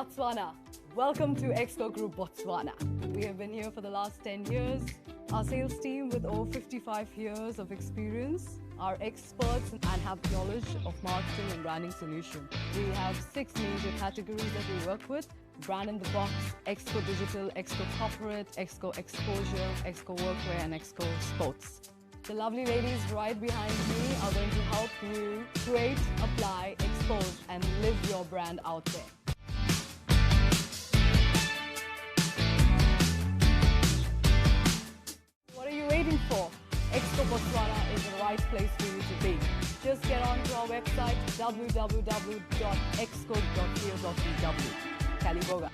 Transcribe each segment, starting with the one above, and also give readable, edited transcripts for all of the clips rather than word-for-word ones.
Botswana. Welcome to Exco Group Botswana. We have been here for the last 10 years. Our sales team with over 55 years of experience are experts and have knowledge of marketing and branding solutions. We have 6 major categories that we work with: Brand in the Box, Exco Digital, Exco Corporate, Exco Exposure, Exco Workwear and Exco Sports. The lovely ladies right behind me are going to help you create, apply, expose and live your brand out there. What are you waiting for? Exco Botswana is the right place for you to be. Just get on to our website www.exco.co.bw. Kaliboga.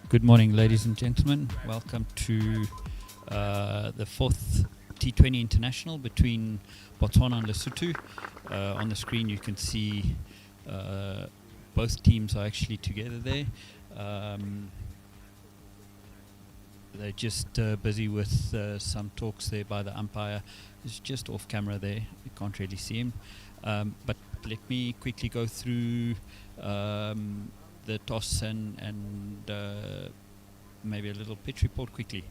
Good morning, ladies and gentlemen. Welcome to the fourth T20 International between Botswana and Lesotho. On the screen you can see both teams are actually together there. They're just busy with some talks there by the umpire. He's just off camera there, you can't really see him. But let me quickly go through the toss and maybe a little pitch report quickly.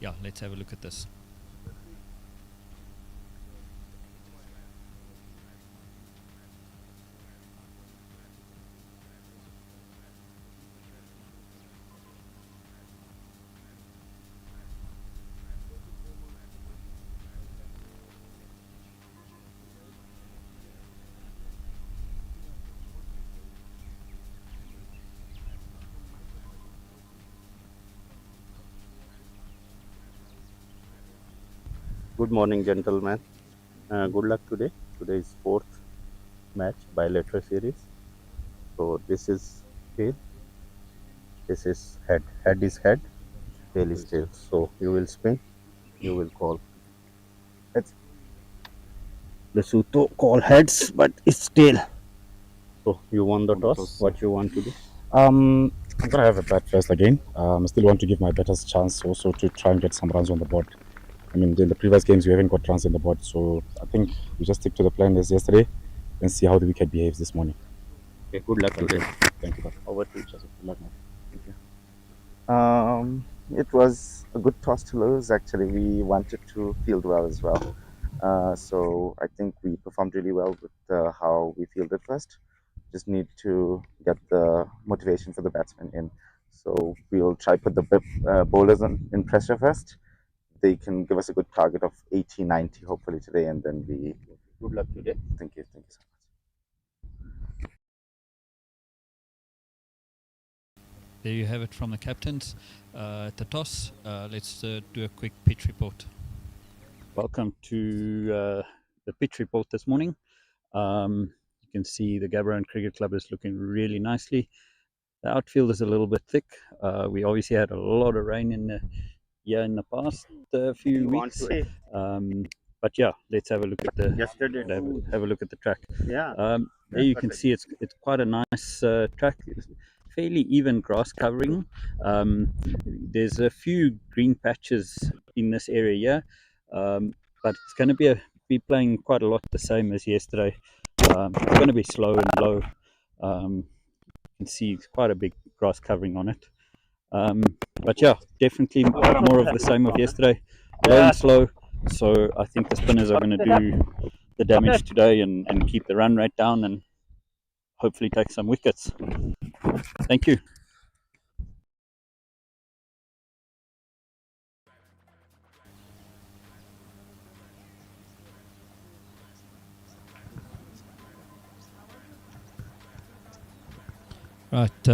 Yeah, let's have a look at this. Good morning, gentlemen. Good luck today. Today is fourth match bilateral series. So this is tail. This is head. Head is head. Tail is tail. So you will spin. You will call. Heads. Lesotho call heads, but it's tail. So you won the toss. What you want to do? I'm gonna have a bat first again. I still want to give my batters a chance also to try and get some runs on the board. I mean, in the previous games, we haven't got runs on the board, so I think we just stick to the plan as yesterday and see how the wicket behaves this morning. Okay, good luck today. Thank you. Over to each other. Good luck, man. Thank you. It was a good toss to lose. Actually, we wanted to field well as well. So I think we performed really well with how we fielded first. Just need to get the motivation for the batsmen in. So we'll try put the bowlers in pressure first. They can give us a good target of 80, 90 hopefully today, and then we. Good luck today. Thank you so much. There you have it from the captains at the toss. Let's do a quick pitch report. Welcome to the pitch report this morning. You can see the Gaborone Cricket Club is looking really nicely. The outfield is a little bit thick. We obviously had a lot of rain in the past few weeks. But yeah, let's have a look at the have a look at the track. Yeah. There you can see it's quite a nice track. It's fairly even grass covering. There's a few green patches in this area, but it's going to be playing quite a lot the same as yesterday. It's going to be slow and low. You can see it's quite a big grass covering on it. But yeah, definitely more of the same of yesterday. Low and slow. So I think the spinners are going to do the damage today and keep the run rate down and hopefully take some wickets. Thank you. Right,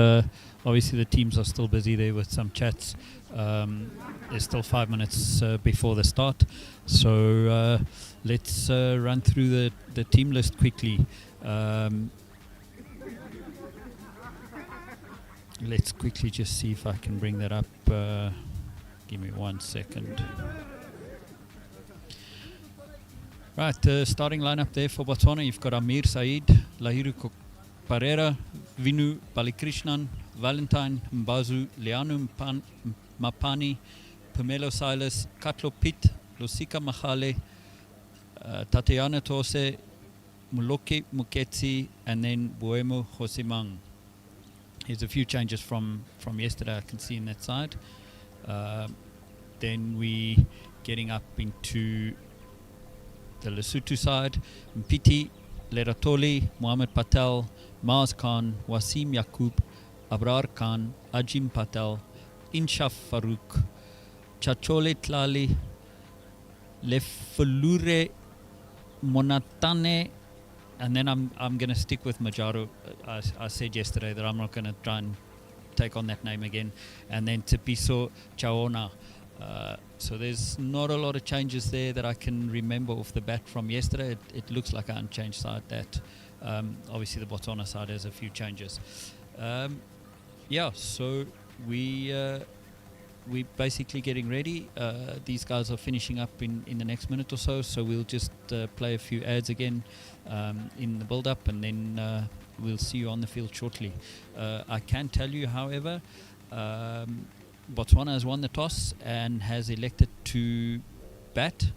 obviously the teams are still busy there with some chats. There's still 5 minutes before the start, so let's run through the team list quickly. Let's quickly just see if I can bring that up. Give me 1 second. Right, starting lineup there for Botswana. You've got Amir Said, Lahiru Parera, Vinu Balikrishnan, Valentine Mbazu, Leanu Mapani, Pamelo Silas, Katlo Pitt, Losika Mahale, Tatiana Tose, Muloke Muketsi, and then Boemo Hosimang. Here's a few changes from yesterday I can see in that side. Then we getting up into the Lesotho side. Mpiti, Leratoli, Mohamed Patel, Maz Khan, Wasim Yaqub, Abrar Khan, Ajim Patel, Inshaf Farouk, Chachole Tlali, Lefulure Monatane, and then I'm going to stick with Majaro. I said yesterday that I'm not going to try and take on that name again. And then Tepiso Chaona. So there's not a lot of changes there that I can remember off the bat from yesterday. It looks like an unchanged side. That obviously the Botswana side has a few changes. So we're basically getting ready. These guys are finishing up in the next minute or so. So we'll just play a few ads again in the build-up, and then we'll see you on the field shortly. I can tell you, however, Botswana has won the toss and has elected to bat.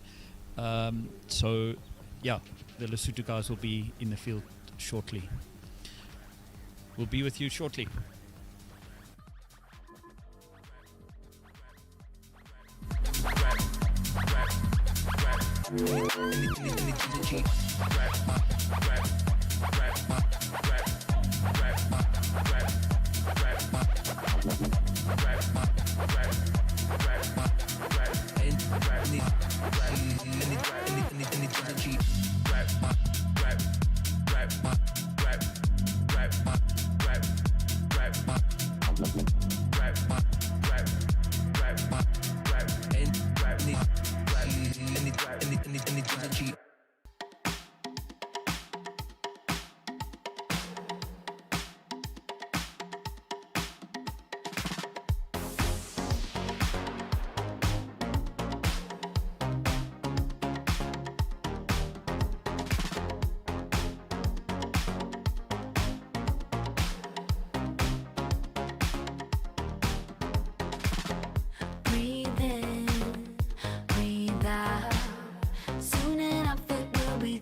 The Lesotho guys will be in the field shortly. We'll be with you shortly.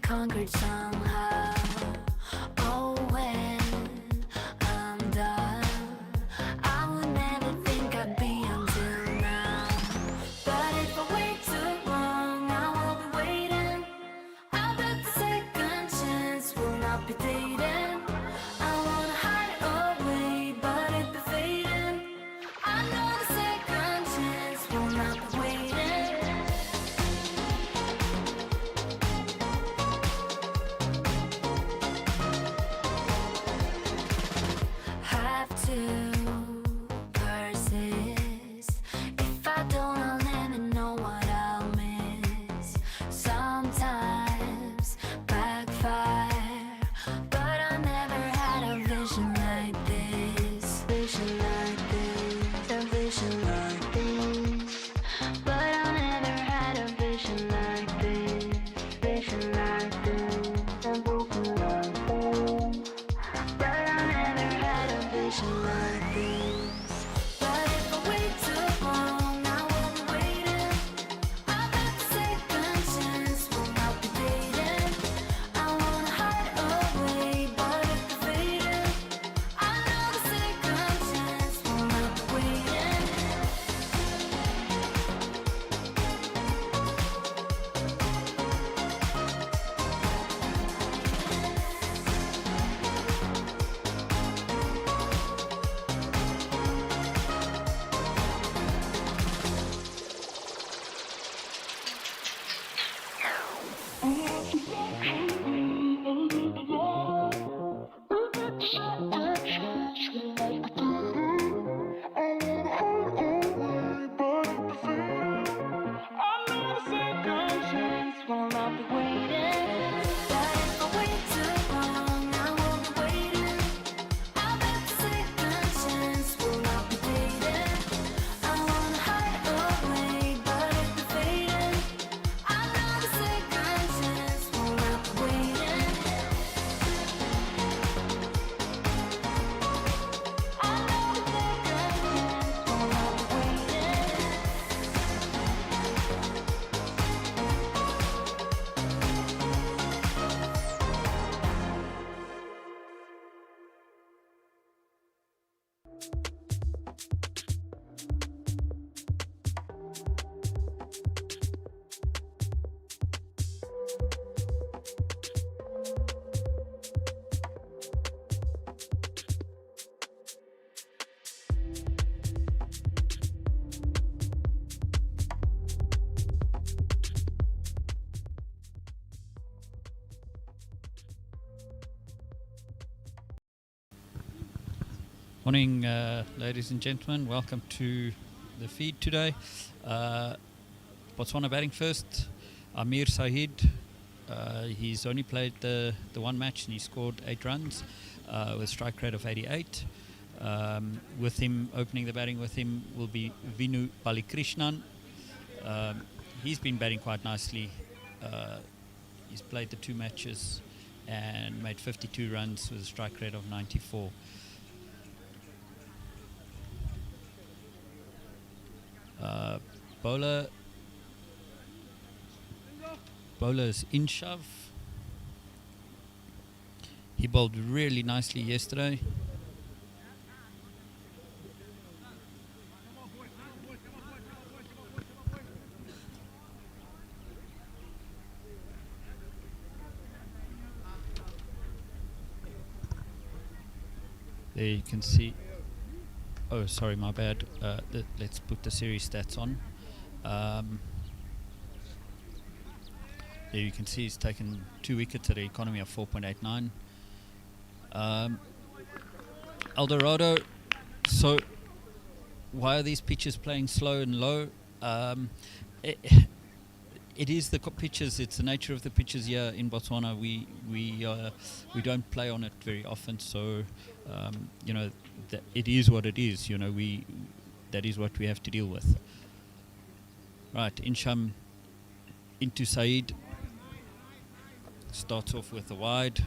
Conquered somehow. Oh, when I'm done, I would never think I'd be until now. But if I wait too long, I will be waiting. I bet the second chance will not be dating. I wanna hide away, but it be fading. I know the second chance will not be waiting. Have to persist. If I don't, I'll never know what I'll miss. Sometimes backfire, but I never had a vision like this. Vision like this, a vision like this. But I never had a vision like this. Vision like this, a vision like this. But I never had a vision like this. But if I wait too long, I will be waiting. I bet the second chance will not be dating. I wanna hide away, but it be fading. I know the second chance will not be waiting. Morning, ladies and gentlemen. Welcome to the feed today. Botswana batting first. Amir Sahid. He's only played the one match and he scored 8 runs with a strike rate of 88. With him opening the batting with him will be Vinu Balikrishnan. He's been batting quite nicely. He's played the 2 matches and made 52 runs with a strike rate of 94. Bowler's Inshav. He bowled really nicely yesterday. There you can see. Oh, sorry, my bad. Let's put the series stats on. There you can see he's taken 2 wickets at an economy of 4.89. Eldorado. So, why are these pitches playing slow and low? It is the pitches. It's the nature of the pitches here in Botswana. We don't play on it very often. So, it is what it is. That is what we have to deal with. Right, Insham into Saeed. Starts off with a wide.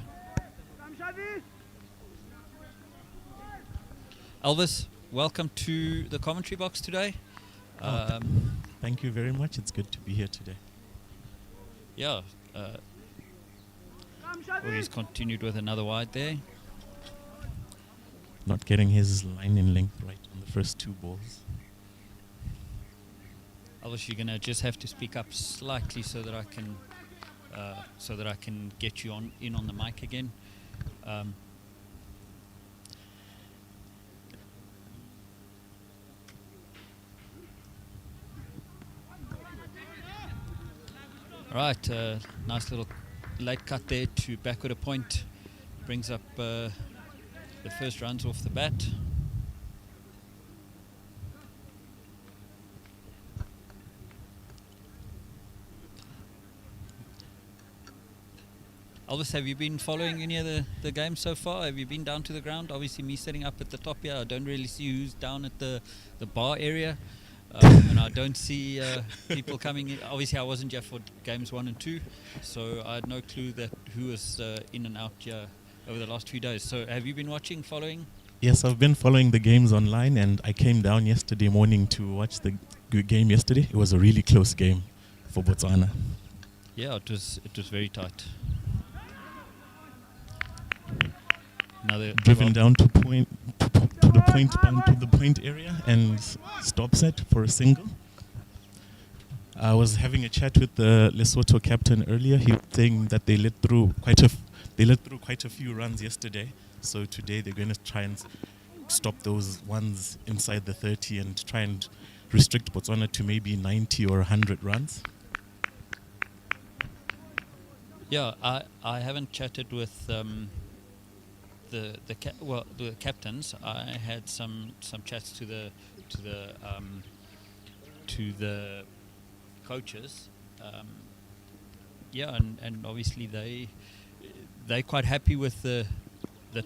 Elvis, welcome to the commentary box today. Thank you very much. It's good to be here today. Yeah. He's continued with another wide there. Not getting his line in length right on the first 2 balls. Elvis, you're gonna just have to speak up slightly so that I can get you in on the mic again. Right, nice little late cut there to backward a point. Brings up the first runs off the bat. Elvis, have you been following any of the games so far? Have you been down to the ground? Obviously, me sitting up at the top here, I don't really see who's down at the bar area. And I don't see people coming in. Obviously, I wasn't here for games 1 and 2, so I had no clue that who was in and out here over the last few days. So have you been watching, following? Yes, I've been following the games online, and I came down yesterday morning to watch the game yesterday. It was a really close game for Botswana. Yeah, it was very tight. Another driven down to the point area and stop set for a single. I was having a chat with the Lesotho captain earlier. He was saying that they let through quite a few runs yesterday. So today they're going to try and stop those ones inside the 30 and try and restrict Botswana to maybe 90 or 100 runs. Yeah, I haven't chatted with the captains. I had some chats to the coaches. And obviously they're quite happy with the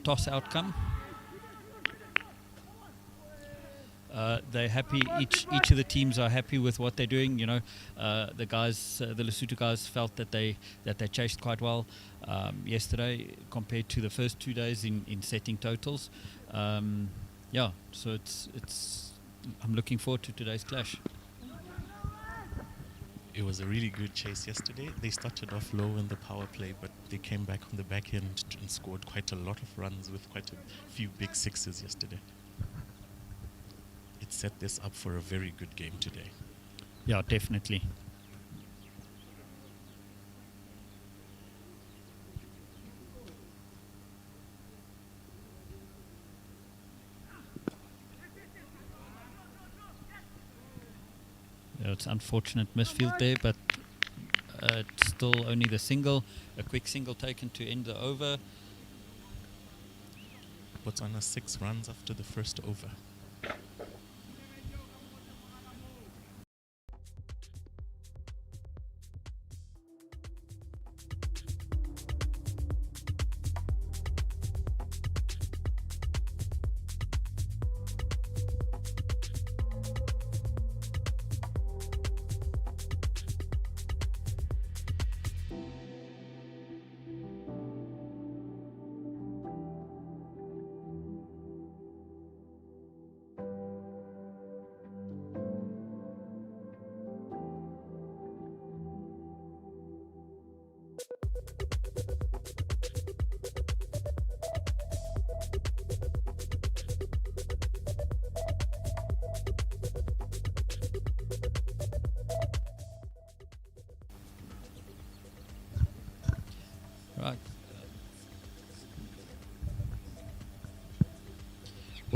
toss outcome. They're happy. Each of the teams are happy with what they're doing. The guys, the Lesotho guys, felt that they chased quite well yesterday compared to the first 2 days in setting totals. So it's. I'm looking forward to today's clash. It was a really good chase yesterday. They started off low in the power play, but they came back on the back end and scored quite a lot of runs with quite a few big sixes yesterday. It set this up for a very good game today. Yeah, definitely. Yeah, it's unfortunate misfield there, but it's still only the single. A quick single taken to end the over. Botswana 6 runs after the first over.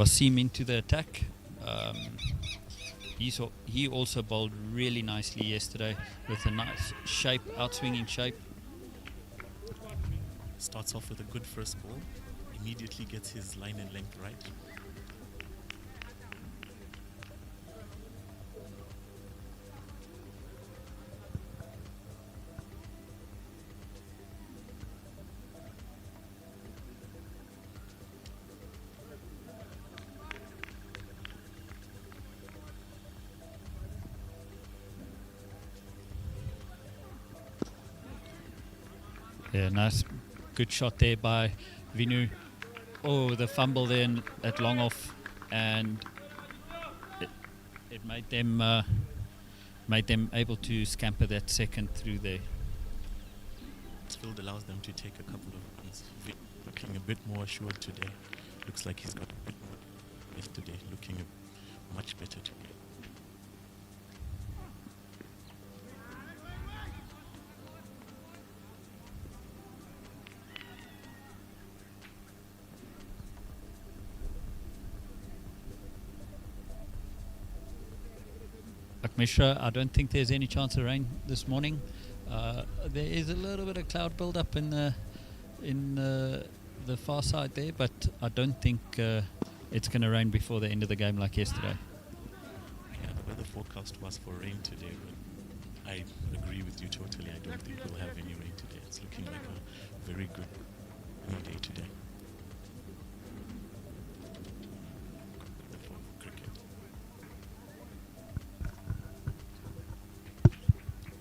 Wasim into the attack. He also bowled really nicely yesterday with a nice shape, outswinging shape. Starts off with a good first ball, immediately gets his line and length right. Yeah, nice, good shot there by Vinu. Oh, the fumble then at long off, and it made them able to scamper that second through there. This field allows them to take a couple of runs. Looking a bit more assured today. Looks like he's got a bit more yesterday. Looking much better today. Mishra, I don't think there's any chance of rain this morning. There is a little bit of cloud build-up in the far side there, but I don't think it's going to rain before the end of the game like yesterday. Yeah, the weather forecast was for rain today, but I agree with you totally. I don't think we'll have any rain today. It's looking like a very good rainy day today.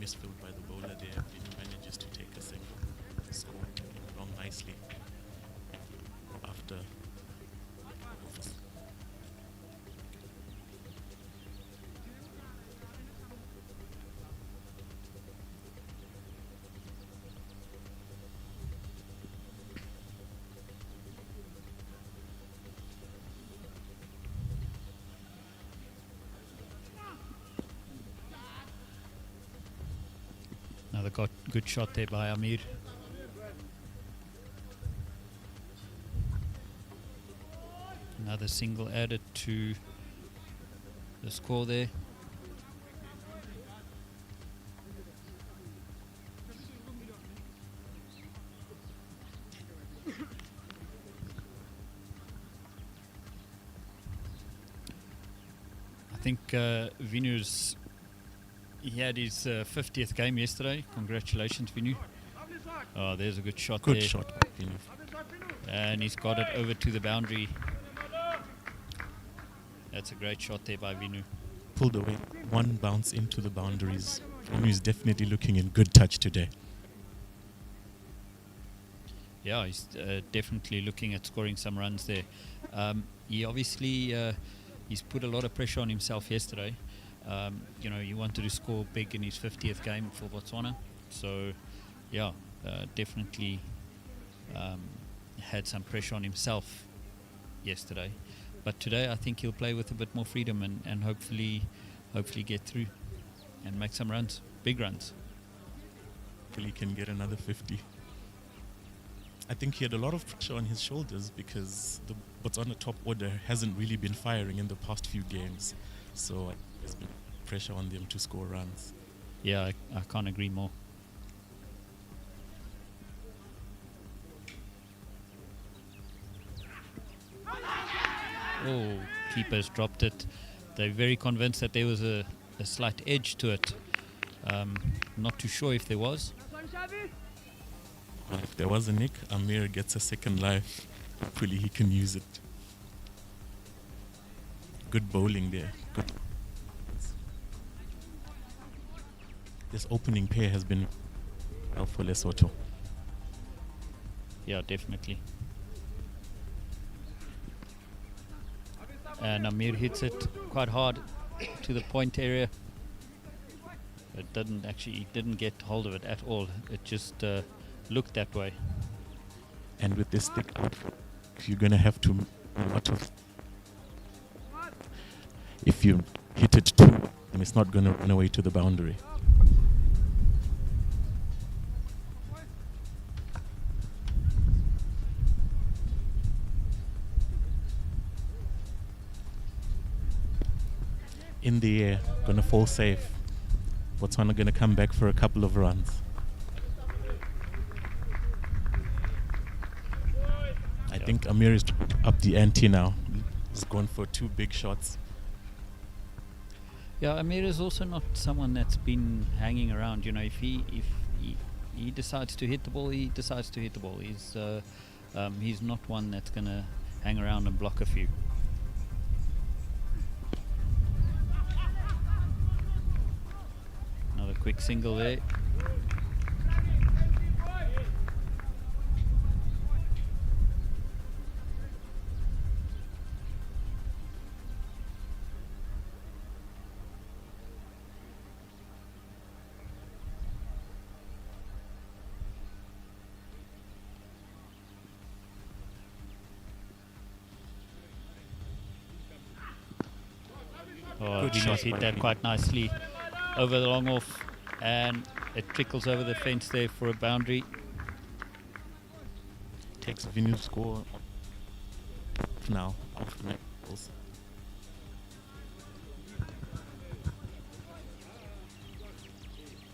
Misfilled by the bowler there, he manages to take a single, score along nicely after overs. Another good shot there by Amir. Another single added to the score there. I think Vinu's he had his 50th game yesterday. Congratulations, Vinu. Oh, there's a good shot there. Good shot, Vinu. And he's got it over to the boundary. That's a great shot there by Vinu. Pulled away. One bounce into the boundaries. Vinu is definitely looking in good touch today. Yeah, he's definitely looking at scoring some runs there. He obviously he's put a lot of pressure on himself yesterday. He wanted to score big in his 50th game for Botswana. So, yeah, definitely had some pressure on himself yesterday. But today I think he'll play with a bit more freedom and hopefully get through and make some runs, big runs. Hopefully he can get another 50. I think he had a lot of pressure on his shoulders because the Botswana top order hasn't really been firing in the past few games. So there's been pressure on them to score runs. Yeah, I can't agree more. Oh, keeper's dropped it. They're very convinced that there was a slight edge to it. Not too sure if there was. If there was a nick, Amir gets a second life. Hopefully he can use it. Good bowling there. Good. This opening pair has been well for Lesotho. Yeah, definitely. And Amir hits it quite hard to the point area. It didn't get hold of it at all. It just looked that way. And with this stick out, you're going to have to if you hit it too, then it's not going to run away to the boundary. in the air, gonna fall safe. Botswana gonna come back for a couple of runs. I think Amir is up the ante now. He's gone for 2 big shots. Yeah, Amir is also not someone that's been hanging around. You know, if he decides to hit the ball, he decides to hit the ball. He's not one that's gonna hang around and block a few. Another quick single there. Oh, Good Venus shot hit by that Vinu. quite nicely over the long off, and it trickles over the fence there for a boundary. Takes Vinu's score now off the balls.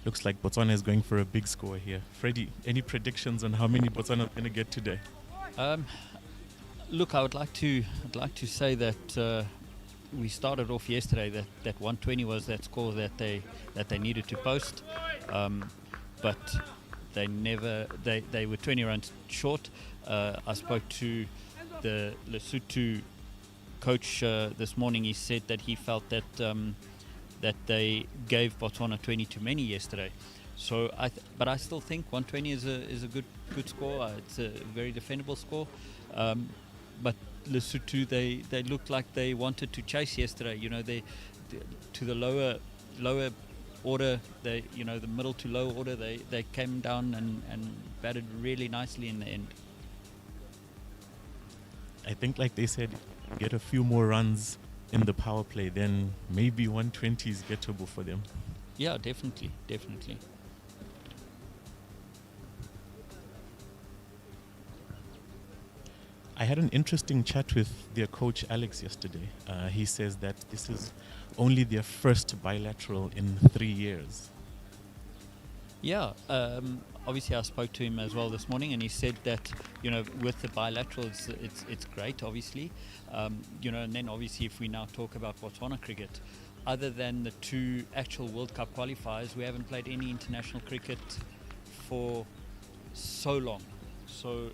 Looks like Botswana is going for a big score here. Freddie, any predictions on how many Botswana are going to get today? Look, I'd like to say that we started off yesterday that 120 was that score that they needed to post, but they were 20 runs short. I spoke to the Lesotho coach this morning. He said that he felt that that they gave Botswana 20 too many yesterday. So but I still think 120 is a good score. It's a very defendable score. But Lesotho, they looked like they wanted to chase yesterday. You know, they to the lower order, the middle to low order, they came down and batted really nicely in the end. I think, like they said, get a few more runs in the power play, then maybe 120 is gettable for them. Yeah, definitely. I had an interesting chat with their coach Alex yesterday. He says that this is only their first bilateral in 3 years. Yeah, obviously I spoke to him as well this morning, and he said that with the bilateral, it's great, obviously, and then obviously if we now talk about Botswana cricket, other than the 2 actual World Cup qualifiers, we haven't played any international cricket for so long. So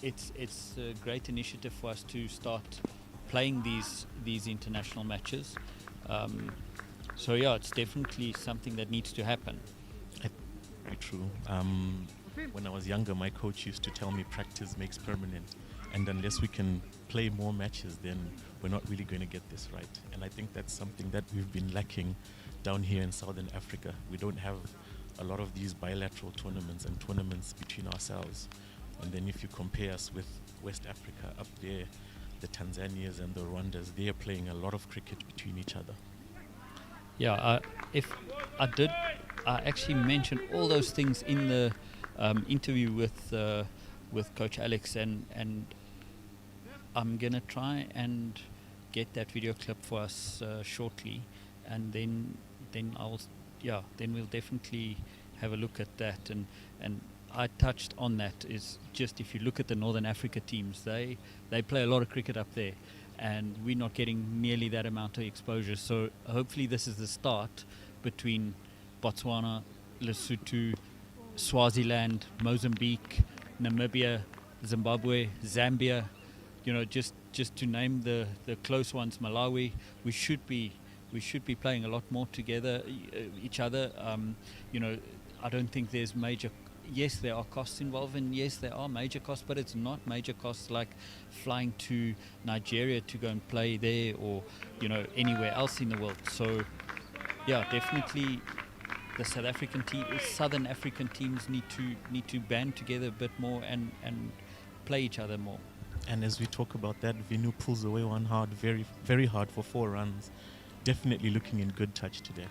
it's a great initiative for us to start playing these international matches. So yeah, it's definitely something that needs to happen. Very true. When I was younger, my coach used to tell me practice makes permanent, and unless we can play more matches, then we're not really going to get this right. And I think that's something that we've been lacking down here in Southern Africa. We don't have a lot of these bilateral tournaments and tournaments between ourselves. And then if you compare us with West Africa up there, the Tanzanias and the Rwandas, they're playing a lot of cricket between each other. Yeah, if I actually mentioned all those things in the interview with Coach Alex, and I'm gonna try and get that video clip for us shortly, and then we'll definitely have a look at that. And I touched on that, is just if you look at the Northern Africa teams, they play a lot of cricket up there, and we're not getting nearly that amount of exposure. So hopefully this is the start between Botswana, Lesotho, Swaziland, Mozambique, Namibia, Zimbabwe, Zambia, just to name the close ones, Malawi. We should be playing a lot more together, each other. I don't think there's major. Yes, there are costs involved, and yes, there are major costs, but it's not major costs like flying to Nigeria to go and play there, or anywhere else in the world. So yeah, definitely the Southern African teams need to band together a bit more and play each other more. And as we talk about that, Vinu pulls away one hard, very, very hard for 4 runs. Definitely looking in good touch today.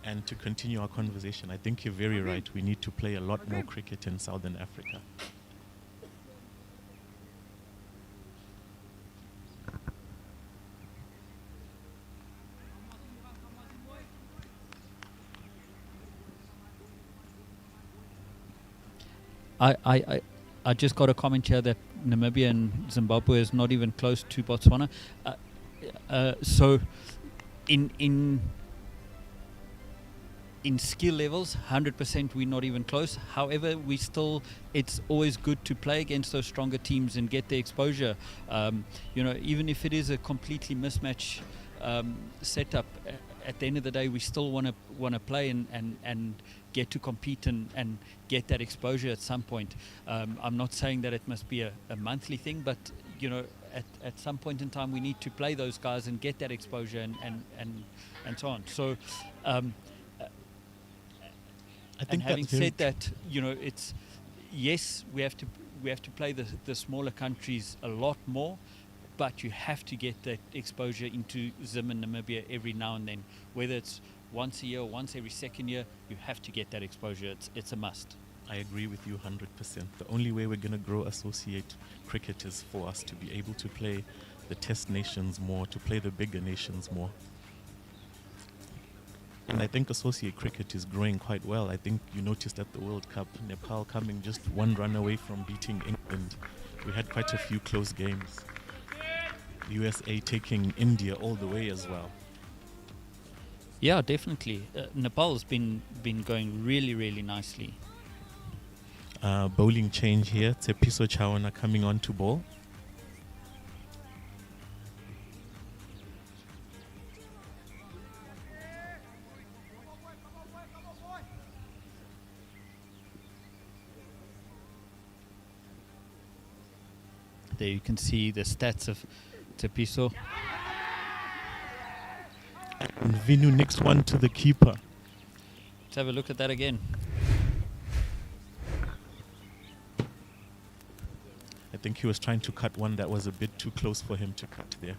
And to continue our conversation, I think you're very right. We need to play a lot more cricket in Southern Africa. I just got a comment here that Namibia and Zimbabwe is not even close to Botswana. So in skill levels, 100% we're not even close. However, it's always good to play against those stronger teams and get the exposure. Even if it is a completely mismatch setup, at the end of the day, we still want to play and get to compete and get that exposure at some point. I'm not saying that it must be a monthly thing, but at some point in time, we need to play those guys and get that exposure and so on. So. I think having that's very said that, it's yes, we have to play the smaller countries a lot more, but you have to get that exposure into Zim and Namibia every now and then. Whether it's once a year or once every second year, you have to get that exposure. It's a must. I agree with you 100%. The only way we're going to grow associate cricket is for us to be able to play the test nations more, to play the bigger nations more. And I think associate cricket is growing quite well. I think you noticed at the World Cup, Nepal coming just one run away from beating England. We had quite a few close games. USA taking India all the way as well. Yeah, definitely. Nepal's been going really, really nicely. Bowling change here. Tsepiso Chawana coming on to bowl. There you can see the stats of Tsepiso. And Vinu next one to the keeper. Let's have a look at that again. I think he was trying to cut one that was a bit too close for him to cut there.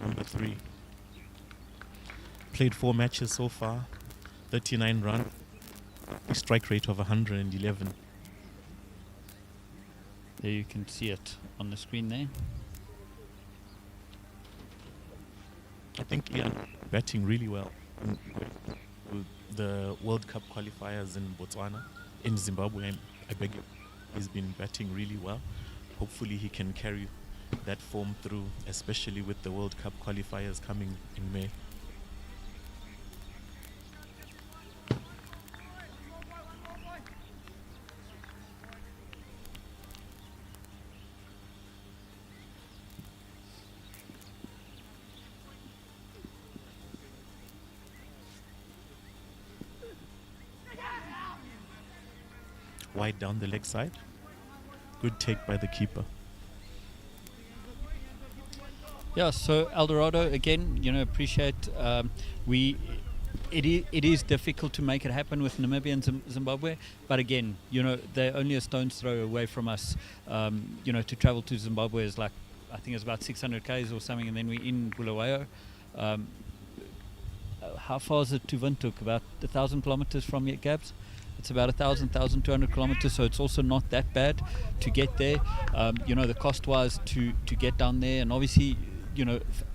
Number 3. Played 4 matches so far, 39 runs, a strike rate of 111. There you can see it on the screen there. I think Ian batting really well with the World Cup qualifiers in Botswana, in Zimbabwe. I beg you, he's been batting really well. Hopefully he can carry that form through, especially with the World Cup qualifiers coming in May. Wide down the leg side. Good take by the keeper. Yeah, so Eldorado, again, appreciate it is difficult to make it happen with Namibia and Zimbabwe, but again, they're only a stone's throw away from us. To travel to Zimbabwe is like, I think it's about 600 k's or something, and then we're in Bulawayo. How far is it to Windhoek? About 1,000 kilometers from here, Gabs? It's about 1,200 kilometers, so it's also not that bad to get there. The cost-wise to get down there, and obviously,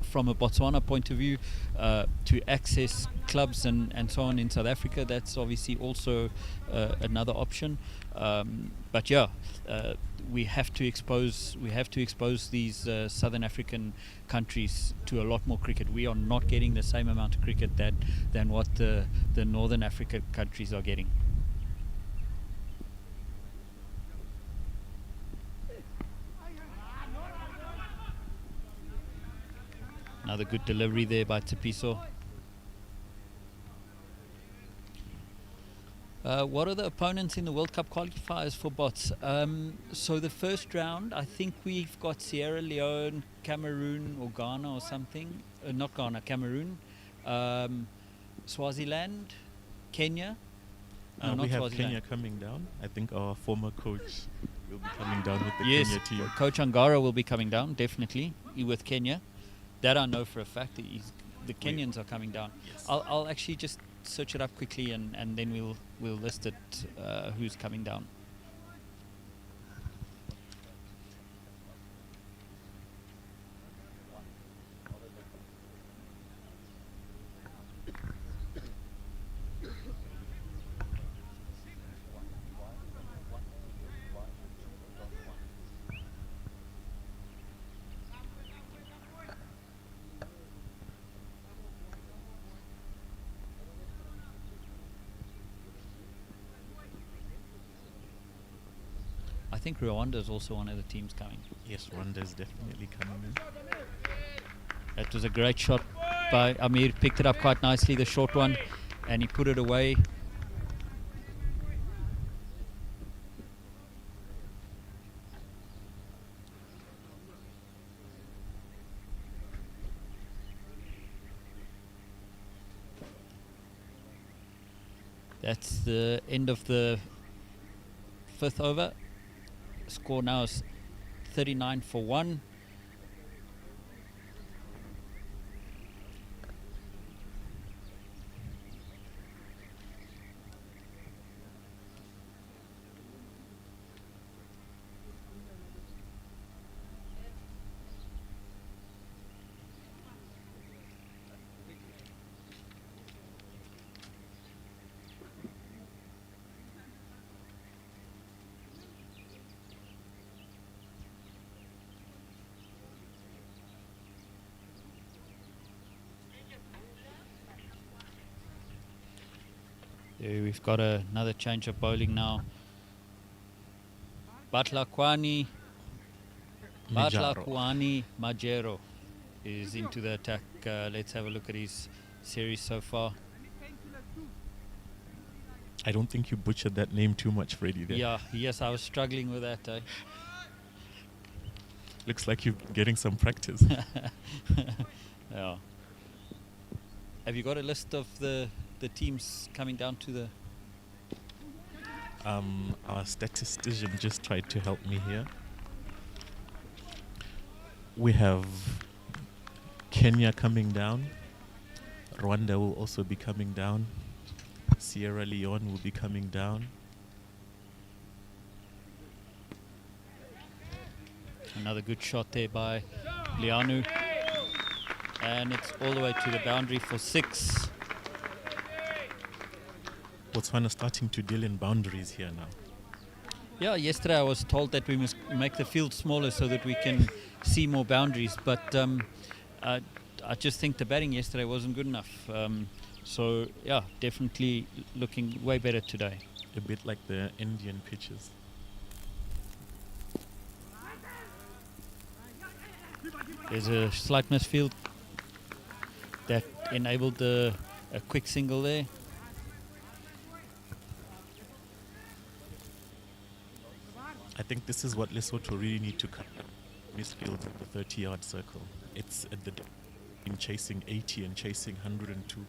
from a Botswana point of view, to access clubs and so on in South Africa, that's obviously also another option. But yeah, we have to expose these Southern African countries to a lot more cricket. We are not getting the same amount of cricket than what the Northern Africa countries are getting. Another good delivery there by Tsepiso. What are the opponents in the World Cup qualifiers for Bots? So the first round, I think we've got Sierra Leone, Cameroon or Ghana or something. Not Ghana, Cameroon. Swaziland, Kenya. We have Swaziland. Kenya coming down. I think our former coach will be coming down with the Yes, Kenya team. Coach Angara will be coming down, definitely, with Kenya. That I know for a fact. The Kenyans are coming down. Yes. I'll actually just search it up quickly and then we'll list it who's coming down. think Rwanda is also one of the teams coming. Yes, Rwanda is definitely coming in. That was a great shot by Amir. Picked it up quite nicely, the short one, and he put it away. That's the end of the 5th over. Score now is 39-1. We've got another change of bowling now. Batlakwani Majero is into the attack. Let's have a look at his series so far. I don't think you butchered that name too much, Freddie. There. Yeah, yes, I was struggling with that. Looks like you're getting some practice. Yeah. Have you got a list of the teams coming down to the... Our statistician just tried to help me here. We have Kenya coming down. Rwanda will also be coming down. Sierra Leone will be coming down. Another good shot there by Lianu. And it's all the way to the boundary for 6. Botswana starting to deal in boundaries here now. Yeah, yesterday I was told that we must make the field smaller so that we can see more boundaries, but I just think the batting yesterday wasn't good enough. So, yeah, definitely looking way better today. A bit like the Indian pitches. There's a slight misfield that enabled a quick single there. I think this is what Lesotho really need to cut. Misfield at the 30-yard circle. It's at the in chasing 80 and chasing 102.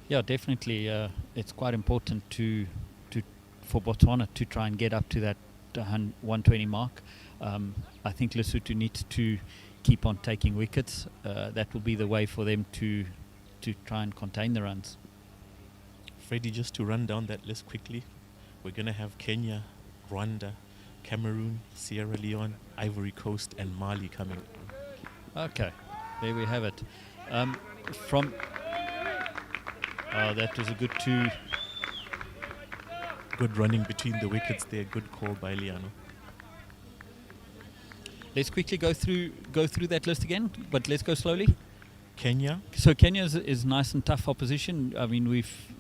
Yeah, definitely. It's quite important for Botswana to try and get up to that 120 mark. I think Lesotho needs to keep on taking wickets. That will be the way for them to try and contain the runs. Freddie, just to run down that list quickly, we're going to have Kenya, Rwanda, Cameroon, Sierra Leone, Ivory Coast, and Mali coming. Okay, there we have it. That was a good 2. Good running between the wickets there. Good call by Liano. Let's quickly go through that list again, but let's go slowly. Kenya. So Kenya is nice and tough opposition. I mean, we've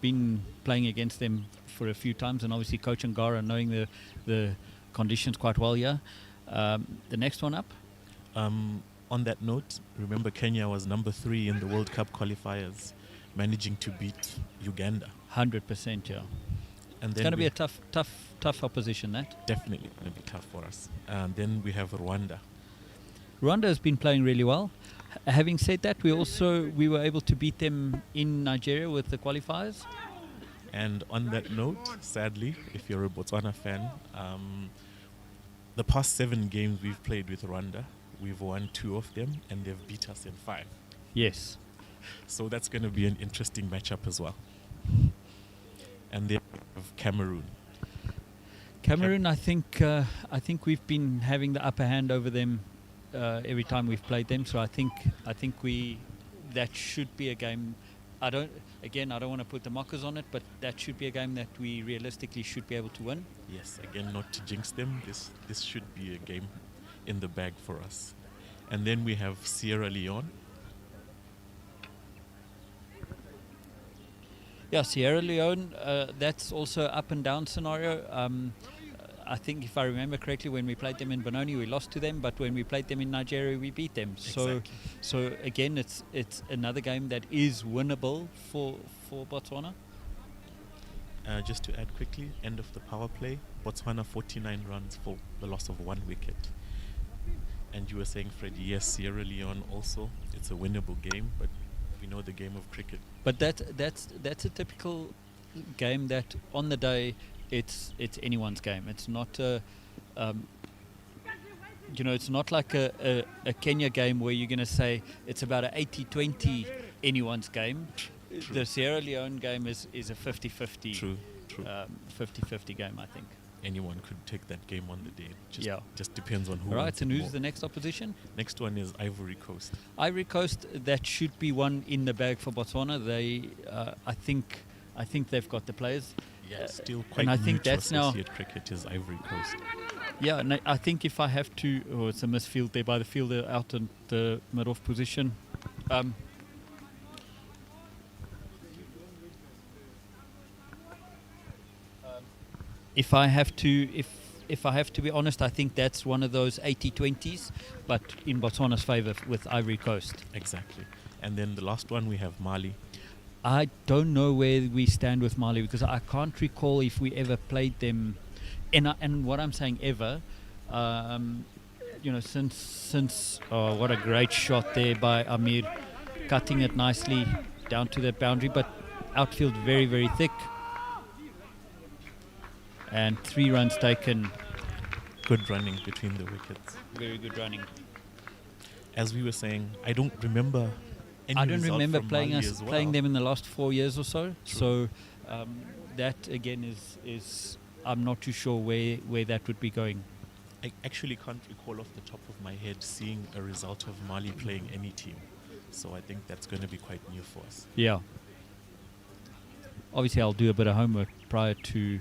been playing against them for a few times, and obviously Coach Ngara knowing the conditions quite well here. The next one up. On that note, remember Kenya was number 3 in the World Cup qualifiers, managing to beat Uganda. 100%, yeah. And it's going to be a tough opposition, that. Definitely going to be tough for us. And then we have Rwanda. Rwanda has been playing really well. Having said that, we were able to beat them in Nigeria with the qualifiers. And on that note, sadly, if you're a Botswana fan, the past 7 games we've played with Rwanda, we've won 2 of them, and they've beat us in 5. Yes. So that's going to be an interesting matchup as well. And then we have Cameroon. Cameroon, I think we've been having the upper hand over them every time we've played them. So I think that should be a game. I don't want to put the mockers on it, but that should be a game that we realistically should be able to win. Yes, again, not to jinx them. This should be a game in the bag for us. And then we have Sierra Leone. Yeah, Sierra Leone, that's also up and down scenario. I think if I remember correctly, when we played them in Benoni, we lost to them, but when we played them in Nigeria, we beat them. So again, it's another game that is winnable for Botswana. Just to add quickly, end of the power play, Botswana 49 runs for the loss of 1 wicket. And you were saying, Freddie, yes, Sierra Leone also, it's a winnable game, but we know the game of cricket. But that's a typical game that on the day it's anyone's game. It's not it's not like a Kenya game where you're going to say it's about a 80-20 anyone's game. True. The Sierra Leone game is a 50-50. True. 50-50 game, I think. Anyone could take that game on the day. Just depends on who. All right, wants and it who's more. the next opposition? Next one is Ivory Coast. Ivory Coast, that should be one in the bag for Botswana. They, I think they've got the players. Yeah, still quite and I new think to that's now. associate cricket is Ivory Coast. Yeah, and I think if I have to, it's a misfield there by the fielder out in the mid-off position. If I have to be honest, I think that's one of those 80-20s, but in Botswana's favour with Ivory Coast. Exactly. And then the last one we have Mali. I don't know where we stand with Mali because I can't recall if we ever played them. And what I'm saying ever, since what a great shot there by Amir, cutting it nicely down to the boundary, but outfield very, very thick. And 3 runs taken. Good running between the wickets. Very good running. As we were saying, I don't remember any I don't result remember from playing Mali as well. playing them in the last 4 years or so. True. So that again is I'm not too sure where that would be going. I actually can't recall off the top of my head seeing a result of Mali playing any team. So I think that's going to be quite new for us. Yeah. Obviously, I'll do a bit of homework prior to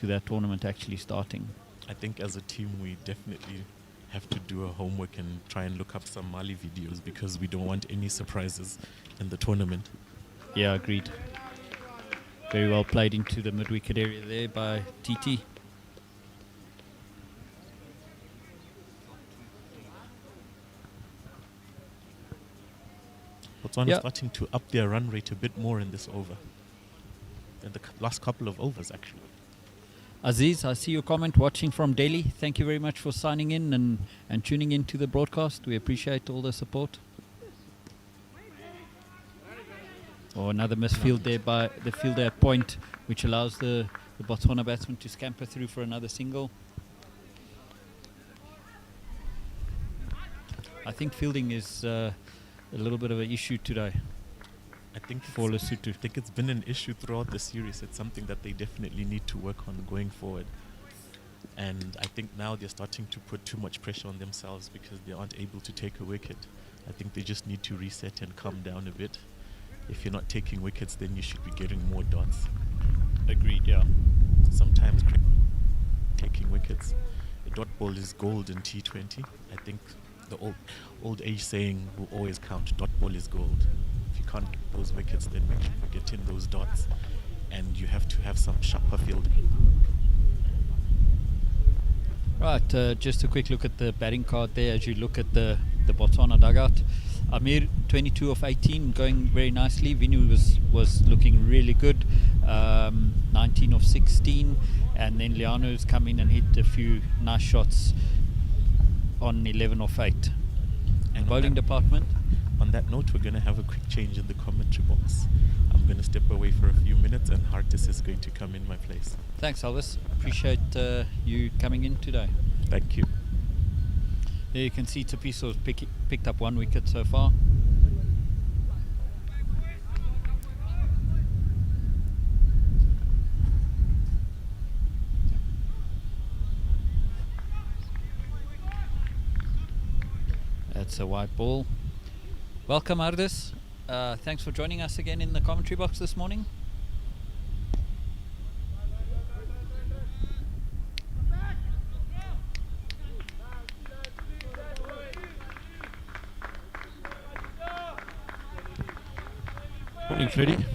that tournament actually starting. I think as a team we definitely have to do a homework and try and look up some Mali videos because we don't want any surprises in the tournament. Yeah, agreed. Very well played into the mid-wicket area there by TT. Botswana starting to up their run rate a bit more in this over. In the last couple of overs, actually. Aziz, I see your comment watching from Delhi. Thank you very much for signing in and tuning in to the broadcast. We appreciate all the support. Another misfield there by the fielder at point, which allows the Botswana batsman to scamper through for another single. I think fielding is a little bit of an issue today. I think for Lesotho. I think it's been an issue throughout the series. It's something that they definitely need to work on going forward. And I think now they're starting to put too much pressure on themselves because they aren't able to take a wicket. I think they just need to reset and calm down a bit. If you're not taking wickets, then you should be getting more dots. Agreed, yeah. Sometimes taking wickets, a dot ball is gold in T20. I think the old age saying will always count. Dot ball is gold. If you can't get those wickets, then make sure you get in those dots, and you have to have some sharper fielding. Right, just a quick look at the batting card there as you look at the Botswana dugout. Amir, 22 of 18, going very nicely. Vinu was looking really good, 19 of 16, and then Liano's come in and hit a few nice shots on 11 of 8. And bowling department? On that note, we're going to have a quick change in the commentary box. I'm going to step away for a few minutes and Hartis is going to come in my place. Thanks, Elvis. Appreciate you coming in today. Thank you. There you can see Tapiso's picked up 1 wicket so far. That's a white ball. Welcome, Ardis. Thanks for joining us again in the commentary box this morning. Morning, Freddie.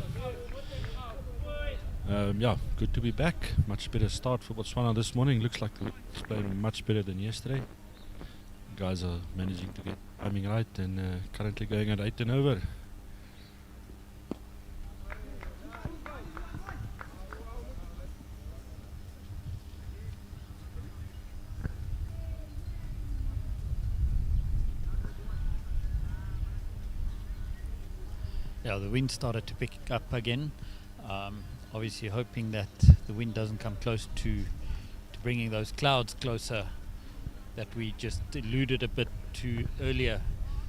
Yeah, good to be back. Much better start for Botswana this morning. Looks like it's playing much better than yesterday. Guys are managing to get timing right and currently going at 8 and over. Yeah, the wind started to pick up again. Obviously hoping that the wind doesn't come close to bringing those clouds closer that we just alluded a bit to earlier,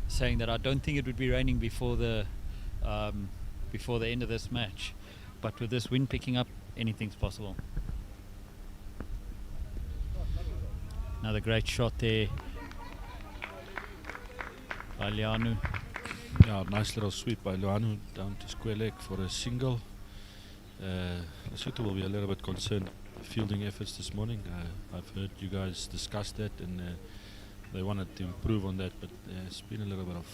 saying that I don't think it would be raining before the end of this match. But with this wind picking up, anything's possible. Another great shot there by Lianu. Yeah, nice little sweep by Luanu down to square leg for a single. Lesotho will be a little bit concerned fielding efforts this morning. I've heard you guys discuss that, and they wanted to improve on that, but there's been a little bit of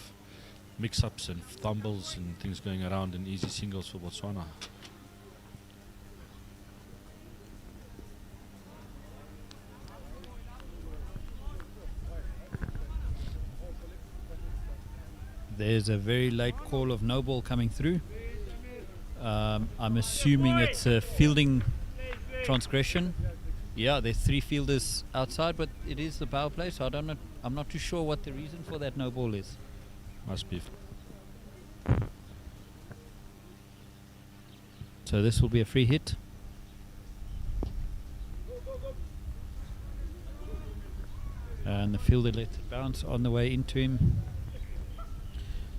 mix-ups and fumbles and things going around in easy singles for Botswana. There's a very late call of no ball coming through. I'm assuming it's a fielding transgression. Yeah, there's 3 fielders outside, but it is the power play, so I'm not too sure what the reason for that no ball is. Must be. So this will be a free hit. And the fielder let it bounce on the way into him.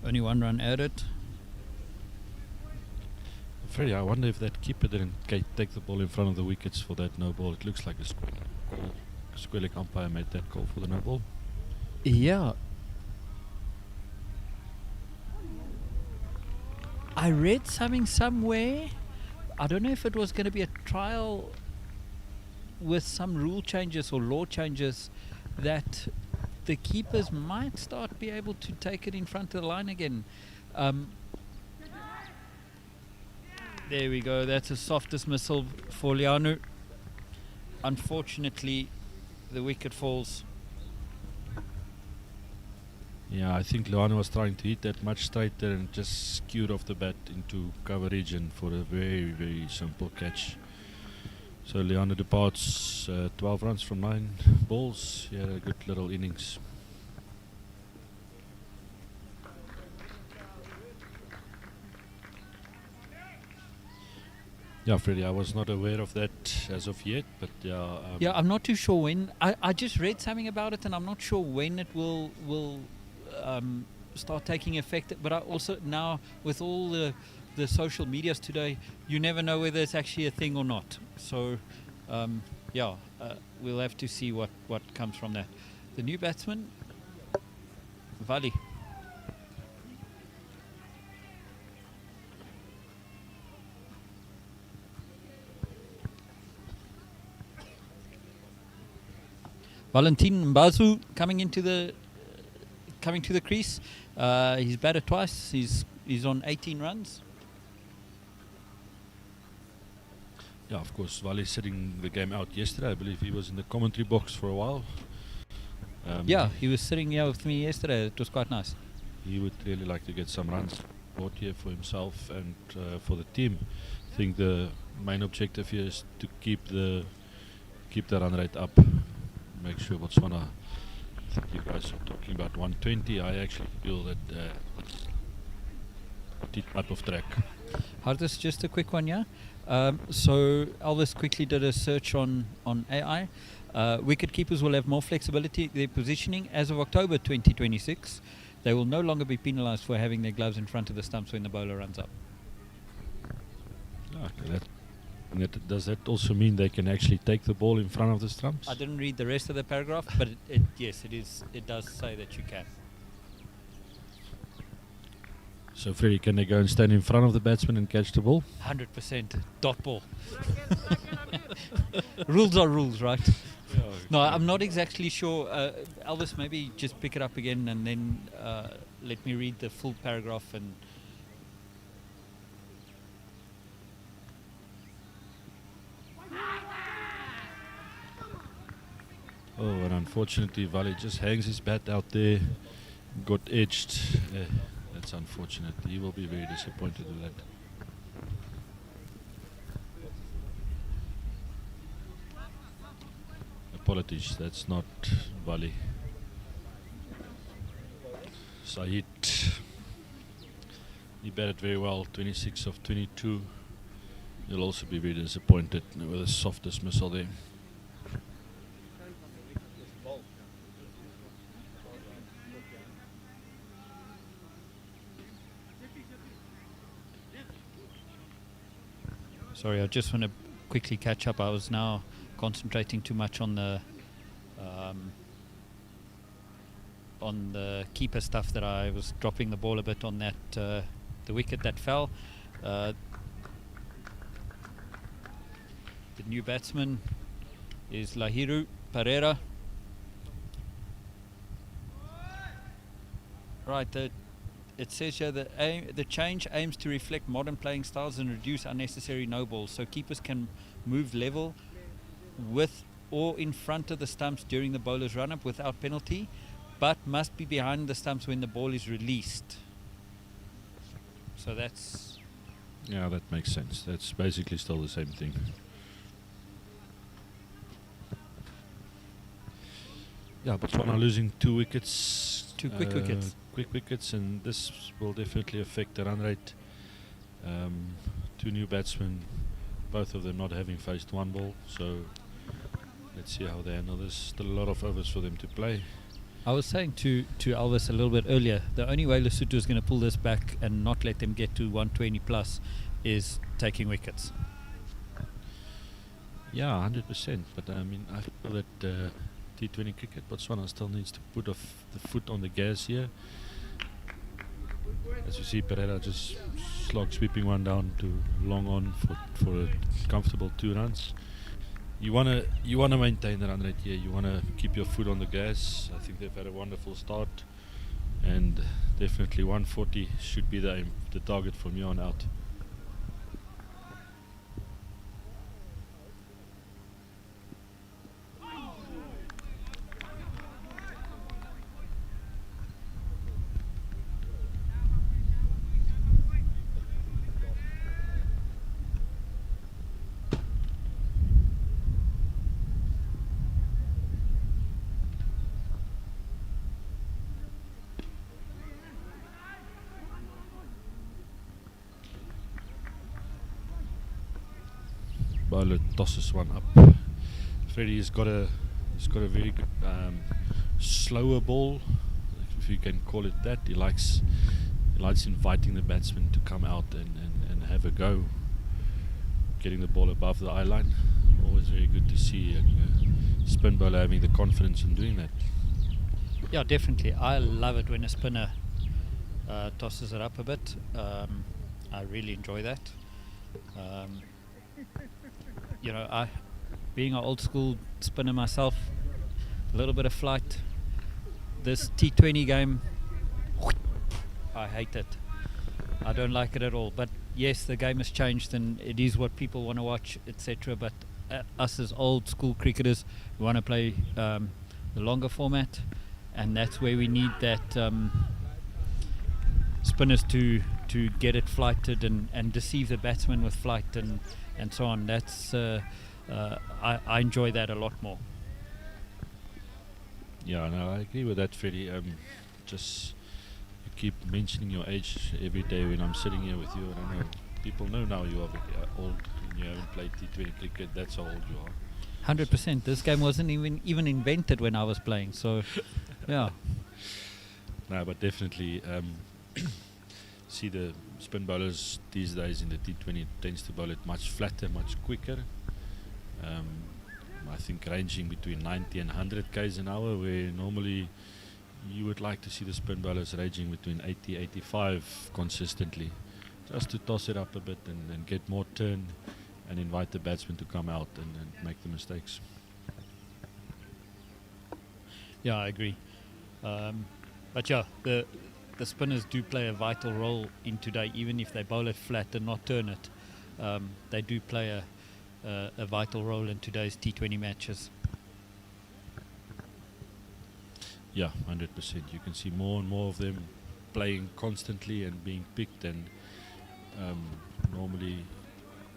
Only 1 run added. Freddie, I wonder if that keeper didn't take the ball in front of the wickets for that no ball. It looks like a square leg umpire made that call for the no ball. Yeah. I read something somewhere. I don't know if it was going to be a trial with some rule changes or law changes that the keepers might start be able to take it in front of the line again. There we go. That's a soft dismissal for Lianu. Unfortunately, the wicket falls. Yeah, I think Luanu was trying to hit that much straighter and just skewed off the bat into cover region for a very, very simple catch. So Lianu departs 12 runs from 9 balls. He had a good little innings. Yeah, Freddie, I was not aware of that as of yet, but yeah. Yeah, I'm not too sure when. I just read something about it, and I'm not sure when it will start taking effect. But I also now, with all the social medias today, you never know whether it's actually a thing or not. So, yeah, we'll have to see what comes from that. The new batsman, Vali. Valentin Mbazu coming to the crease. He's batted twice. He's on 18 runs. Yeah, of course, Vali sitting the game out yesterday. I believe he was in the commentary box for a while. Yeah, he was sitting here with me yesterday. It was quite nice. He would really like to get some runs brought here for himself and for the team. I think the main objective here is to keep the run rate up. Make sure Botswana, I think you guys are talking about 120. I actually feel that up of track. Hartis, just a quick one, yeah? So Elvis quickly did a search on AI. Wicket keepers will have more flexibility in their positioning. As of October 2026, they will no longer be penalised for having their gloves in front of the stumps when the bowler runs up. Okay, does that also mean they can actually take the ball in front of the stumps? I didn't read the rest of the paragraph, but yes, it is. It does say that you can. So, Freddie, can they go and stand in front of the batsman and catch the ball? 100% dot ball. Rules are rules, right? Yeah, no, I'm not exactly sure. Elvis, maybe just pick it up again and then let me read the full paragraph. And Oh, and unfortunately, Vali just hangs his bat out there, got edged. That's unfortunate. He will be very disappointed with that. Apologies, that's not Vali. Said, he batted very well, 26 of 22. He'll also be very disappointed with a soft dismissal there. Sorry, I just want to quickly catch up. I was now concentrating too much on the keeper stuff that I was dropping the ball a bit on that the wicket that fell. The new batsman is Lahiru Pereira. Right, it says here that the change aims to reflect modern playing styles and reduce unnecessary no balls, so keepers can move level with or in front of the stumps during the bowler's run-up without penalty, but must be behind the stumps when the ball is released. So that's... Yeah, that makes sense. That's basically still the same thing. Yeah, Botswana losing 2 wickets. 2 quick wickets. Quick wickets, and this will definitely affect the run rate. 2 new batsmen, both of them not having faced 1 ball, so let's see how they handle this. Still a lot of overs for them to play. I was saying to Elvis a little bit earlier, the only way Lesotho is going to pull this back and not let them get to 120 plus is taking wickets. Yeah, 100%. But I mean, I feel that T20 cricket, Botswana still needs to put the foot on the gas here. As you see, Pereira just slog sweeping one down to long on for a comfortable 2 runs. You wanna maintain the run rate here. You wanna keep your foot on the gas. I think they've had a wonderful start, and definitely 140 should be the target from here on out. Bowler tosses one up. Freddie's got a very good slower ball, if you can call it that. He likes inviting the batsman to come out and have a go, getting the ball above the eye line. Always very good to see a spin bowler having the confidence in doing that. Yeah, definitely. I love it when a spinner tosses it up a bit. I really enjoy that. You know, being an old school spinner myself, a little bit of flight. This T20 game, I hate it. I don't like it at all. But yes, the game has changed and it is what people want to watch, etc. But us as old school cricketers, we want to play the longer format, and that's where we need that spinners to get it flighted and deceive the batsman with flight and so on. That's I enjoy that a lot more. Yeah, no, I agree with that, Freddie. Just you keep mentioning your age every day when I'm sitting here with you, and I know people know now you are old and you haven't played T20 cricket. That's how old you are. 100%. This game wasn't even invented when I was playing. So, yeah. No, but definitely see the spin bowlers these days in the T20 tends to bowl it much flatter, much quicker. I think ranging between 90 and 100 k's an hour, where normally you would like to see the spin bowlers ranging between 80, 85 consistently, just to toss it up a bit and get more turn and invite the batsman to come out and make the mistakes. Yeah, I agree. But yeah, the spinners do play a vital role in today, even if they bowl it flat and not turn it. They do play a vital role in today's T20 matches. Yeah, 100%. You can see more and more of them playing constantly and being picked, and normally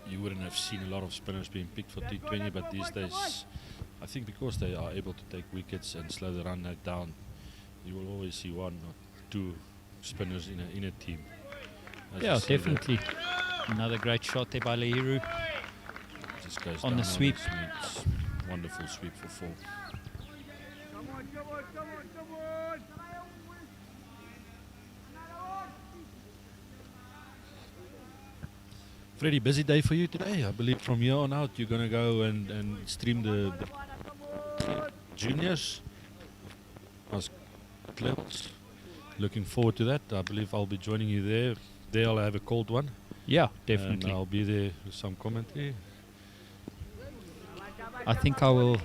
you wouldn't have seen a lot of spinners being picked for T20, but these days, I think because they are able to take wickets and slow the run rate down, you will always see one or two spinners in a team. As Yeah, you say, definitely. Another great shot there by Lahiru. Just goes On the down sweep. his meets. Wonderful sweep for 4. Freddie, busy day for you today. I believe from here on out you're going to go and stream the juniors as levels. Looking forward to that. I believe I'll be joining you there. There I'll have a cold one. Yeah, And definitely. I'll be there with some commentary. I think I will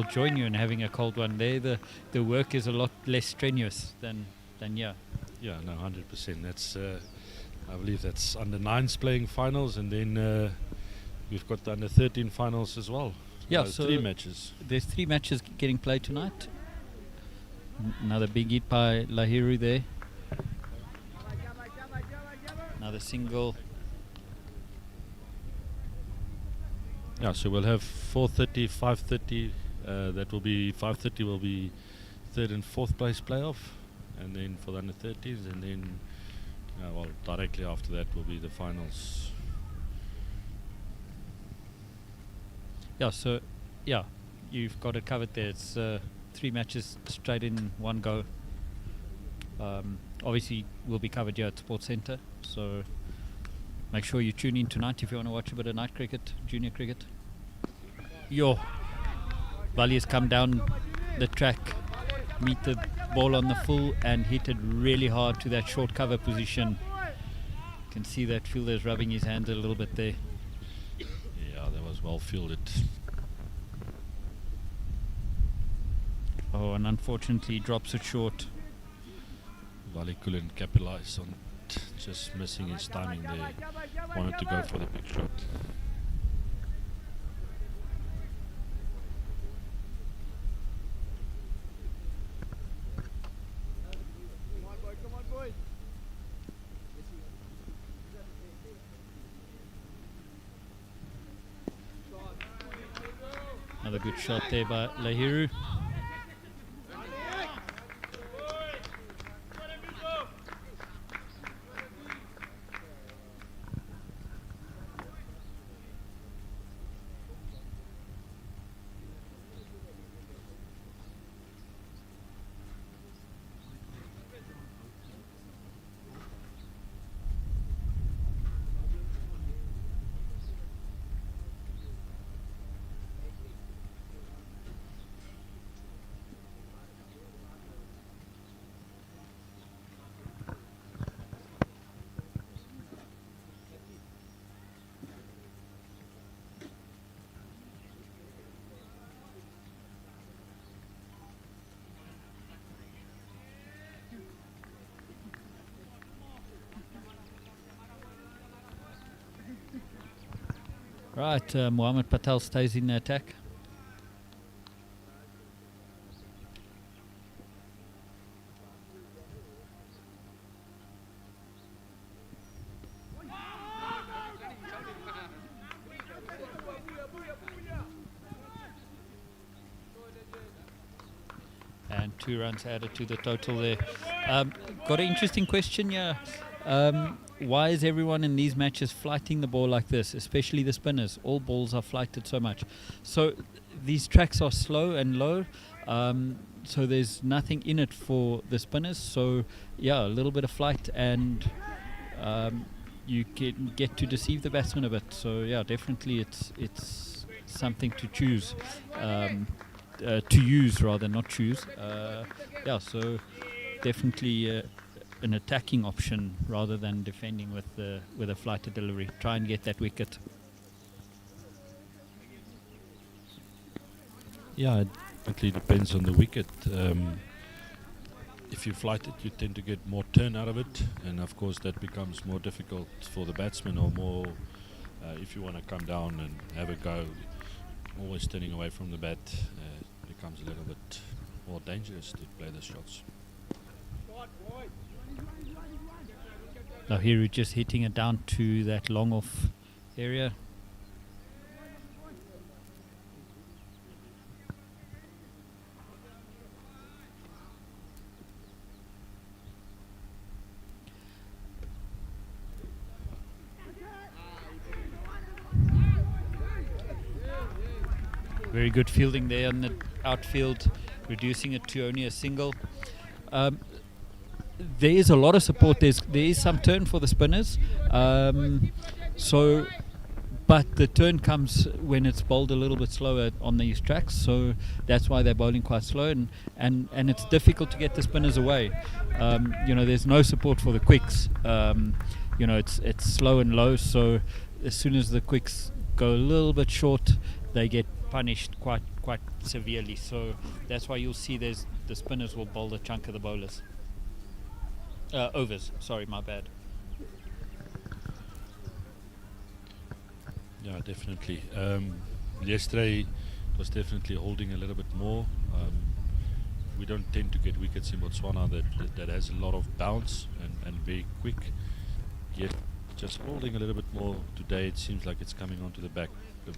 join you in having a cold one there. The work is a lot less strenuous than yeah. Yeah, no, 100%. That's I believe that's under 9s playing finals, and then we've got the under 13 finals as well. Yeah, So so 3 matches. there's 3 matches getting played tonight. Another big hit by Lahiru there. Another single. Yeah, so we'll have 4:30, 5:30. That will be 5:30 will be 3rd and 4th place playoff, and then for the under 13s, and then well, directly after that will be the finals. Yeah, so yeah, you've got it covered there. It's 3 matches straight in one go. Obviously, will be covered here at Sports Centre. So make sure you tune in tonight if you want to watch a bit of night cricket, junior cricket. Vali has come down the track, meet the ball on the full, and hit it really hard to that short cover position. You can see that fielder's rubbing his hands a little bit there. Yeah, that was well fielded. Oh, and unfortunately drops it short. Vali couldn't capitalize on it, just missing his timing there. Wanted to go for the big shot. Another good shot there by Lahiru. Right, Mohammed Patel stays in the attack. And 2 runs added to the total there. Got an interesting question here. Why is everyone in these matches flighting the ball like this, especially the spinners? All balls are flighted so much. So these tracks are slow and low, so there's nothing in it for the spinners. So yeah, a little bit of flight, and you can get to deceive the batsman a bit. So yeah, definitely it's something to choose, to use rather, not choose. Yeah, so definitely an attacking option rather than defending with a flighted delivery. Try and get that wicket. Yeah, it definitely depends on the wicket. If you flight it, you tend to get more turn out of it, and of course that becomes more difficult for the batsman, or more if you want to come down and have a go. Always turning away from the bat becomes a little bit more dangerous to play the shots. Now here we're just hitting it down to that long off area. Very good fielding there on the outfield, reducing it to only a single. There is a lot of support. There is some turn for the spinners. But the turn comes when it's bowled a little bit slower on these tracks, so that's why they're bowling quite slow, and it's difficult to get the spinners away. There's no support for the quicks. It's slow and low, so as soon as the quicks go a little bit short, they get punished quite severely. So that's why you'll see the spinners will bowl a chunk of the bowlers. Overs, sorry, my bad. Yeah, definitely. Yesterday it was definitely holding a little bit more. We don't tend to get wickets in Botswana that has a lot of bounce and very quick. Yet just holding a little bit more today. It seems like it's coming onto the back,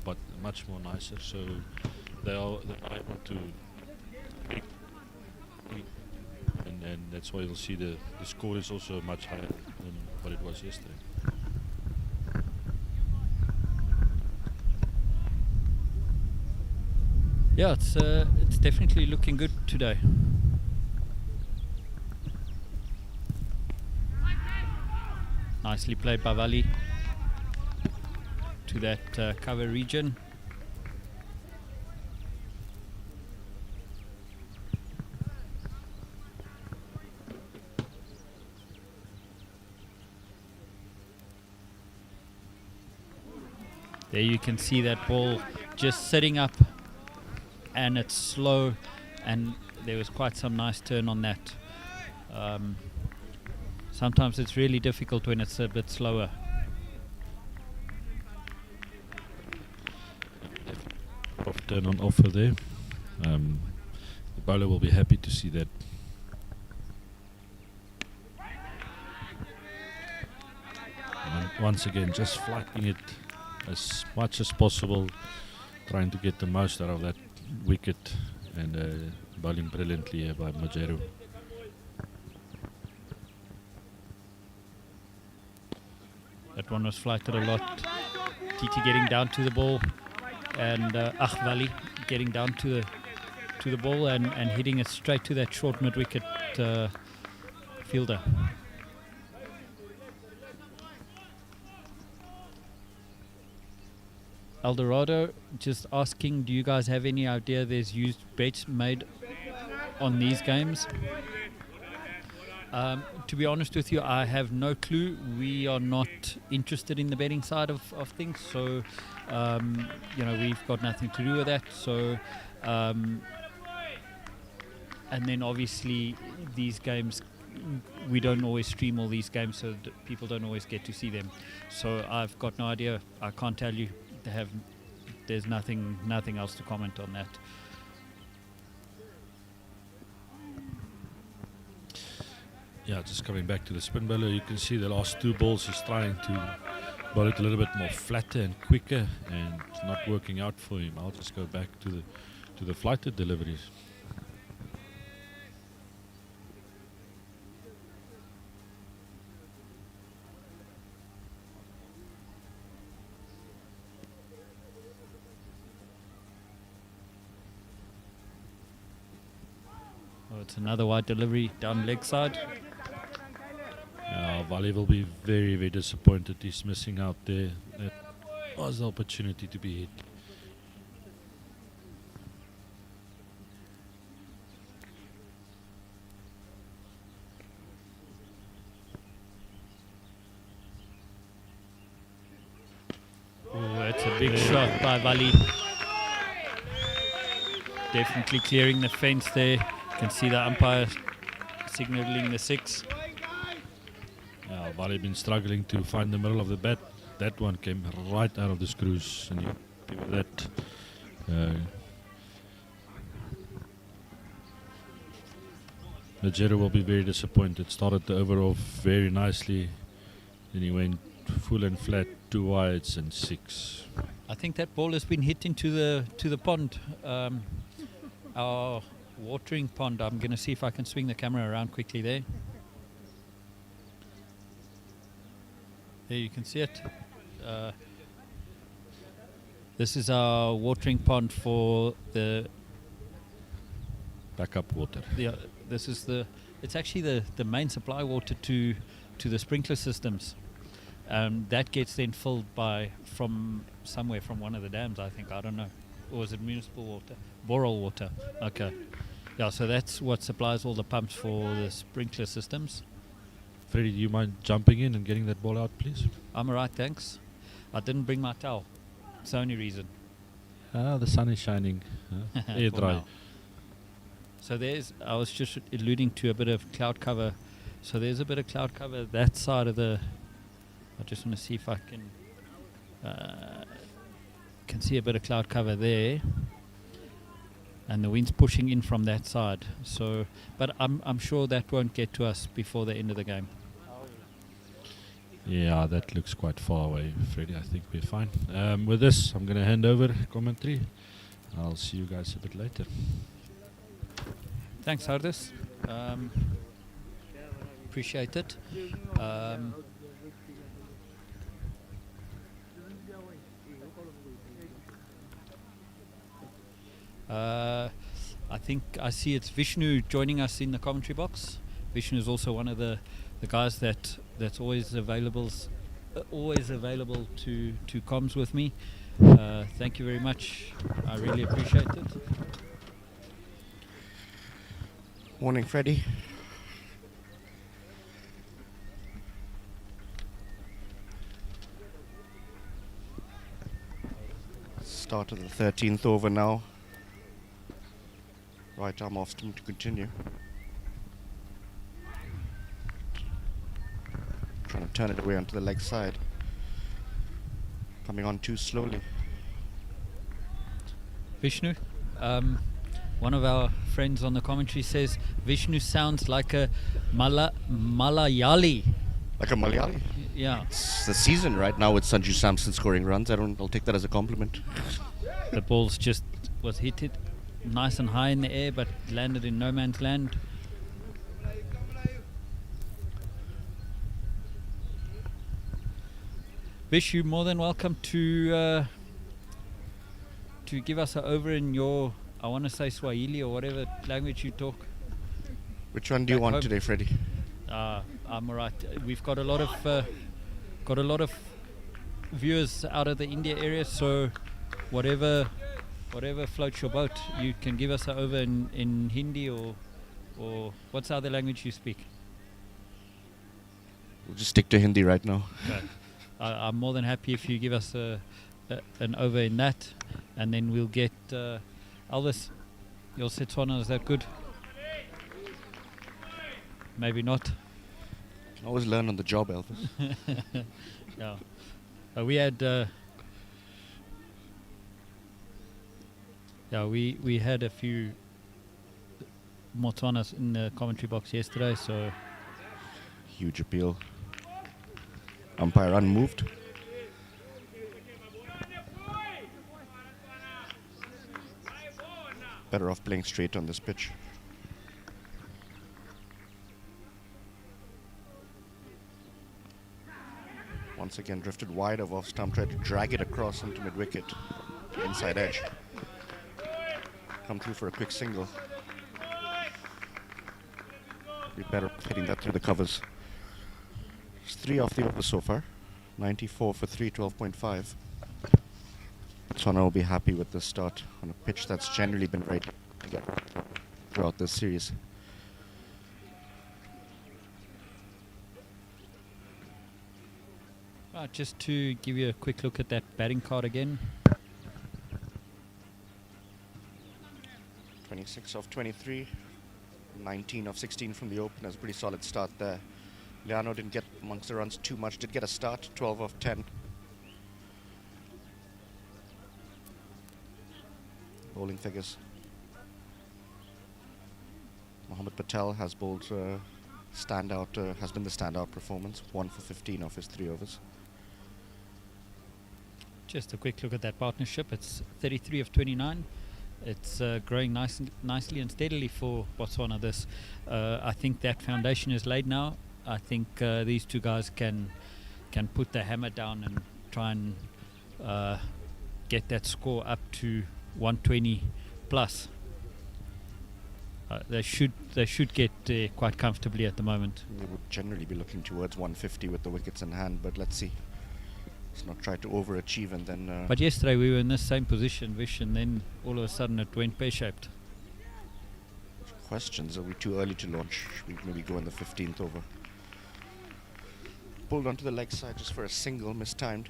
but much more nicer. So they are able to, and that's why you'll see the score is also much higher than what it was yesterday. Yeah, it's definitely looking good today. Nicely played by Vali to that cover region. There you can see that ball just sitting up, and it's slow, and there was quite some nice turn on that. Sometimes it's really difficult when it's a bit slower. Off turn on offer there. The bowler will be happy to see that. And once again, just flighting it as much as possible, trying to get the most out of that wicket, and bowling brilliantly here by Majeru. That one was flighted a lot. TT getting down to the ball, and Vali getting down to the ball and hitting it straight to that short mid-wicket fielder. Eldorado just asking, do you guys have any idea there's used bets made on these games? To be honest with you, I have no clue. We are not interested in the betting side of things, so we've got nothing to do with that. So, and then obviously these games, we don't always stream all these games, so people don't always get to see them. So I've got no idea. I can't tell you. There's nothing else to comment on that. Yeah, just coming back to the spin bowler, you can see the last two balls he's trying to bowl it a little bit more flatter and quicker, and it's not working out for him. I'll just go back to the flighted deliveries. Oh, it's another wide delivery down leg side. Vali will be very, very disappointed. He's missing out there. That was the opportunity to be hit. Oh, that's a big shot by Vali. Definitely clearing the fence there. You can see the umpire signalling the 6. Vali been struggling to find the middle of the bat. That one came right out of the screws, and you give that. Majero will be very disappointed. Started the over off very nicely. Then he went full and flat, 2 wides and 6. I think that ball has been hit into the pond, our watering pond. I'm going to see if I can swing the camera around quickly there. There you can see it. This is our watering pond for the Backup water. this is it's actually the main supply water to the sprinkler systems. That gets then filled from somewhere from one of the dams, I think. I don't know. Or is it municipal water? Boral water. Okay. Yeah, so that's what supplies all the pumps for the sprinkler systems. Freddie, do you mind jumping in and getting that ball out, please? I'm alright, thanks. I didn't bring my towel. It's the only reason. The sun is shining. Air For dry. now. So I was just alluding to a bit of cloud cover. So there's a bit of cloud cover that side of the... I just want to see if I can see a bit of cloud cover there. And the wind's pushing in from that side. So, but I'm sure that won't get to us before the end of the game. Yeah, that looks quite far away, Freddie. I think we're fine. With this, I'm going to hand over commentary. I'll see you guys a bit later. Thanks, Hardis. Appreciate it. I think I see it's Vishnu joining us in the commentary box. Vishnu is also one of the guys that's always available to comms with me. Thank you very much. I really appreciate it. Morning, Freddie. Start of the 13th over now. Right arm off stump to continue. Trying to turn it away onto the leg side. Coming on too slowly. Vishnu, one of our friends on the commentary says Vishnu sounds like a Malayali. Like a Malayali? Yeah. It's the season right now with Sanju Samson scoring runs. I'll take that as a compliment. The ball's just was hit nice and high in the air, but landed in no man's land. Vish, you're more than welcome to give us an over in your, I want to say Swahili or whatever language you talk. Which one do you want home. today, Freddie? I'm alright. We've got a lot of viewers out of the India area, so whatever floats your boat, you can give us an over in Hindi or what's the other language you speak? We'll just stick to Hindi right now. Okay. I'm more than happy if you give us an over in that, and then we'll get Elvis. Your Setswana, is that good? Maybe not. Can always learn on the job, Elvis. Yeah. We had we had a few Botswanas in the commentary box yesterday, so Huge appeal. Umpire unmoved. Better off playing straight on this pitch. Once again drifted wide of off stump, tried to drag it across into mid wicket. Inside edge. Come through for a quick single. Be better hitting that through the covers. It's 3 off the over so far. 94 for 3, 12.5. Botswana will be happy with this start on a pitch that's generally been very good throughout this series. just to give you a quick look at that batting card again. 26 off 23, 19 off 16 from the openers. Pretty solid start there. Liano didn't get amongst the runs too much, did get a start, 12 off 10. Bowling figures. Mohammed Patel has bowled has been the standout performance, 1 for 15 of his 3 overs. Just a quick look at that partnership. It's 33 of 29. It's growing nicely and steadily for Botswana. I think that foundation is laid now. I think these two guys can put the hammer down and try and get that score up to 120 plus. They should get there quite comfortably at the moment. They would generally be looking towards 150 with the wickets in hand, but let's see. Let's not try to overachieve and then... But yesterday we were in this same position, Vish, and then all of a sudden it went pear-shaped. Questions, are we too early to launch? Should we maybe go in the 15th over? Pulled onto the leg side just for a single, mistimed.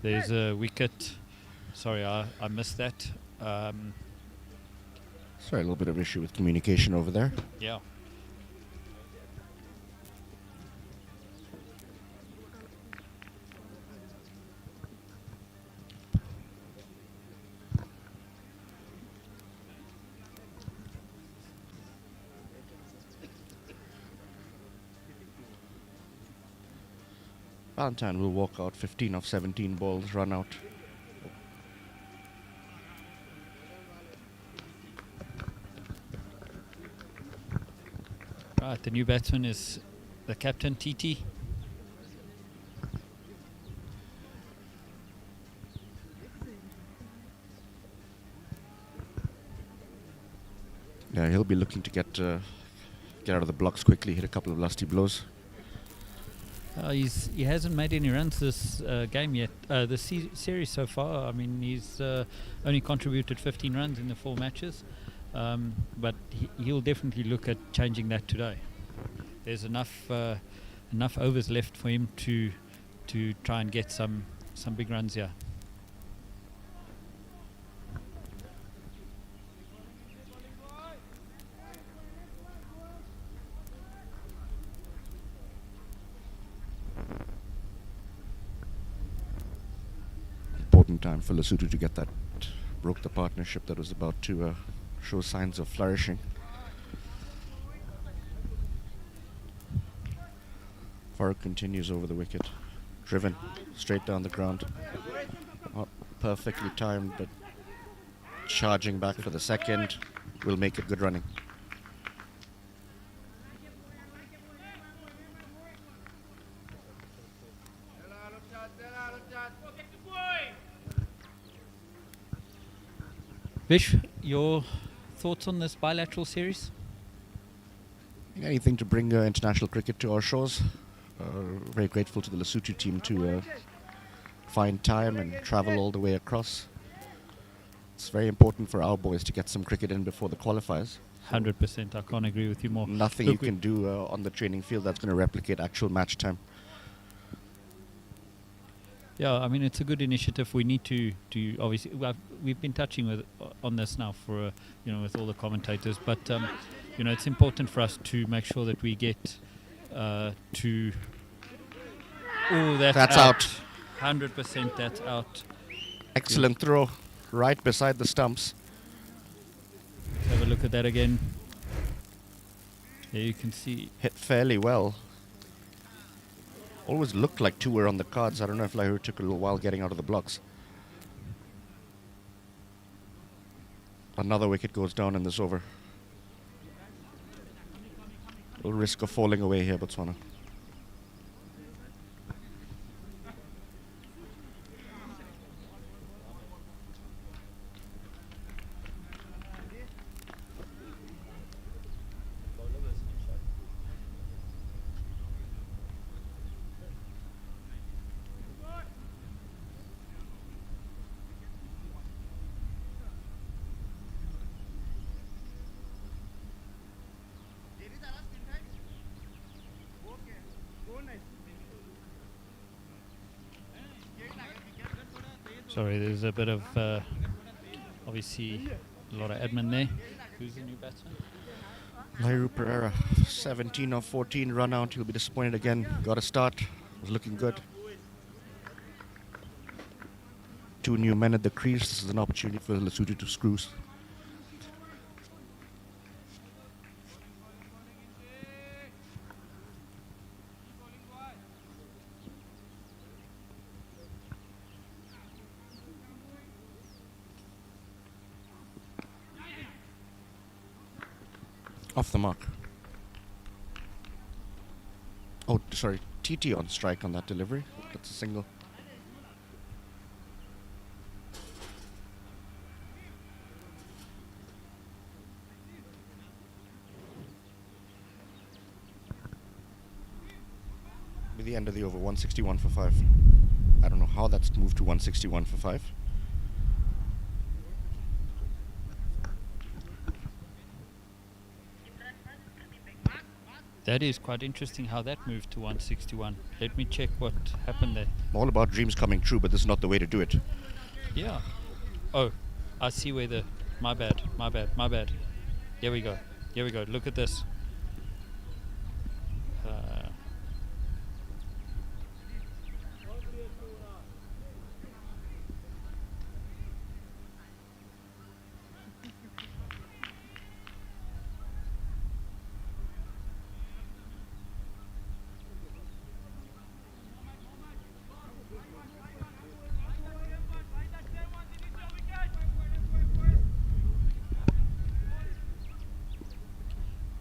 There's a wicket. Sorry, I missed that. Sorry, a little bit of issue with communication over there. Yeah. Valentine will walk out, 15 of 17 balls, run out. Right, the new batsman is the captain, T20i. Yeah, he'll be looking to get out of the blocks quickly, hit a couple of lusty blows. He hasn't made any runs this game yet, this series so far. I mean, he's only contributed 15 runs in the 4 matches, but he'll definitely look at changing that today. There's enough overs left for him to try and get some big runs here. Important time for Lesotho to get that, broke the partnership that was about to show signs of flourishing. Farooq continues over the wicket, driven straight down the ground. Not perfectly timed, but charging back for the second will make it good running. Vish, your thoughts on this bilateral series? Anything to bring international cricket to our shores. Very grateful to the Lesotho team to find time and travel all the way across. It's very important for our boys to get some cricket in before the qualifiers. 100%, I can't agree with you more. Nothing you can do on the training field that's going to replicate actual match time. Yeah, I mean, it's a good initiative. We need to obviously, we've been touching on this now for, with all the commentators, but, it's important for us to make sure that we get to... Oh, that's out. 100% that's out. Excellent throw, right beside the stumps. Let's have a look at that again. There you can see. Hit fairly well. Always looked like 2 were on the cards. I don't know if Lahore took a little while getting out of the blocks. Another wicket goes down in this over. Little risk of falling away here, Botswana. Sorry, there's a bit of obviously a lot of admin there. Who's the new batsman? Lairu Pereira, 17 of 14 run out. He'll be disappointed again. Got a start. Was looking good. 2 new men at the crease. This is an opportunity for Lesotho to screws. Off the mark. Oh, sorry. TT on strike on that delivery. That's a single. Be the end of the over. 161 for 5. I don't know how that's moved to 161 for 5. That is quite interesting how that moved to 161. Let me check what happened there. All about dreams coming true, but this is not the way to do it. Yeah. Oh, I see where the... My bad. Here we go. Look at this.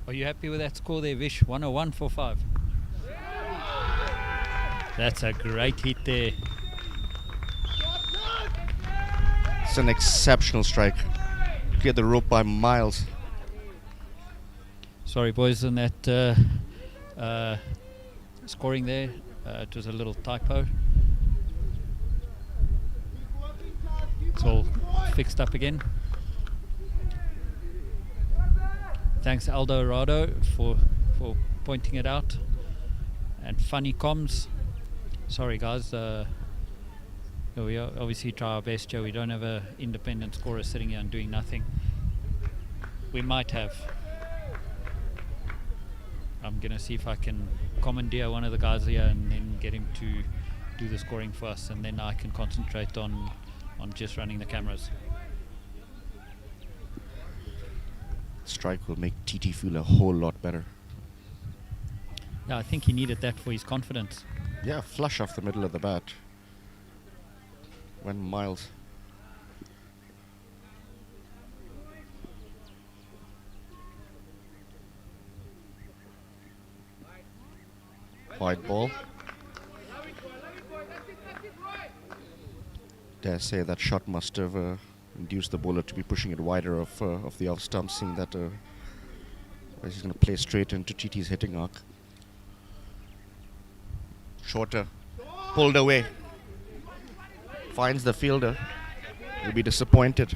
Are you happy with that score there, Vish? 101 for 5. That's a great hit there. It's an exceptional strike. Cleared the rope by miles. Sorry, boys, on that scoring there. It was a little typo. It's all fixed up again. Thanks Aldo Rado for pointing it out. And funny comms. Sorry guys, we obviously try our best, Joe. We don't have an independent scorer sitting here and doing nothing. We might have. I'm gonna see if I can commandeer one of the guys here and then get him to do the scoring for us, and then I can concentrate on just running the cameras. Strike will make TT feel a whole lot better. Yeah, I think he needed that for his confidence. Yeah, flush off the middle of the bat. Went miles. Wide ball. Dare say that shot must have induced the bowler to be pushing it wider of the off stump, seeing that he's going to play straight into TT's hitting arc. Shorter, pulled away. Finds the fielder. Will be disappointed.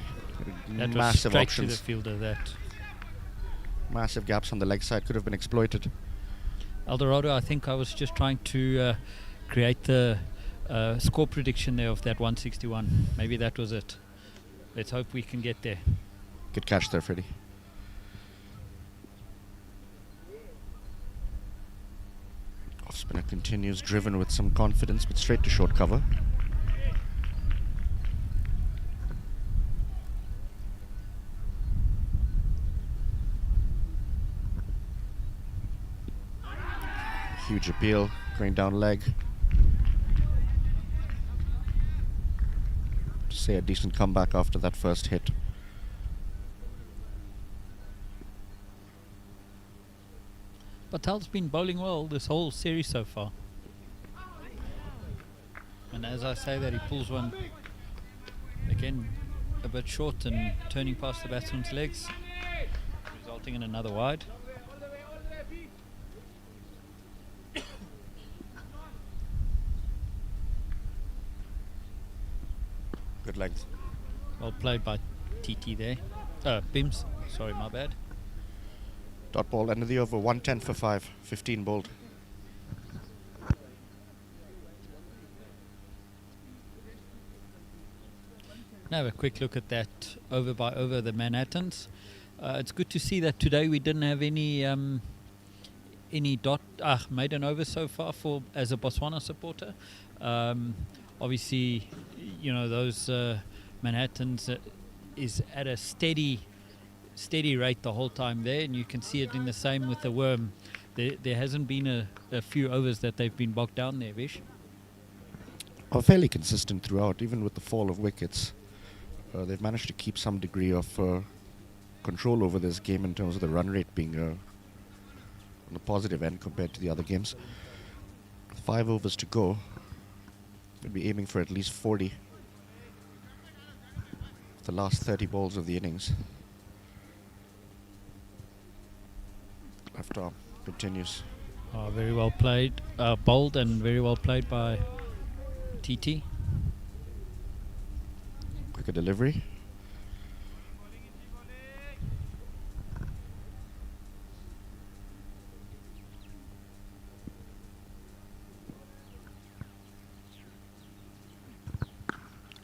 That Massive was straight options. to the fielder. That Massive gaps on the leg side could have been exploited. Eldorado, I think I was just trying to create the score prediction there of that 161. Maybe that was it. Let's hope we can get there. Good catch there, Freddie. Off spinner continues, driven with some confidence, but straight to short cover. Huge appeal, going down leg. To say a decent comeback after that first hit. Patel's been bowling well this whole series so far. And as I say that, he pulls one again a bit short and turning past the batsman's legs, resulting in another wide. Good length. Well played by TT there. Bims, sorry, my bad. Dot ball, end of the over, 110 for 5, 15 bowled. Now have a quick look at that over by over the Manhattans. It's good to see that today we didn't have any maiden over so far for as a Botswana supporter. Obviously, you know those Manhattans is at a steady rate the whole time there, and you can see it in the same with the Worm. There hasn't been a few overs that they've been bogged down there, Vish. Are fairly consistent throughout, even with the fall of wickets. They've managed to keep some degree of control over this game in terms of the run rate being on the positive end compared to the other games. 5 overs to go. We'll be aiming for at least 40. The last 30 balls of the innings. Left arm continues. Oh, very well played. Bold and very well played by TT. Quicker delivery.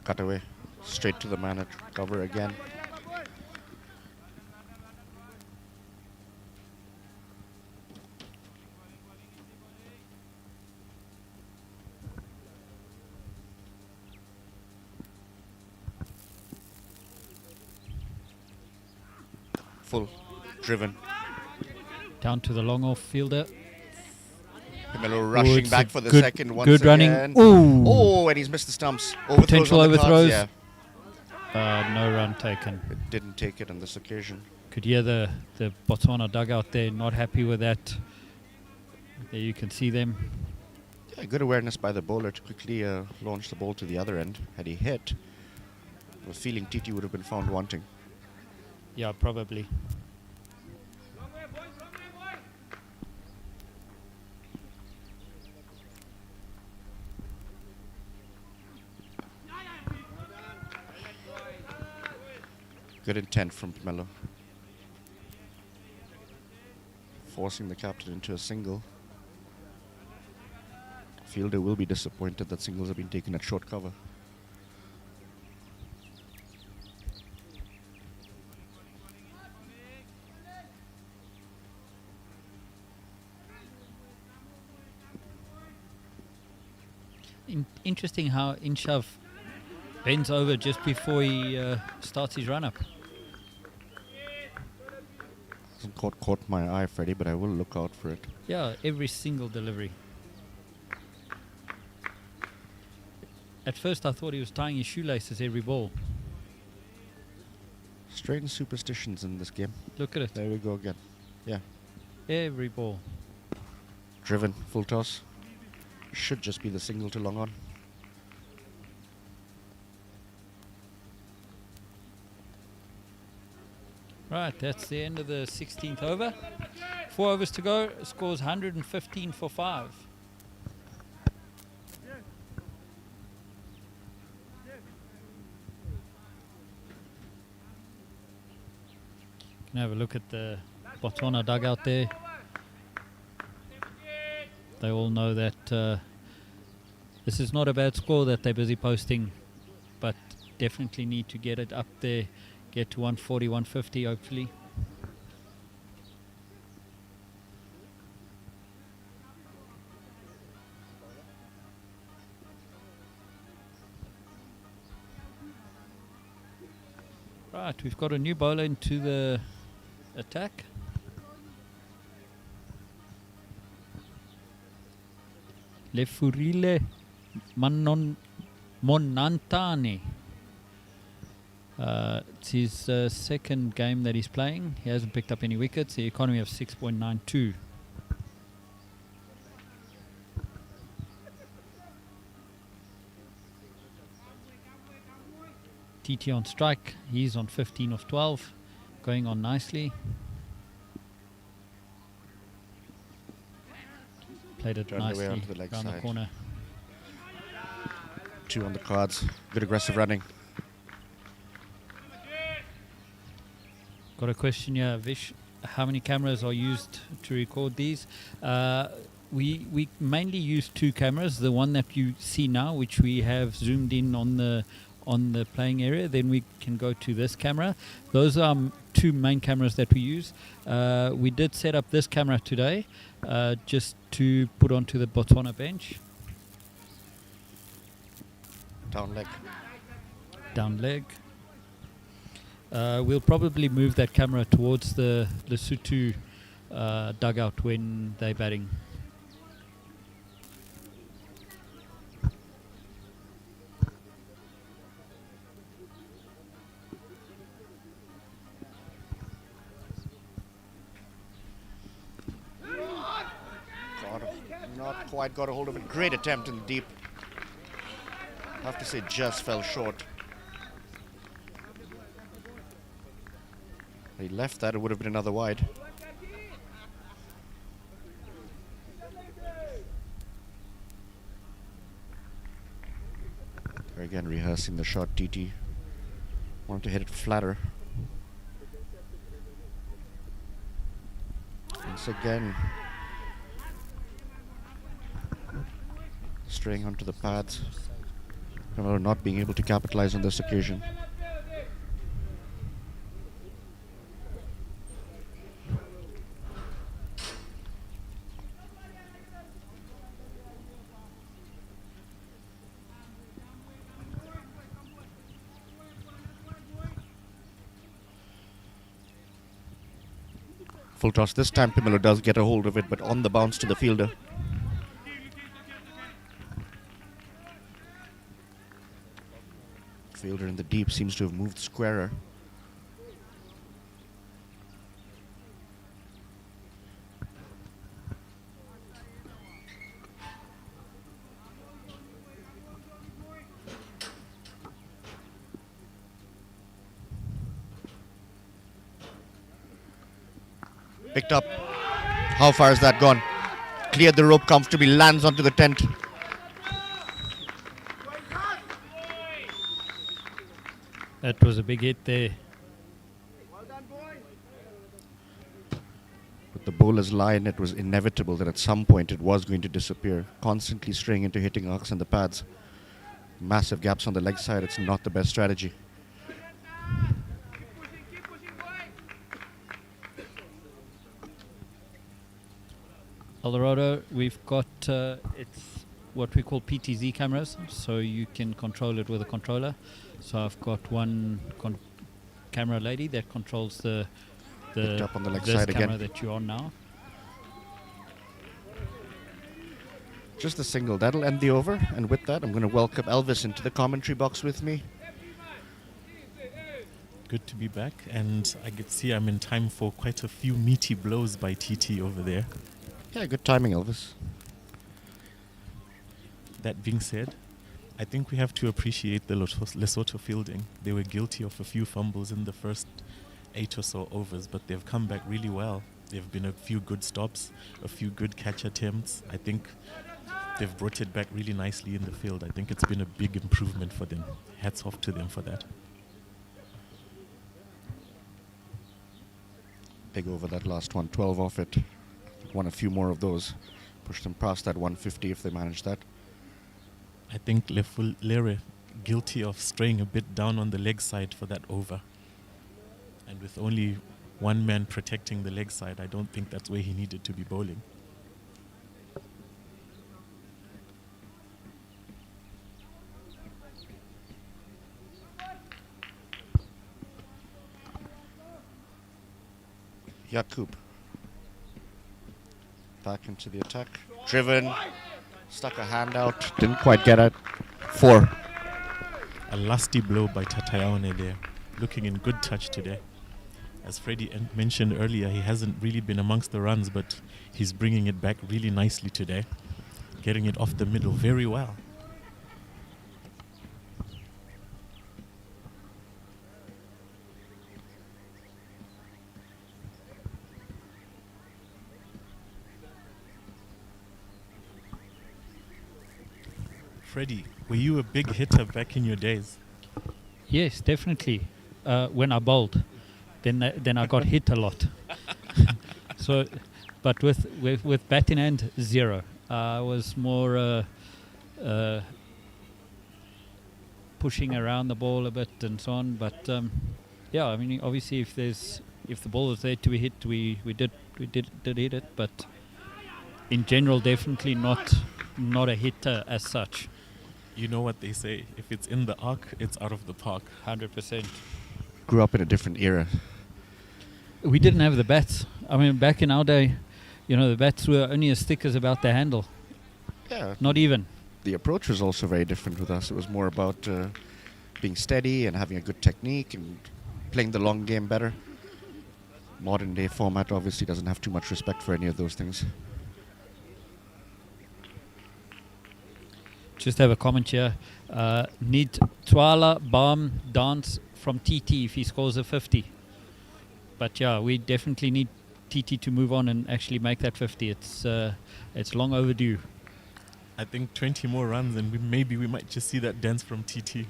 Cut away. Straight to the man at cover again. Full. Driven. Down to the long off fielder. Camilo rushing it's back a for the good- second once good running. again. Ooh. Oh, and he's missed the stumps. Overthrows Potential on the cards, overthrows. yeah. No run taken. It didn't take it on this occasion. Could hear the Botswana dugout there, not happy with that. There you can see them. Yeah, good awareness by the bowler to quickly launch the ball to the other end. Had he hit, I was feeling TT would have been found wanting. Yeah, probably. Good intent from Melo. Forcing the captain into a single. Fielder will be disappointed that singles have been taken at short cover. Interesting how Inshav bends over just before he starts his run-up. Hasn't caught my eye, Freddie, but I will look out for it. Yeah, every single delivery. At first I thought he was tying his shoelaces every ball. Strange superstitions in this game. Look at it. There we go again. Yeah. Every ball. Driven, full toss. Should just be the single to long on. Right, that's the end of the 16th over. 4 overs to go. Scores 115 for 5. Can have a look at the Botswana dugout there. They all know that this is not a bad score that they're busy posting, but definitely need to get it up there, get to 140, 150 hopefully. Right, we've got a new bowler into the attack. Lefurile Monantane. It's his second game that he's playing. He hasn't picked up any wickets. The economy of 6.92. TT on strike. He's on 15 of 12. Going on nicely. Played it Turned away nicely onto the leg around the side. corner. 2 on the cards. Good aggressive running. Got a question here, Vish. How many cameras are used to record these? We mainly use 2 cameras. The one that you see now, which we have zoomed in on on the playing area, then we can go to this camera. Those are two main cameras that we use. We did set up this camera today just to put onto the Botswana bench. Down leg. Down leg. We'll probably move that camera towards the Lesotho dugout when they're batting. Not quite got a hold of it. Great attempt in the deep. Have to say just fell short. He left that, it would have been another wide. Again, rehearsing the shot, TT. Wanted to hit it flatter. Once again, straying onto the pads. Not being able to capitalize on this occasion. Full toss. This time Pimelo does get a hold of it, but on the bounce to the fielder. Fielder in the deep seems to have moved squarer. Picked up. How far has that gone? Cleared the rope comfortably, lands onto the tent. That was a big hit there. With the bowler's line, it was inevitable that at some point it was going to disappear. Constantly straying into hitting arcs and the pads. Massive gaps on the leg side, it's not the best strategy. Eldorado, we've got it's what we call PTZ cameras, so you can control it with a controller. So I've got one camera lady that controls the up on the leg this side camera again. that you're on now. Just a single, that'll end the over. And with that, I'm going to welcome Elvis into the commentary box with me. Good to be back, and I could see I'm in time for quite a few meaty blows by TT over there. Yeah, good timing, Elvis. That being said, I think we have to appreciate the Lesotho fielding. They were guilty of a few fumbles in the first 8 or so overs, but they've come back really well. There have been a few good stops, a few good catch attempts. I think they've brought it back really nicely in the field. I think it's been a big improvement for them. Hats off to them for that. Big over that last one, 12 off it. Won a few more of those. Pushed them past that 150 if they manage that. I think Lere guilty of straying a bit down on the leg side for that over. And with only one man protecting the leg side, I don't think that's where he needed to be bowling. Yakub. Back into the attack. Driven. Stuck a hand out. Didn't quite get it. 4. A lusty blow by Tatayaone there. Looking in good touch today. As Freddie mentioned earlier, he hasn't really been amongst the runs, but he's bringing it back really nicely today. Getting it off the middle very well. Freddie, were you a big hitter back in your days? Yes, definitely. When I bowled, then I got hit a lot. So, but with bat in hand, 0. I was more pushing around the ball a bit and so on. But yeah, I mean, obviously, if the ball was there to be hit, we did hit it. But in general, definitely not a hitter as such. You know what they say, if it's in the arc, it's out of the park. 100%. Grew up in a different era. We didn't have the bats. I mean, back in our day, the bats were only as thick as about the handle. Yeah. Not even. The approach was also very different with us. It was more about being steady and having a good technique and playing the long game better. Modern day format obviously doesn't have too much respect for any of those things. Just have a comment here. Need Twala Balm dance from TT if he scores a 50. But yeah, we definitely need TT to move on and actually make that 50. It's long overdue. I think 20 more runs and maybe we might just see that dance from TT.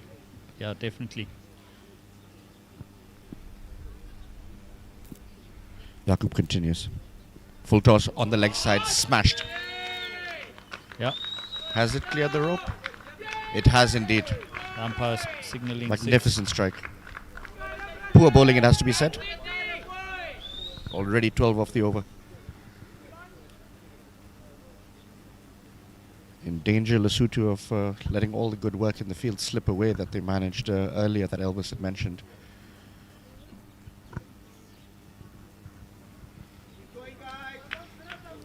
Yeah, definitely. Jakub continues. Full toss on the leg side, smashed. Yeah. Has it cleared the rope? It has indeed. Umpire signaling. Magnificent strike. Poor bowling, it has to be said. Already 12 off the over. In danger, Lesotho, of letting all the good work in the field slip away that they managed earlier that Elvis had mentioned.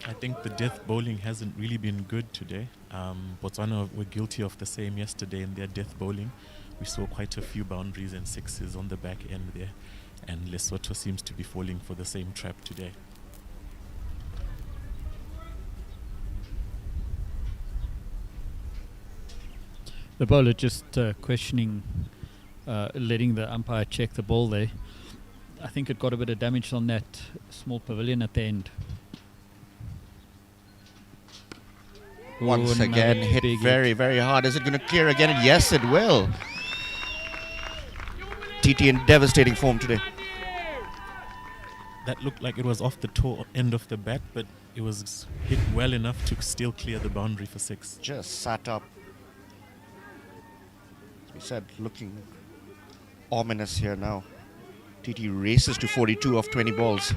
I think the death bowling hasn't really been good today. Botswana were guilty of the same yesterday in their death bowling. We saw quite a few boundaries and sixes on the back end there, and Lesotho seems to be falling for the same trap today. The bowler just questioning, letting the umpire check the ball there. I think it got a bit of damage on that small pavilion at the end. Once Ooh, again, another hit big very, very hard. Is it going to clear again? And yes, it will. TT in devastating form today. That looked like it was off the toe end of the bat, but it was hit well enough to still clear the boundary for 6. Just sat up. As we said, looking ominous here now. TT races to 42 off 20 balls.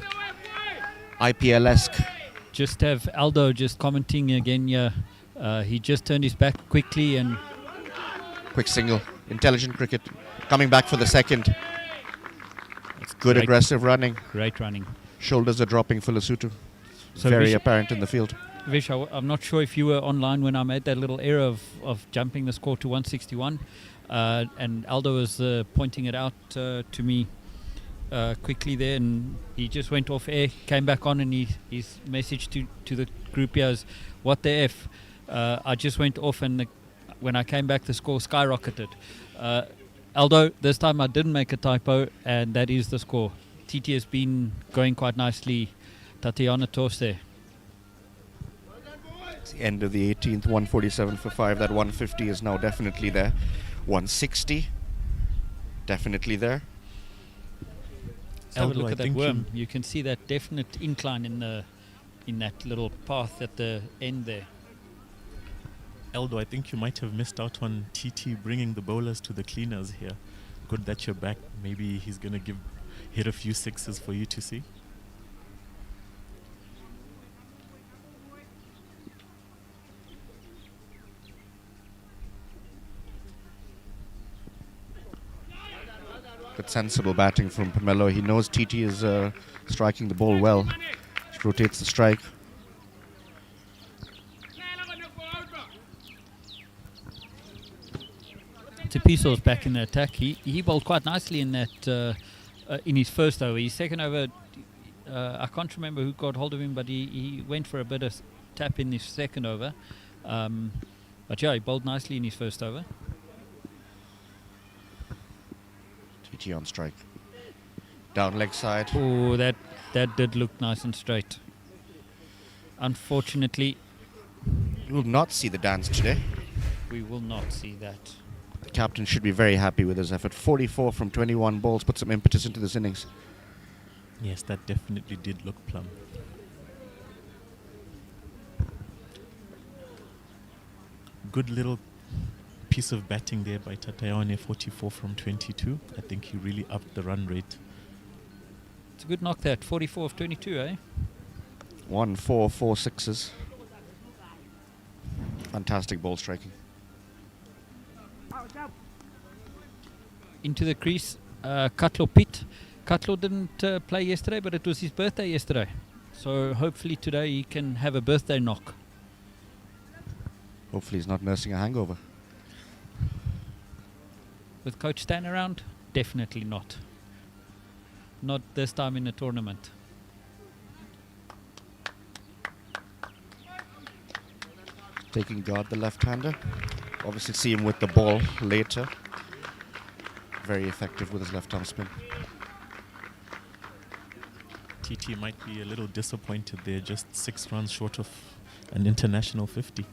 IPL-esque. Just have Aldo just commenting again here. He just turned his back quickly and... Quick single. Intelligent cricket. Coming back for the second. Good aggressive running. Great running. Shoulders are dropping for Lesotho. So Very Vish, apparent in the field. Vish, I'm not sure if you were online when I made that little error of jumping the score to 161. And Aldo was pointing it out to me quickly there, and he just went off air, came back on, and his message to the group here is, what the F? I just went off, and when I came back, the score skyrocketed. Aldo, this time I didn't make a typo, and that is the score. TT has been going quite nicely. Tatiana toss there. It's the end of the 18th, 147 for 5. That 150 is now definitely there. 160, definitely there. Have a look at that worm. You can see that definite incline in that little path at the end there. Aldo, I think you might have missed out on TT bringing the bowlers to the cleaners here. Good that you're back. Maybe he's going to hit a few 6s for you to see. Good sensible batting from Pomelo. He knows TT is striking the ball well. Just rotates the strike. Tepiso's back in the attack. He bowled quite nicely in that in his first over. His second over, I can't remember who got hold of him, but he went for a bit of tap in his second over. But yeah, he bowled nicely in his first over. TT on strike. Down leg side. Oh, that did look nice and straight. Unfortunately, You will not see the dance today. we will not see that. The captain should be very happy with his effort. 44 from 21 balls. Put some impetus into this innings. Yes, that definitely did look plumb. Good little piece of batting there by Tatayone, 44 from 22. I think he really upped the run rate. It's a good knock that, 44 of 22, eh? 1, 4, 4 sixes. Fantastic ball striking. Into the crease, Cutler Pitt. Cutler didn't play yesterday, but it was his birthday yesterday. So hopefully today he can have a birthday knock. Hopefully he's not nursing a hangover. With Coach Stan around? Definitely not. Not this time in the tournament. Taking guard the left-hander. Obviously see him with the ball later. Very effective with his left arm spin. TT might be a little disappointed there, just 6 runs short of an international 50.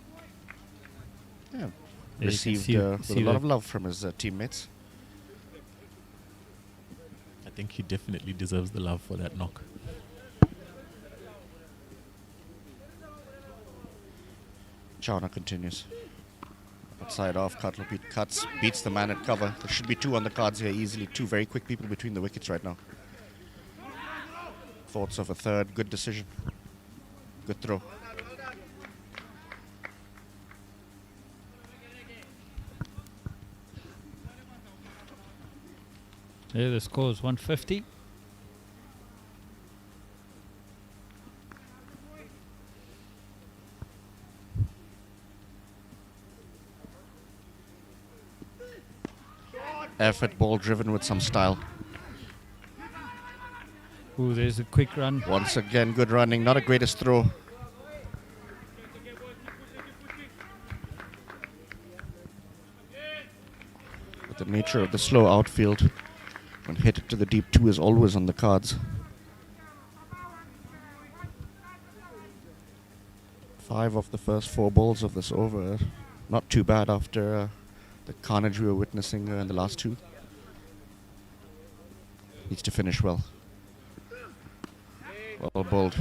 Yeah, you received can with a lot of love from his teammates. I think he definitely deserves the love for that knock. Chowna continues. Outside off, Cutler Pete cuts, beats the man at cover. There should be 2 on the cards here easily. 2 very quick people between the wickets right now. Thoughts of a third, good decision. Good throw. There, the score is 150. Effort, ball driven with some style. Ooh, there's a quick run. Once again, good running. Not a greatest throw. But the nature of the slow outfield, when hit it to the deep 2 is always on the cards. 5 of the first 4 balls of this over. Not too bad after the carnage we were witnessing in the last 2. Needs to finish well. Well bowled.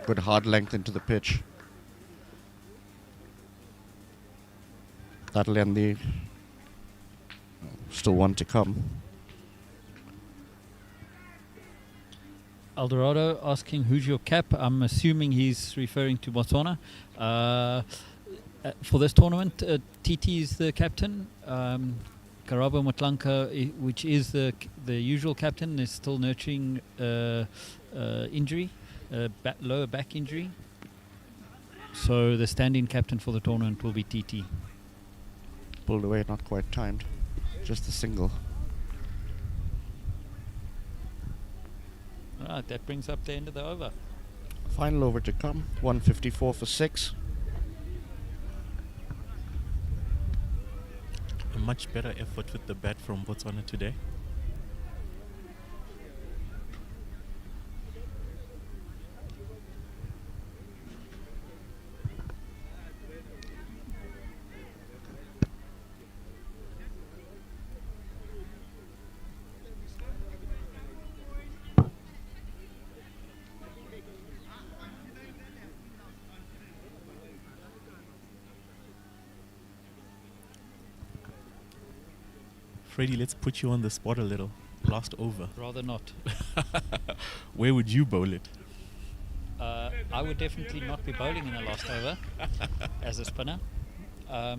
Good hard length into the pitch. That'll end the... Still one to come. Eldorado asking who's your cap. I'm assuming he's referring to Botswana. For this tournament, TT is the captain. Karabo Motlanka, which is the usual captain, is still nurturing injury, lower back injury. So the stand-in captain for the tournament will be TT. Pulled away, not quite timed. Just a single. Alright, that brings up the end of the over. Final over to come. 154 for 6. A much better effort with the bat from Botswana today. Freddie, let's put you on the spot a little. Last over. Rather not. Where would you bowl it? I would definitely not be bowling in the last over as a spinner. Oh,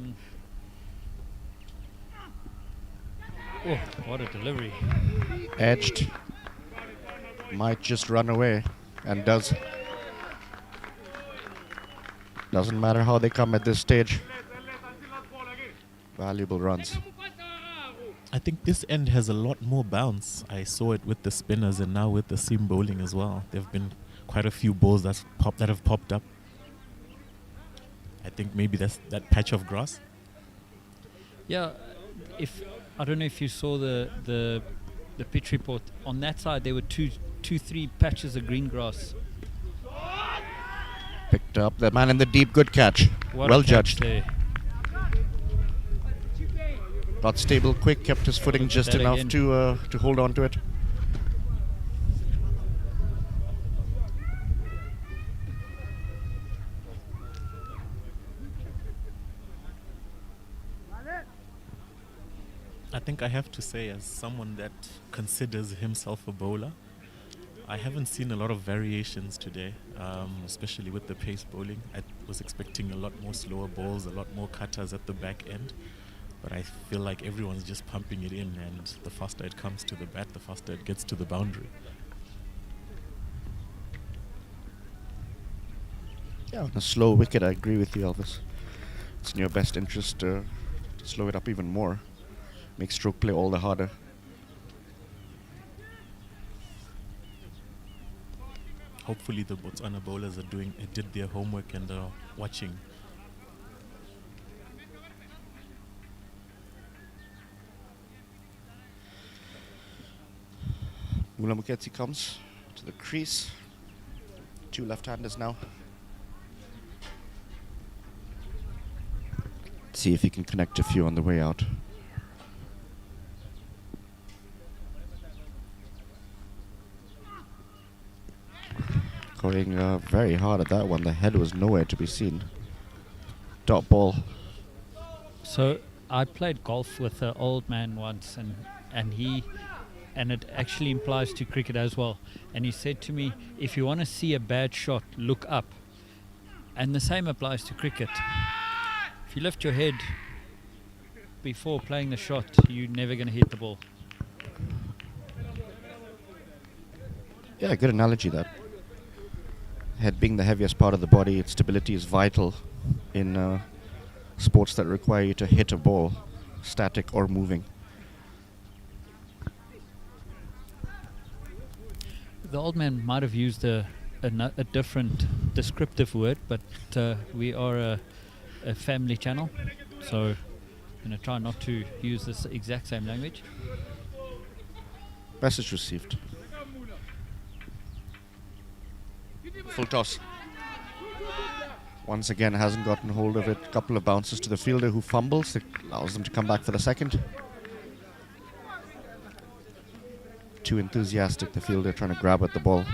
what a delivery. Edged. Might just run away. And does. Doesn't matter how they come at this stage. Valuable runs. I think this end has a lot more bounce. I saw it with the spinners and now with the seam bowling as well. There have been quite a few balls that have popped up. I think maybe that's that patch of grass. Yeah, I don't know if you saw the pitch report. On that side there were two, 3 patches of green grass. Picked up the man in the deep. Good catch. What Well a catch judged. there. Got stable quick, kept his footing just that enough again. to hold on to it. think I have to say, as someone that considers himself a bowler, I haven't seen a lot of variations today, especially with the pace bowling. I was expecting a lot more slower balls, a lot more cutters at the back end, but I feel like everyone's just pumping it in, and the faster it comes to the bat, the faster it gets to the boundary. Yeah, on a slow wicket, I agree with you, Elvis. It's in your best interest to slow it up even more. Make stroke play all the harder. Hopefully the Botswana bowlers did their homework and are watching. Mula Muketsi comes to the crease. 2 left-handers now. See if he can connect a few on the way out. Going very hard at that one. The head was nowhere to be seen. Dot ball. So I played golf with an old man once, and it actually implies to cricket as well. And he said to me, if you want to see a bad shot, look up. And the same applies to cricket. If you lift your head before playing the shot, you're never going to hit the ball. Yeah, good analogy that. Head being the heaviest part of the body, its stability is vital in sports that require you to hit a ball, static or moving. The old man might have used a different descriptive word, but we are a family channel, so I'm going to try not to use this exact same language. Message received. Full toss. Once again, hasn't gotten hold of it. Couple of bounces to the fielder who fumbles. It allows them to come back for the second. Too enthusiastic, the fielder trying to grab at the ball.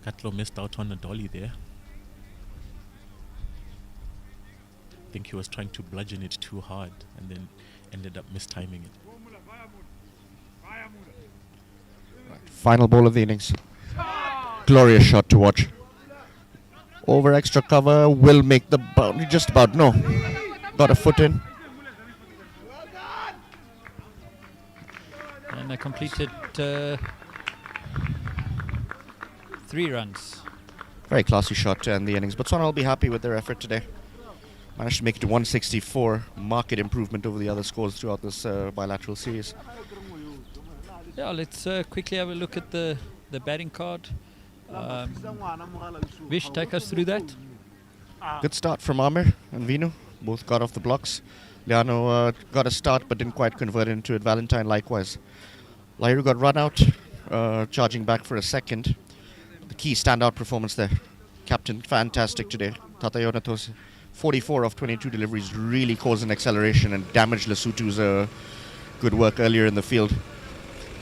Katlo missed out on a dolly there. I think he was trying to bludgeon it too hard and then ended up mistiming it. Final ball of the innings. Glorious shot to watch. Over extra cover, will make the boundary just about. No. Got a foot in. And they completed 3 runs. Very classy shot to end the innings. Botswana will be happy with their effort today. Managed to make it to 164. Market improvement over the other scores throughout this bilateral series. Yeah, let's quickly have a look at the batting card. Vish, take us through that. Good start from Amir and Vinu. Both got off the blocks. Liano got a start but didn't quite convert into it. Valentine likewise. Lairu got run out, charging back for a second. The key standout performance there. Captain, fantastic today. Tatayona Tose, 44 of 22 deliveries, really caused an acceleration and damaged Lesotho's good work earlier in the field.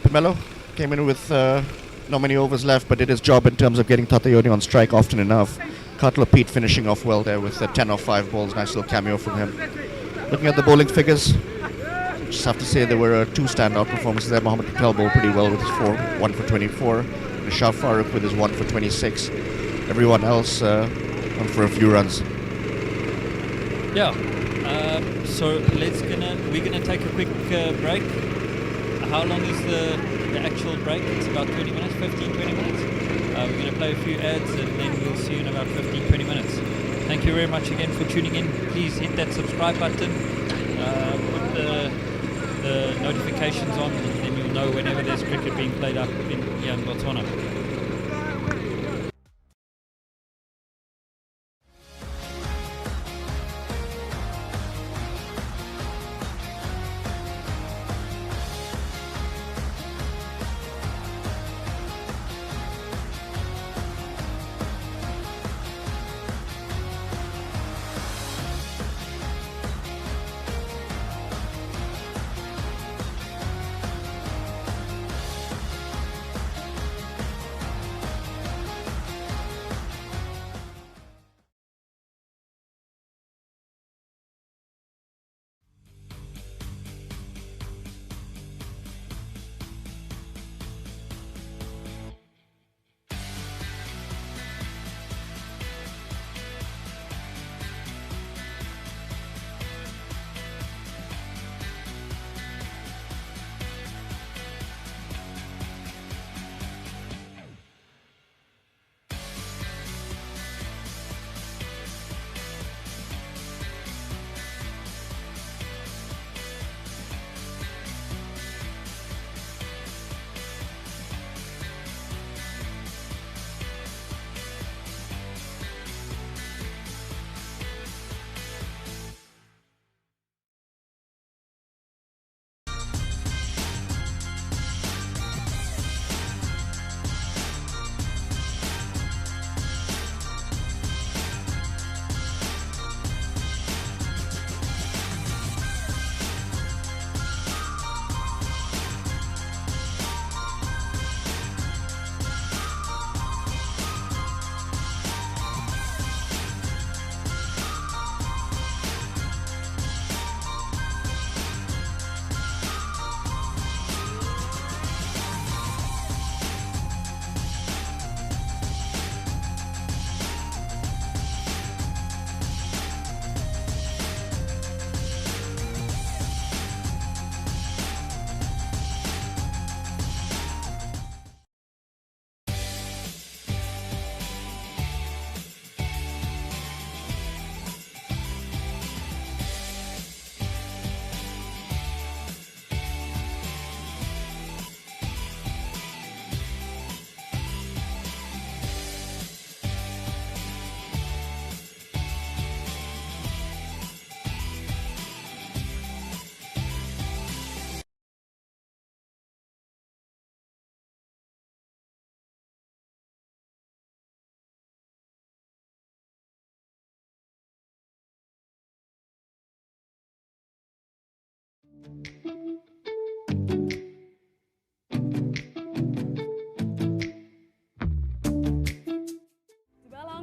Pomelo came in with not many overs left, but did his job in terms of getting Tatayoni on strike often enough. Cutler Pete finishing off well there with 10 off 5 balls. Nice little cameo from him. Looking at the bowling figures, just have to say there were 2 standout performances there. Mohammad Patel bowled pretty well with his 1 for 24. And Shah Farooq with his 1 for 26. Everyone else went for a few runs. Yeah. So we're gonna take a quick break. How long is the actual break? It's about 20 minutes, 15, 20 minutes. We're going to play a few ads and then we'll see you in about 15, 20 minutes. Thank you very much again for tuning in. Please hit that subscribe button, put the notifications on, and then you'll know whenever there's cricket being played up here in Botswana.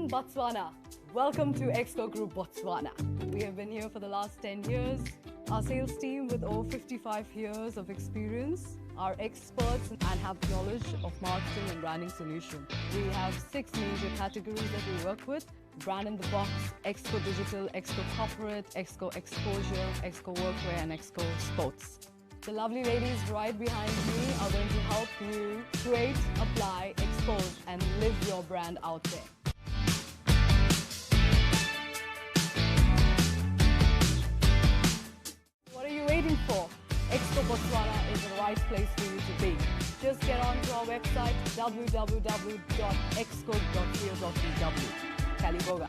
Dumelang, Botswana. Welcome to Exco Group Botswana. We have been here for the last 10 years. Our sales team with over 55 years of experience are experts and have knowledge of marketing and branding solutions. We have 6 major categories that we work with: Brand in the Box, Exco Digital, Exco Corporate, Exco Exposure, Exco Workwear, and Exco Sports. The lovely ladies right behind me are going to help you create, apply, expose, and live your brand out there. What are you waiting for? Exco Botswana is the right place for you to be. Just get onto our website www.exco.co.bw. Kaliboga.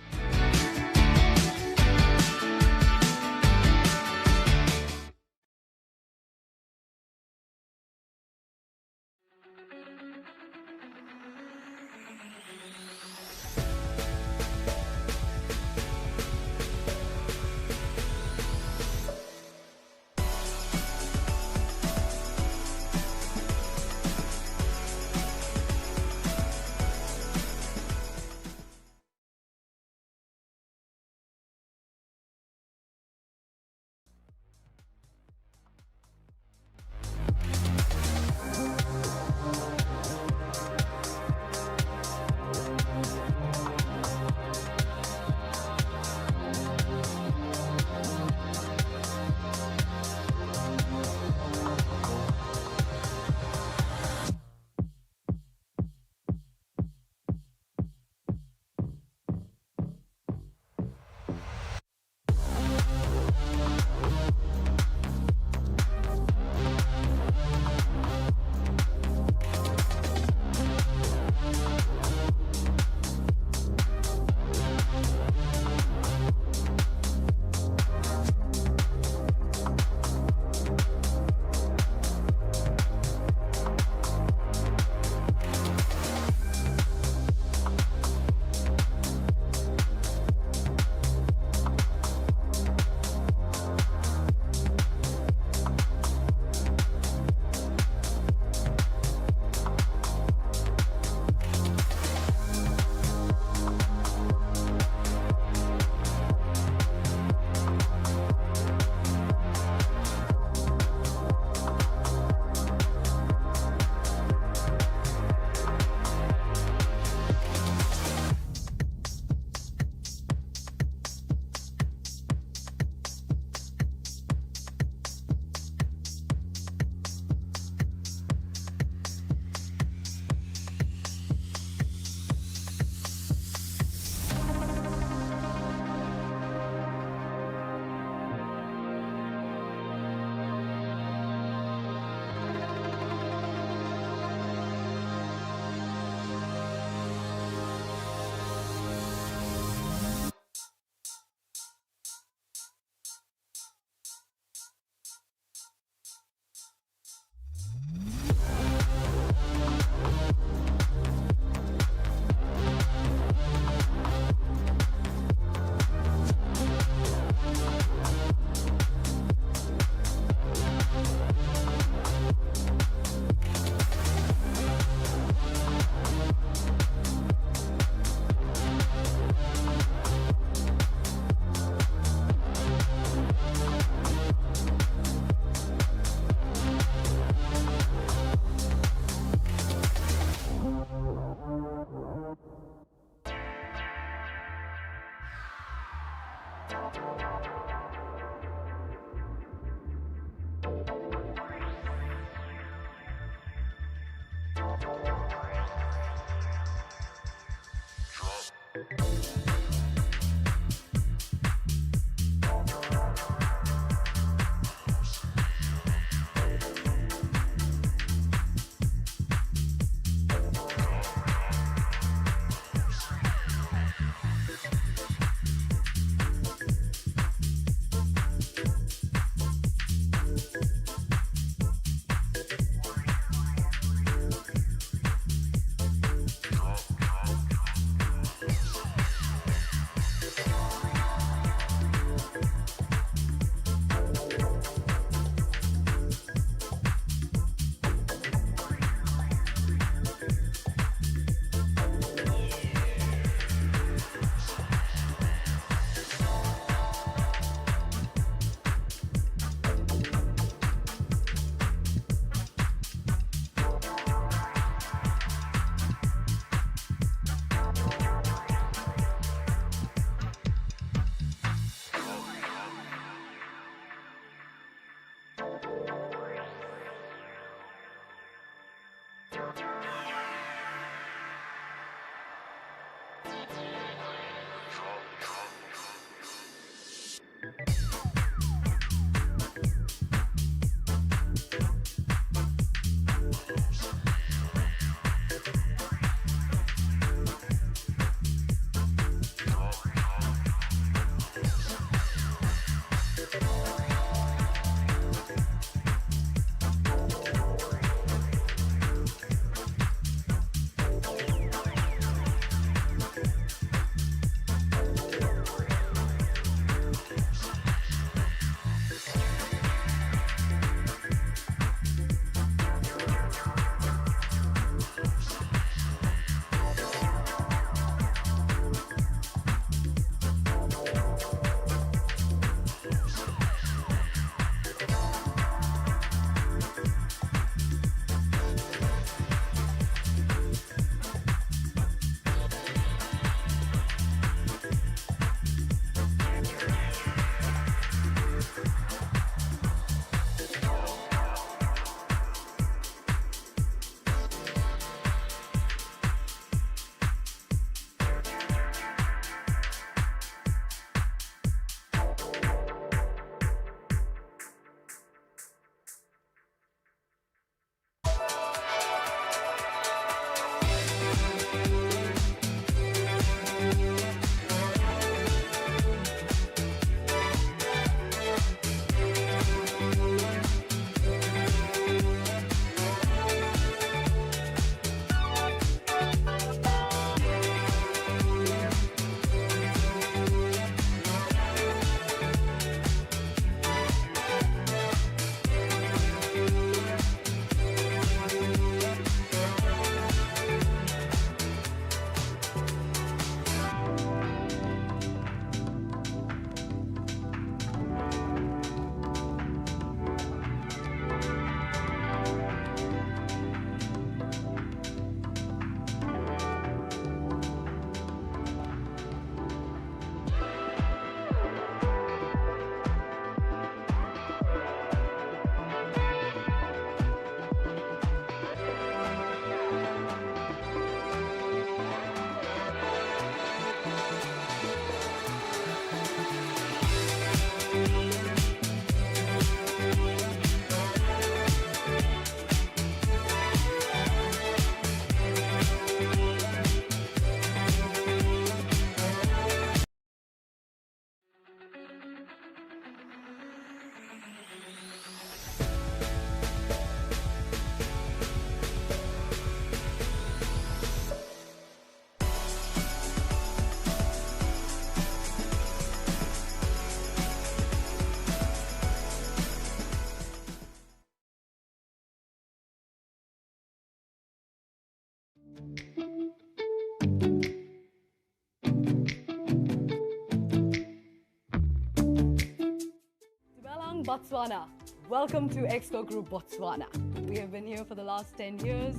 Botswana. Welcome to Exco Group Botswana. We have been here for the last 10 years.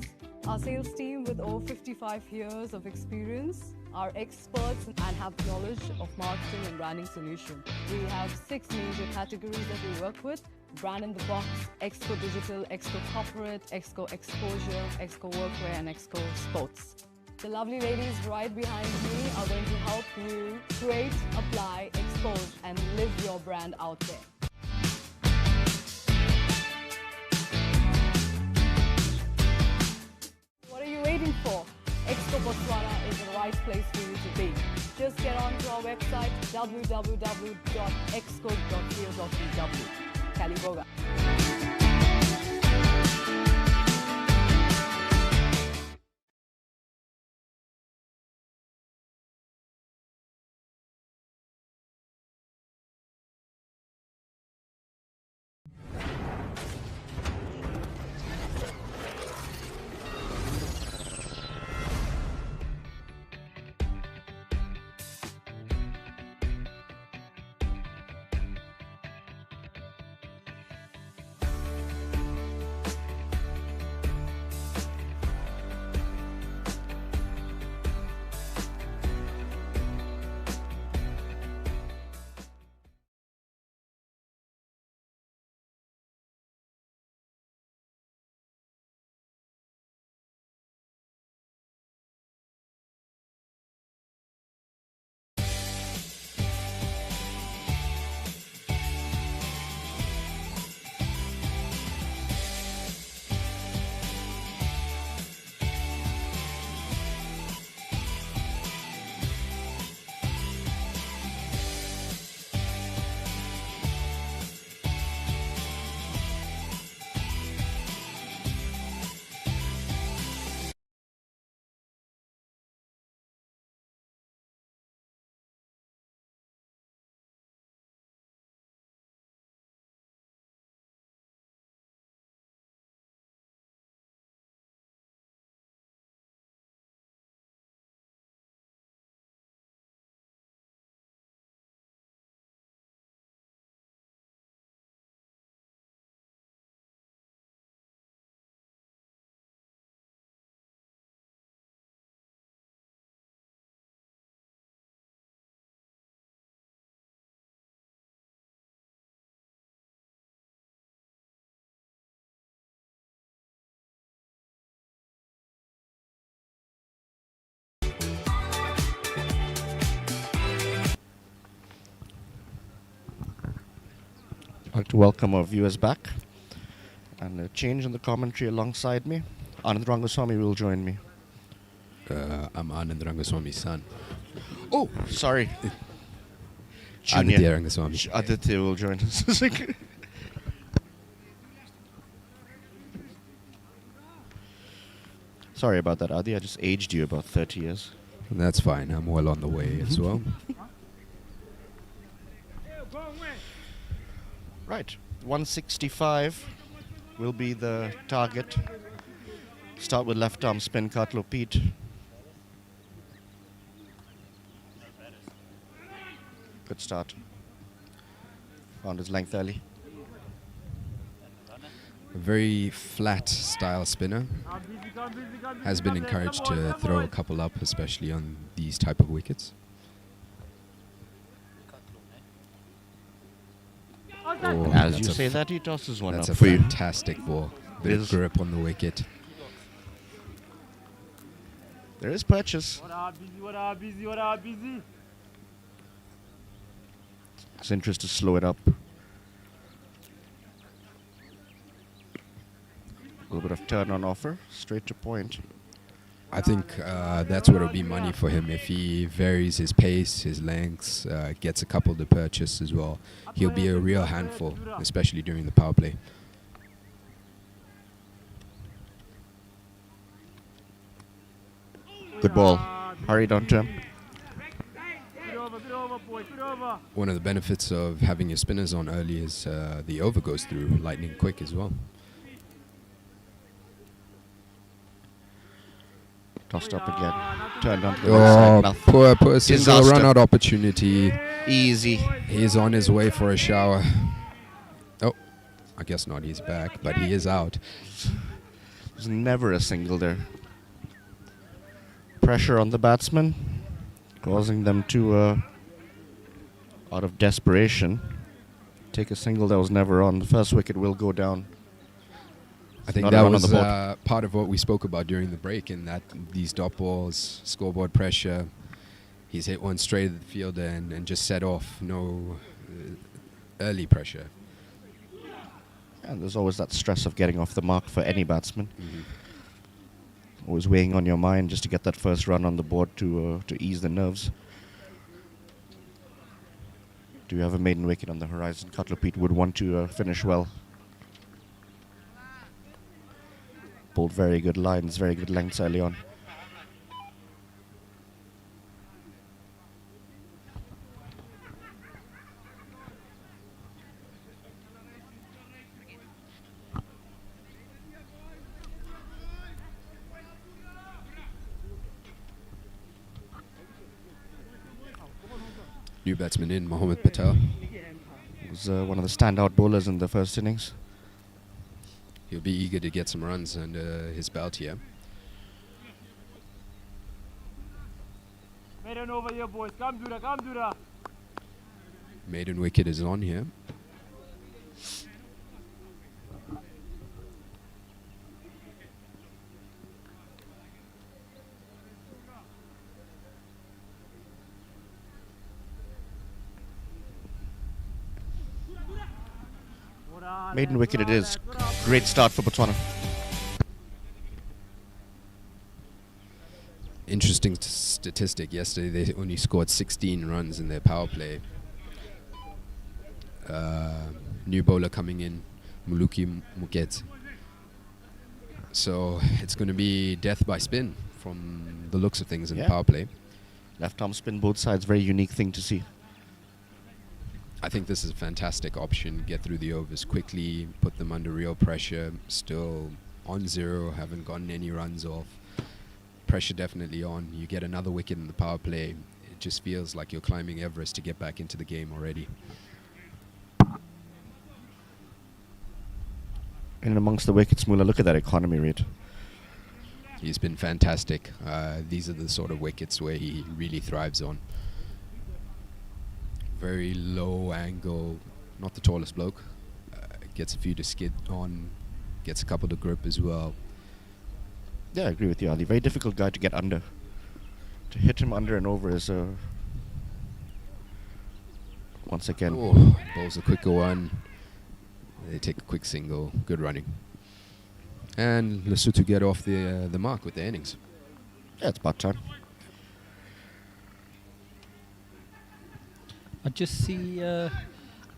Our sales team with over 55 years of experience are experts and have knowledge of marketing and branding solutions. We have 6 major categories that we work with: Brand in the Box, Exco Digital, Exco Corporate, Exco Exposure, Exco Workwear and Exco Sports. The lovely ladies right behind me are going to help you create, apply, expose and live your brand out there. What are you waiting for? Exco Botswana is the right place for you to be. Just get onto our website www.exco.co.bw. Kaliboga. I'd like to welcome our viewers back. And a change in the commentary alongside me. Anand Rangaswamy will join me. I'm Anand Rangaswamy's son. Oh, sorry. Aditya Rangaswamy. Aditya will join us. Sorry about that, Adi. I just aged you about 30 years. That's fine. I'm well on the way as well. Right. 165 will be the target. Start with left arm spin, Katlo Pete. Good start. Found his length early. A very flat style spinner. Has been encouraged to throw a couple up, especially on these type of wickets. Oh, As you say that, he tosses one that's up a for you. fantastic ball. Bit of grip on the wicket. There is purchase. His interest to slow it up. A little bit of turn on offer, straight to point. I think that's what will be money for him if he varies his pace, his lengths, gets a couple to purchase as well. He'll be a real handful, especially during the power play. Good ball. Hurried onto him. One of the benefits of having your spinners on early is the over goes through lightning quick as well. Tossed up again. Turned onto the side. Poor single Disaster. run out opportunity. Easy. He's on his way for a shower. Oh, I guess not. He's back, but he is out. There's never a single there. Pressure on the batsman, causing them to, out of desperation, take a single that was never on. The first wicket will go down. I think Not that a run on was the board. part of what we spoke about during the break, in that these dot balls, scoreboard pressure. He's hit one straight at the fielder and just set off. No early pressure. And there's always that stress of getting off the mark for any batsman. Always weighing on your mind just to get that first run on the board to ease the nerves. Do you have a maiden wicket on the horizon? Cutler Pete would want to finish well. Pulled very good lines, very good lengths early on. New batsman in, Mohammed Patel. He was one of the standout bowlers in the first innings. He'll be eager to get some runs under his belt here. Maiden over here, boys. Come, Dura, come, Dura. Maiden wicket is on here. Maiden wicket it is. Great start for Botswana. Interesting statistic. Yesterday they only scored 16 runs in their power play. New bowler coming in, Muluki Muket. So it's going to be death by spin from the looks of things in the power play. Left arm spin both sides, very unique thing to see. I think this is a fantastic option. Get through the overs quickly, put them under real pressure. Still on zero, haven't gotten any runs off. Pressure definitely on. You get another wicket in the power play. It just feels like you're climbing Everest to get back into the game already. In amongst the wickets, Mula, look at that economy rate. He's been fantastic. These are the sort of wickets where he really thrives on. Very low angle, not the tallest bloke. Gets a few to skid on, gets a couple to grip as well. Yeah, I agree with you, Ali. Very difficult guy to get under. To hit him under and over is once again. Oh, bowls a quicker one. They take a quick single, good running. And Lesotho get off the mark with their innings. Yeah, it's about time. I just see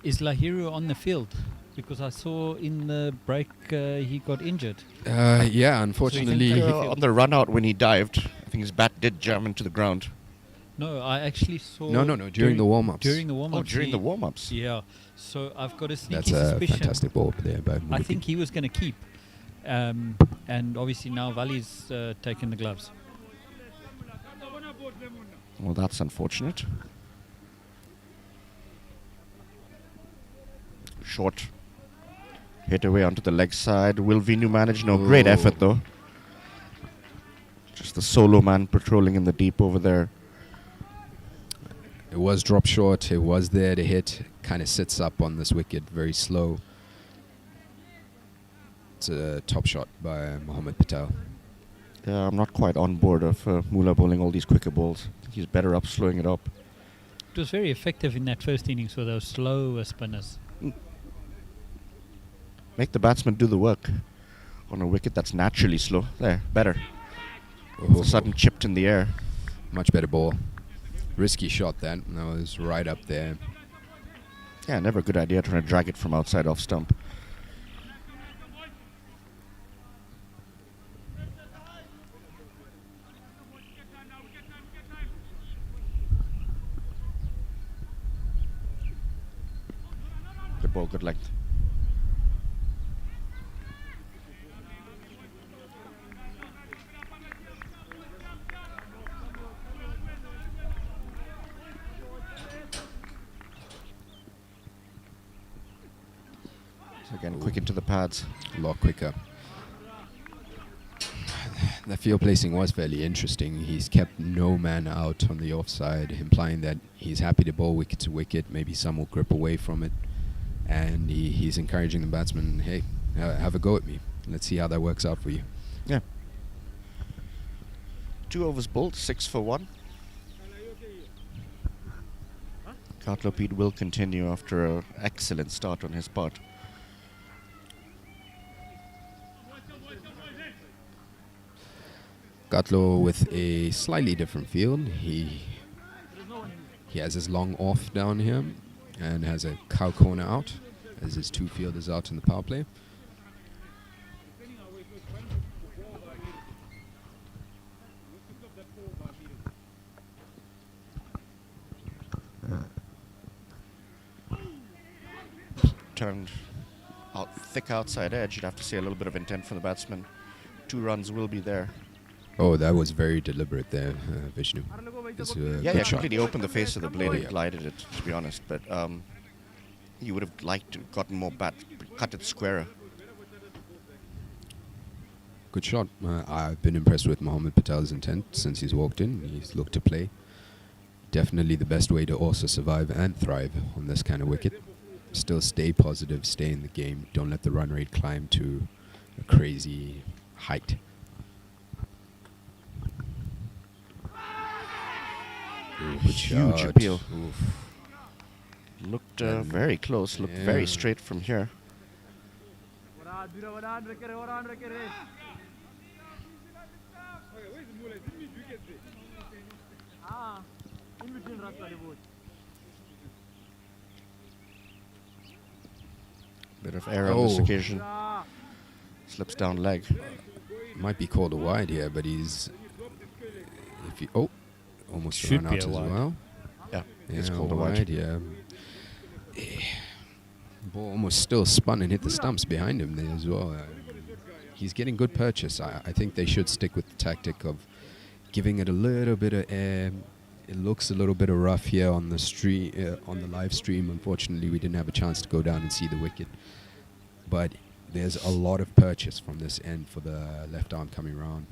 is Lahiru on the field, because I saw in the break he got injured. Yeah, unfortunately. On the run out when he dived, I think his bat did jam into the ground. No, I actually saw... No, during the warm-ups. During the warm-ups. Oh, during the warm-ups. Yeah. So I've got a sneaky That's a suspicion. fantastic ball there by I think he was going to keep. And obviously now Vali's taken the gloves. Well, that's unfortunate. Short. Hit away onto the leg side. Will Vinu manage? No, great effort though. Just the solo man patrolling in the deep over there. It was drop short. It was there to hit. Kind of sits up on this wicket, very slow. It's a top shot by Mohammed Patel. Yeah, I'm not quite on board of Mula bowling all these quicker balls. I think he's better up slowing it up. It was very effective in that first innings with those slower spinners. Make the batsman do the work on a wicket that's naturally slow. There, better. All of a sudden chipped in the air. Much better ball. Risky shot then. That was right up there. Yeah, never a good idea trying to drag it from outside off stump. Good ball, good length. Again, quick into the pads. A lot quicker. The field placing was fairly interesting. He's kept no man out on the offside, implying that he's happy to bowl wicket to wicket. Maybe some will grip away from it. And he's encouraging the batsman, hey, have a go at me. Let's see how that works out for you. Yeah. 2 overs bowled, 6 for 1. Cartlopede will continue after an excellent start on his part. Gatlo with a slightly different field. He has his long off down here and has a cow corner out as his 2 fielders out in the power play. Turned out thick outside edge. You'd have to see a little bit of intent from the batsman. 2 runs will be there. Oh, that was very deliberate there, Vishnu. Yeah, completely opened the face of the blade and glided it, to be honest. But you would have liked to gotten more bat, cut it squarer. Good shot. I've been impressed with Mohammed Patel's intent since he's walked in. He's looked to play. Definitely the best way to also survive and thrive on this kind of wicket. Still stay positive, stay in the game. Don't let the run rate climb to a crazy height. Huge appeal. Oof. Looked very close, looked very straight from here. Bit of error on this occasion. Slips down leg. Might be called a wide here, but he's... If he, almost Should run be out a as wide. well. Yeah, it's called a wide. Yeah. Ball almost still spun and hit the stumps behind him there as well. He's getting good purchase. I think they should stick with the tactic of giving it a little bit of air. It looks a little bit of rough here on the stream, on the live stream. Unfortunately, we didn't have a chance to go down and see the wicket. But there's a lot of purchase from this end for the left arm coming round.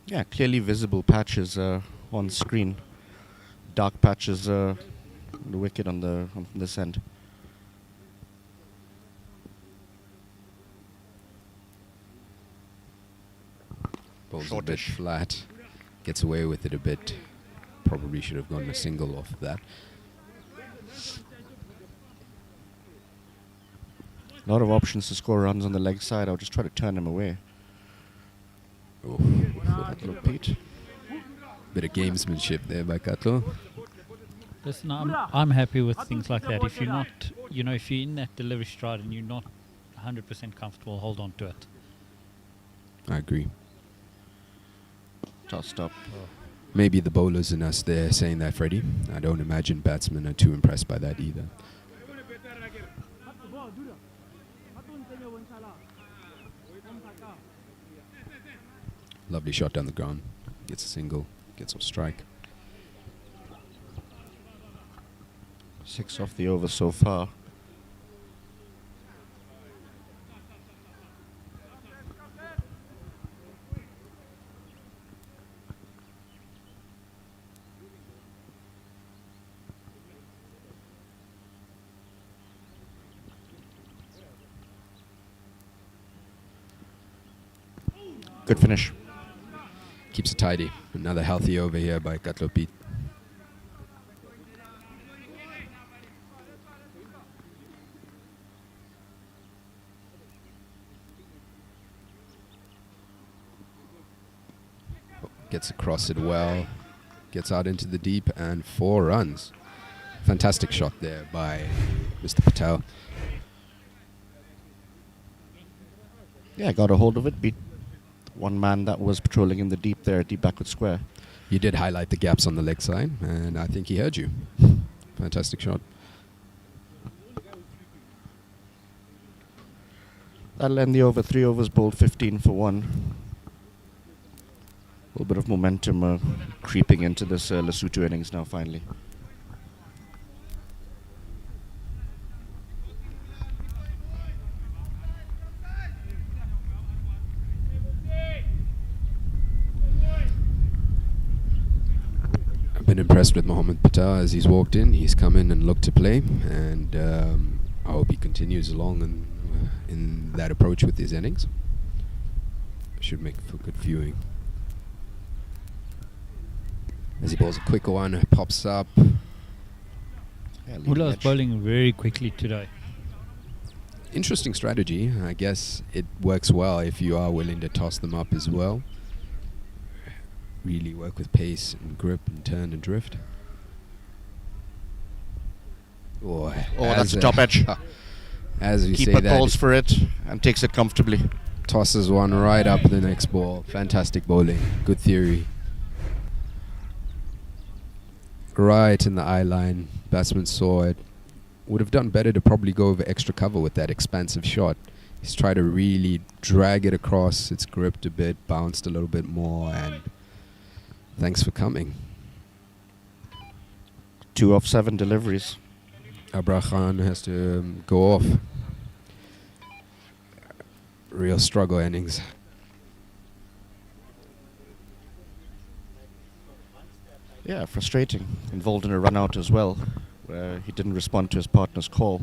Yeah, clearly visible patches on screen. Dark patches on the wicket on this end. Bowl's a bit flat. Gets away with it a bit. Probably should have gone a single off of that. A lot of options to score runs on the leg side. I'll just try to turn him away. Oh, Hello, Pete. bit of gamesmanship there by Katlo. Listen, I'm happy with things like that. If you're not, if you're in that delivery stride and you're not 100% comfortable, hold on to it. I agree. Tossed up. Maybe the bowlers in us there saying that, Freddie. I don't imagine batsmen are too impressed by that either. Lovely shot down the ground. Gets a single. Gets off strike. 6 off the over so far. Good finish. Keeps it tidy. Another healthy over here by Katlo Pete. Gets across it well. Gets out into the deep and 4 runs. Fantastic shot there by Mr. Patel. Yeah, got a hold of it. Beat one man that was patrolling in the deep there, deep backward square. You did highlight the gaps on the leg side, and I think he heard you. Fantastic shot. That'll end the over. 3 overs bowled, 15 for 1. A little bit of momentum creeping into this Lesotho innings now, finally. I've been impressed with Mohammed Patel as he's walked in. He's come in and looked to play, and I hope he continues along in that approach with his innings. Should make for good viewing. As he bowls a quick one, pops up. Yeah, Mullah is bowling very quickly today. Interesting strategy. I guess it works well if you are willing to toss them up as well. Really work with pace and grip and turn and drift. Oh, that's a top edge. As we Keeper say that, calls for it and takes it comfortably. Tosses one right up the next ball. Fantastic bowling. Good theory. Right in the eye line. Batsman saw it. Would have done better to probably go over extra cover with that expansive shot. He's tried to really drag it across. It's gripped a bit, bounced a little bit more, and thanks for coming. 2 of 7 deliveries. Abraham has to go off. Real struggle innings. Yeah, frustrating. Involved in a run out as well, where he didn't respond to his partner's call.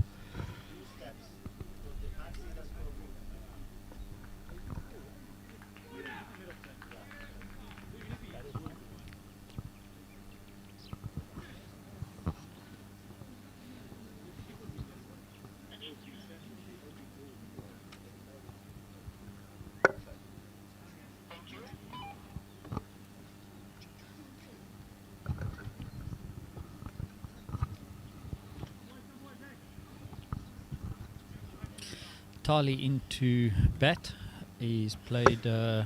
Tali into bat. He's played 3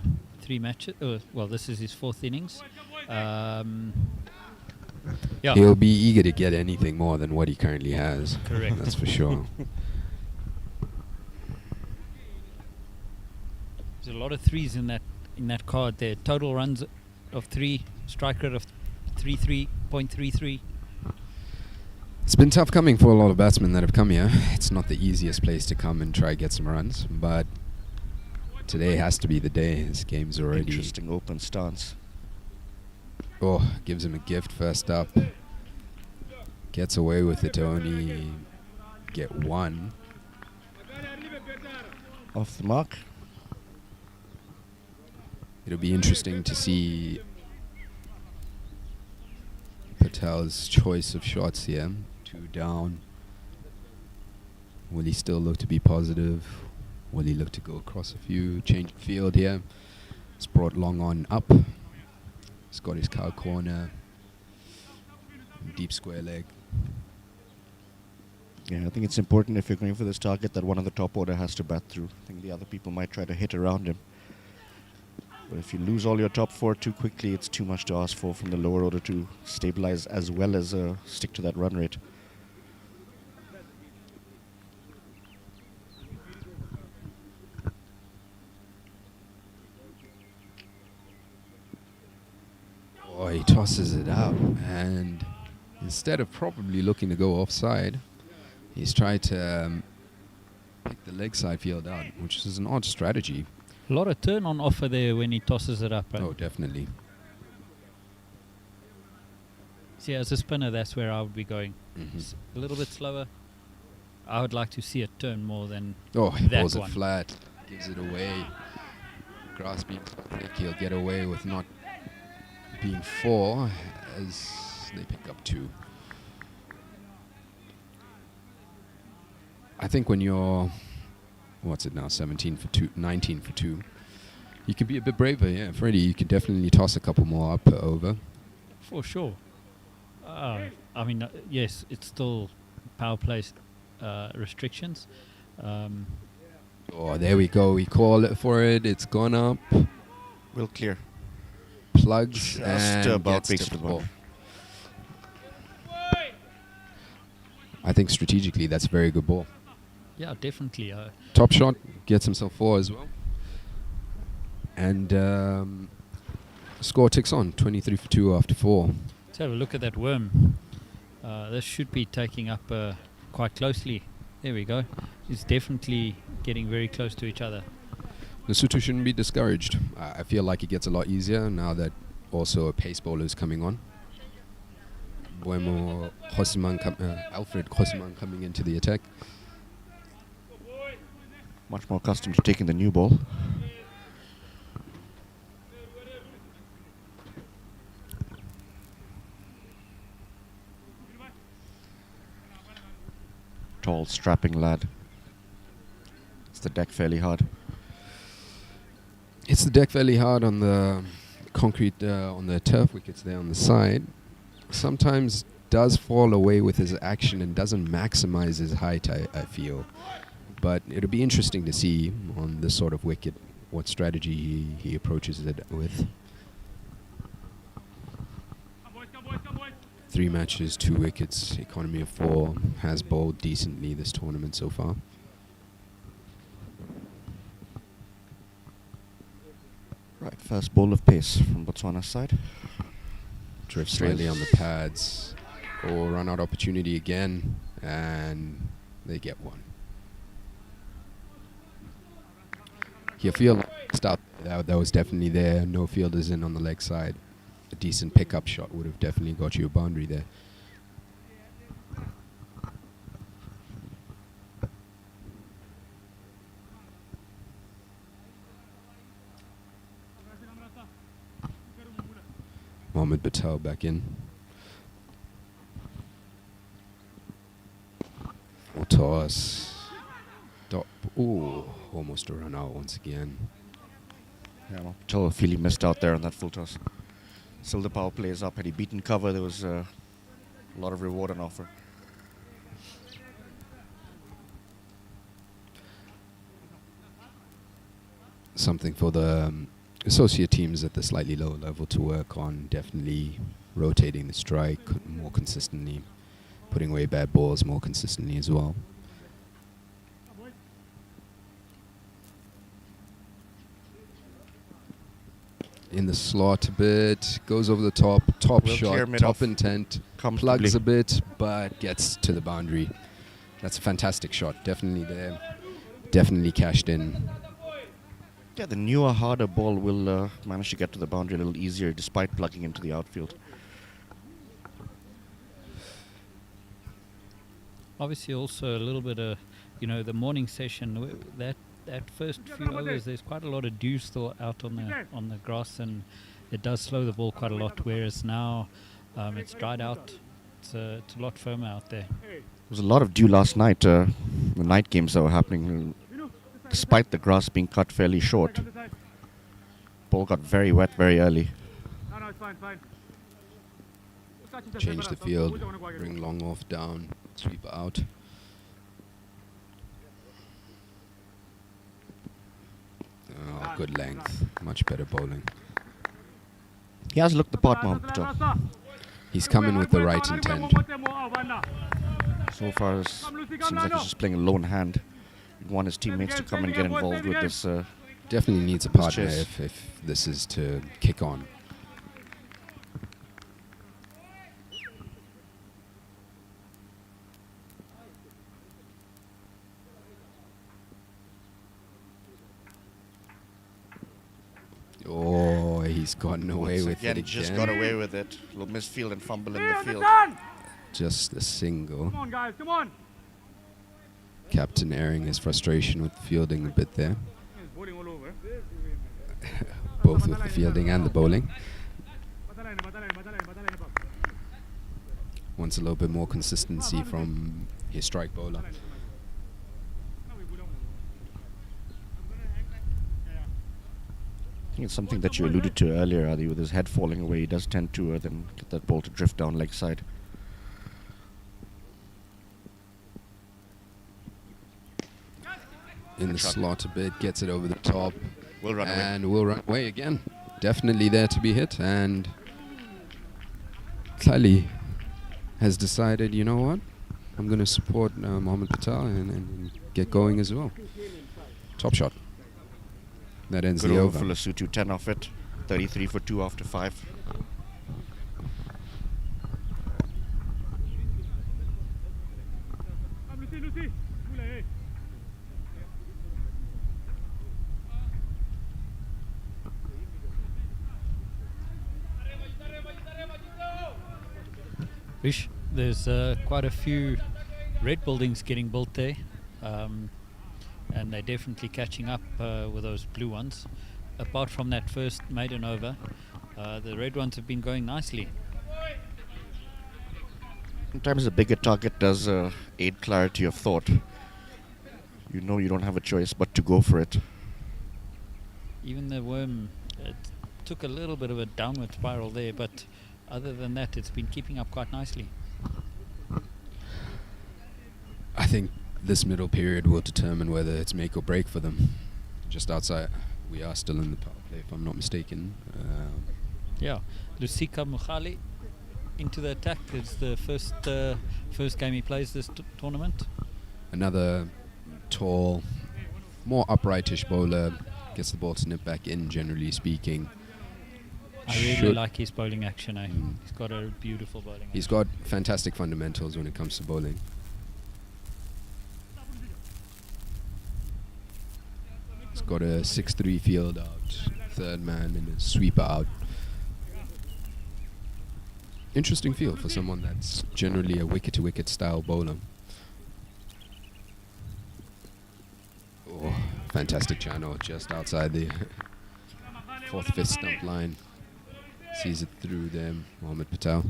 matches. Well, this is his 4th innings. Yeah. He'll be eager to get anything more than what he currently has. Correct. That's for sure. There's a lot of 3s in that card there. Total runs of 3, strike rate of 33.33. It's been tough coming for a lot of batsmen that have come here. It's not the easiest place to come and try get some runs, but today has to be the day. This game's already... Interesting open stance. Oh, gives him a gift first up. Gets away with it to only get 1. Off the mark. It'll be interesting to see Patel's choice of shots here. 2 down. Will he still look to be positive? Will he look to go across a few? Change of field here. It's brought long on up. He's got his cow corner. Deep square leg. Yeah, I think it's important if you're going for this target that one of the top order has to bat through. I think the other people might try to hit around him. But if you lose all your top four too quickly, it's too much to ask for from the lower order to stabilize as well as stick to that run rate. Oh, he tosses it up, and instead of probably looking to go offside, he's tried to pick the leg side field out, which is an odd strategy. A lot of turn on offer there when he tosses it up. Oh, definitely. See, as a spinner, that's where I would be going. A little bit slower. I would like to see it turn more than he that pulls one. it flat, gives it away. Grasping, I think he'll get away with not being 4 as they pick up 2. I think when you're, what's it now, 17 for 2, 19 for 2, you can be a bit braver, yeah. Freddie, you can definitely toss a couple more up per over. For sure. I mean, yes, it's still power play restrictions. Oh, there we go. We call it for it. It's gone up. We'll clear. Plugs Just and about gets makes to it a four. ball. I think strategically that's a very good ball. Yeah, definitely. Top shot, gets himself 4 as well. And score ticks on, 23 for 2 after 4. Let's have a look at that worm. This should be taking up quite closely. There we go. It's definitely getting very close to each other. Lesotho shouldn't be discouraged. I feel like it gets a lot easier now that also a pace bowler is coming on. Boemo Alfred Hosiman coming into the attack. Much more accustomed to taking the new ball. Tall, strapping lad. It's the deck fairly hard. It's the deck fairly hard on the concrete, on the turf wickets there on the side. Sometimes does fall away with his action and doesn't maximize his height, I feel. But it'll be interesting to see on this sort of wicket what strategy he approaches it with. 3 matches, 2 wickets, economy of 4, has bowled decently this tournament so far. Right, first ball of pace from Botswana's side. Drifts slightly on the pads. Oh, run out opportunity again, and they get 1. You feel stop that was definitely there. No fielders in on the leg side. A decent pickup shot would have definitely got you a boundary there. Mohamed Patel back in. Full toss. Ooh, almost a run out once again. Yeah, well, Patel feel he missed out there on that full toss. Still the power play is up. Had he beaten cover, there was a lot of reward on offer. Something for the associate teams at the slightly lower level to work on. Definitely rotating the strike more consistently, putting away bad balls more consistently as well. In the slot a bit, goes over the top Will shot, clear mid top off intent, comfortably. plugs a bit, but gets to the boundary. That's a fantastic shot, definitely there, definitely cashed in. Yeah, the newer, harder ball will manage to get to the boundary a little easier despite plugging into the outfield. Obviously, also a little bit of, the morning session. That first few overs, there's quite a lot of dew still out on the grass, and it does slow the ball quite a lot. Whereas now, it's dried out. it's a lot firmer out there. There was a lot of dew last night, the night games that were happening, despite the grass being cut fairly short. Ball got very wet very early. No, it's fine, fine. Change the field, bring long off down, sweep out. Oh, good length, much better bowling. He has looked the part, Mohammed Patel. He's coming with the right intent. So far, it seems like he's just playing a lone hand. He want his teammates to come and get involved with this. Definitely needs a this partner chase. if this is to kick on. Oh, he's gotten away Once with again, it again. just got away with it. Little misfield and fumble in the field. Just a single. Come on, guys, come on. Captain airing his frustration with the fielding a bit there. He's bowling all over. Both with the fielding and the bowling. Wants a little bit more consistency from his strike bowler. I think it's something that you alluded to earlier, Adi, with his head falling away. He does tend to then get that ball to drift down leg side. In the slot a bit, gets it over the top. Will run away. And will run away again. Definitely there to be hit. And Kali has decided, you know what? I'm going to support Mohammed Patel and get going as well. Top shot. That ends Good the over over. for Lesotho, 10 off it. 33 for 2 after 5. Vish, there's quite a few red buildings getting built there, and they're definitely catching up with those blue ones. Apart from that first maiden over, the red ones have been going nicely. Sometimes a bigger target does aid clarity of thought. You know you don't have a choice but to go for it. Even the worm took a little bit of a downward spiral there, but other than that, it's been keeping up quite nicely. I think this middle period will determine whether it's make or break for them. Just outside, we are still in the power play, if I'm not mistaken. Yeah, Lusika Mukhali into the attack. It's the first game he plays this tournament. Another tall, more uprightish bowler, gets the ball to nip back in, generally speaking. I really like his bowling action. He's got a beautiful bowling He's action. got fantastic fundamentals when it comes to bowling. He's got a 6-3 field out, third man and a sweeper out. Interesting field for someone that's generally a wicket-to-wicket style bowler. Oh, fantastic channel just outside the 4th, 5th stump line. Sees it through them, Mohammed Patel.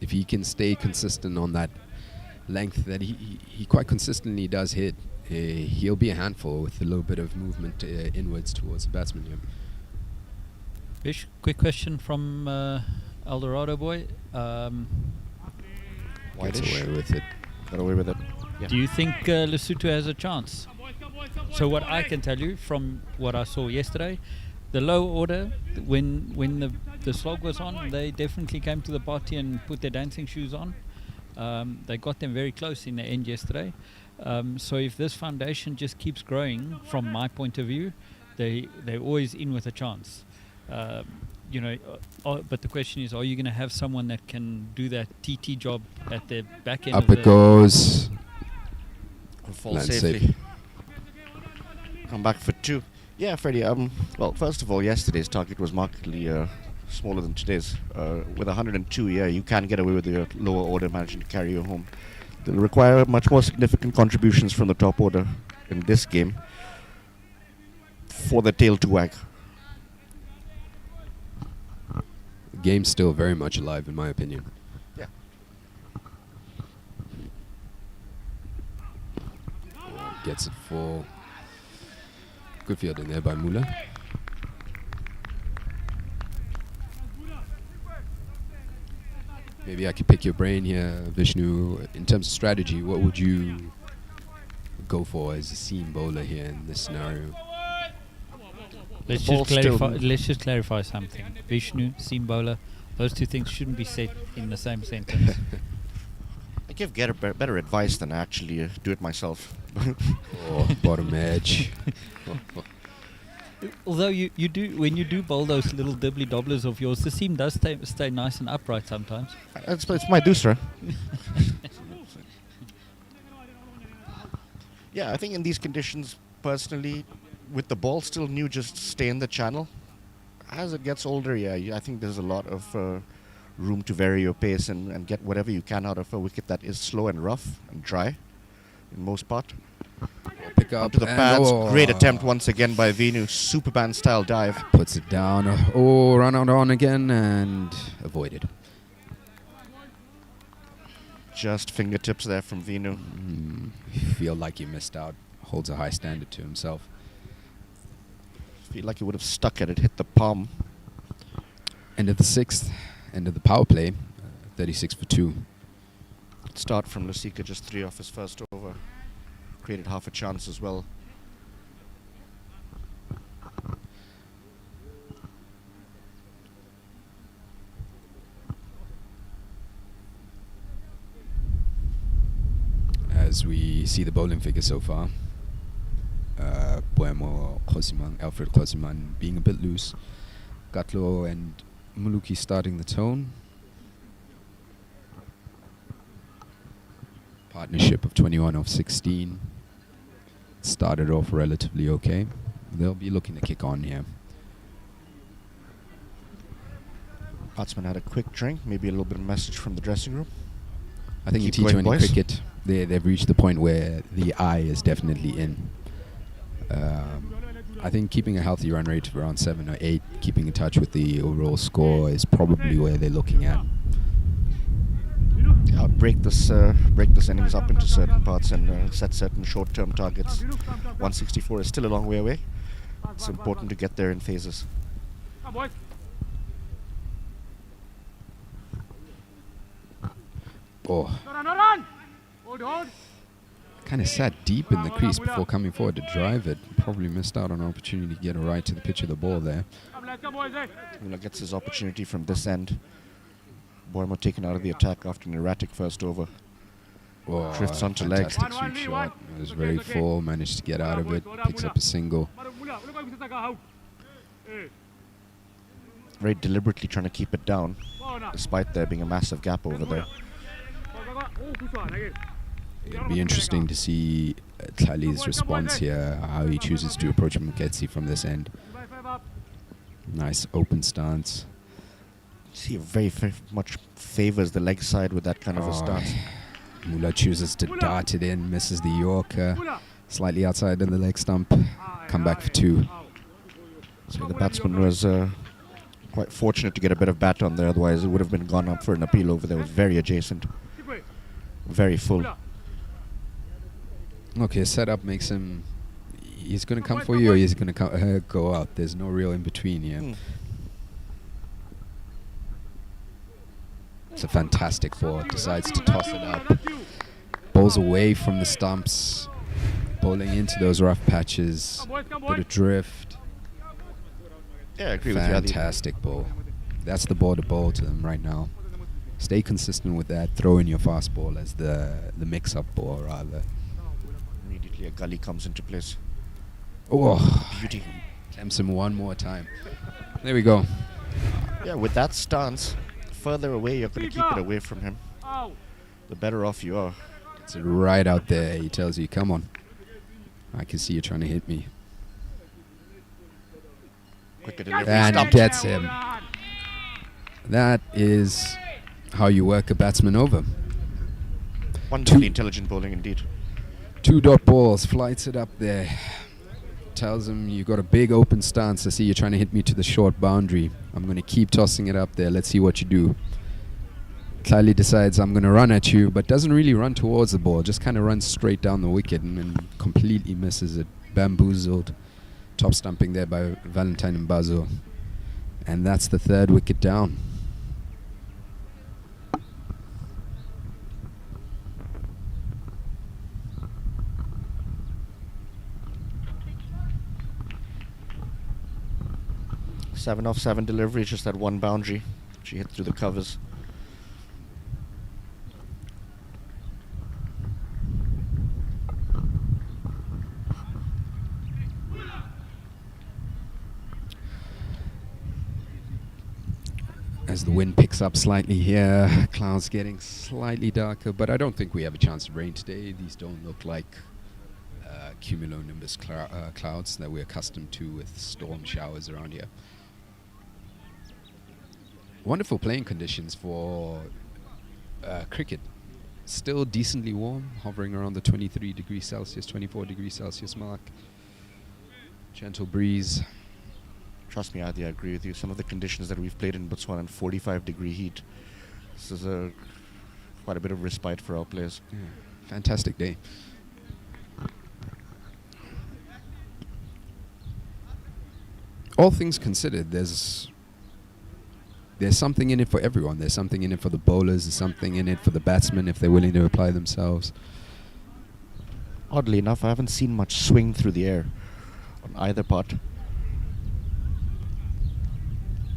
If he can stay consistent on that length that he quite consistently does hit, he'll be a handful with a little bit of movement inwards towards the batsman here. Vish, quick question from Eldorado boy. Gets away with it. Got away with it. Yeah. Do you think Lesotho has a chance? So what I can tell you from what I saw yesterday, the low order, when the slog was on, they definitely came to the party and put their dancing shoes on. They got them very close in the end yesterday. So if this foundation just keeps growing, from my point of view, they're always in with a chance. But the question is, are you going to have someone that can do that TT job at the back end? Up it goes. Fall Land safely. safe. Come back for 2. Yeah, Freddie. Well, first of all, yesterday's target was markedly smaller than today's. With 102, yeah, you can get away with your lower order managing to carry you home. They'll require much more significant contributions from the top order in this game for the tail to wag. game's still very much alive, in my opinion. Yeah. Gets it full. Good fielding there by Mula. Maybe I could pick your brain here, Vishnu. In terms of strategy, what would you go for as a seam bowler here in this scenario? Let's ball just clarify something. Vishnu, seam bowler, those two things shouldn't be said in the same sentence. I give better advice than actually do it myself. Oh, bottom edge. Although you do, when you do bowl those little dibbly dobblers of yours, the seam does stay nice and upright sometimes. It's my dooser. Yeah, I think in these conditions, personally, with the ball still new, just stay in the channel. As it gets older, I think there's a lot of room to vary your pace and get whatever you can out of a wicket that is slow and rough and dry, in most part. Pick up Onto the and pads. oh. Great attempt once again by Vinu. Superman style dive. Puts it down. Oh, run out on again and avoided. Just fingertips there from Vinu. Feel like he missed out. Holds a high standard to himself. Feel like he would have stuck at it, hit the palm. End of the sixth. End of the power play. 36 for 2. Start from Lusika, just 3 off his first over. Created half a chance as well. As we see the bowling figure so far, Boemo, Khosiman, Alfred Khosiman being a bit loose. Gatlo and Muluki starting the tone. Partnership of 21 off 16. Started off relatively okay. They'll be looking to kick on here. Batsman had a quick drink, maybe a little bit of message from the dressing room. I think Keep in going, T20 boys. cricket, they've reached the point where the eye is definitely in. I think keeping a healthy run rate of around 7 or 8, keeping in touch with the overall score is probably where they're looking at. Yeah, break this innings up into certain parts and set certain short-term targets. 164 is still a long way away. It's important to get there in phases. Come boys. Oh, No run. Hold. kind of sat deep in the crease before coming forward to drive it. Probably missed out on an opportunity to get a right to the pitch of the ball there. Come boys, eh. Mula gets his opportunity from this end. Boimo taken out of the attack after an erratic first over. Oh, Drifts onto leg. fantastic sweep shot. It was very full, managed to get out of it, picks up a single. Very deliberately trying to keep it down, despite there being a massive gap over there. It'll be interesting to see Tlali's response here, how he chooses to approach Muketsi from this end. Nice open stance. See, very much favors the leg side with that kind of a stance. Mula chooses to dart it in, misses the Yorker, slightly outside in the leg stump, come back for 2. So the batsman was quite fortunate to get a bit of bat on there, otherwise it would have been gone up for an appeal over there. It was very adjacent, very full. Okay, setup makes him, he's going to come for you or he's going to go out. There's no real in between here. It's a fantastic ball. Decides to toss it up. Bowls away from the stumps. Bowling into those rough patches. Bit of drift. Yeah, I agree with you. Fantastic ball. That's the ball to bowl to them right now. Stay consistent with that. Throw in your fast ball as the mix-up ball, rather. Immediately a gully comes into place. Oh, Beauty. tempts him one more time. There we go. Yeah, with that stance, further away you're going to keep it away from him. The better off you are. Gets it right out there. He tells you, come on. I can see you trying to hit me. Quicker delivery. And Stumped. gets him. That is how you work a batsman over. Wonderfully intelligent bowling indeed. 2 dot balls, flights it up there. tells him, you got a big open stance. I see you're trying to hit me to the short boundary. I'm going to keep tossing it up there. Let's see what you do. Clearly decides I'm going to run at you, but doesn't really run towards the ball. Just kind of runs straight down the wicket and then completely misses it. Bamboozled. Top stumping there by Valentine Mbazo. And that's the third wicket down. Seven off 7 delivery, just that one boundary. She hit through the covers. As the wind picks up slightly here, clouds getting slightly darker, but I don't think we have a chance of rain today. These don't look like cumulonimbus clouds that we're accustomed to with storm showers around here. Wonderful playing conditions for cricket. Still decently warm, hovering around the 23 degrees Celsius, 24 degrees Celsius mark. Gentle breeze. Trust me, Adi, I agree with you. Some of the conditions that we've played in Botswana in 45-degree heat. This is quite a bit of respite for our players. Yeah. Fantastic day. All things considered, there's something in it for everyone. There's something in it for the bowlers. There's something in it for the batsmen if they're willing to apply themselves. Oddly enough, I haven't seen much swing through the air on either part.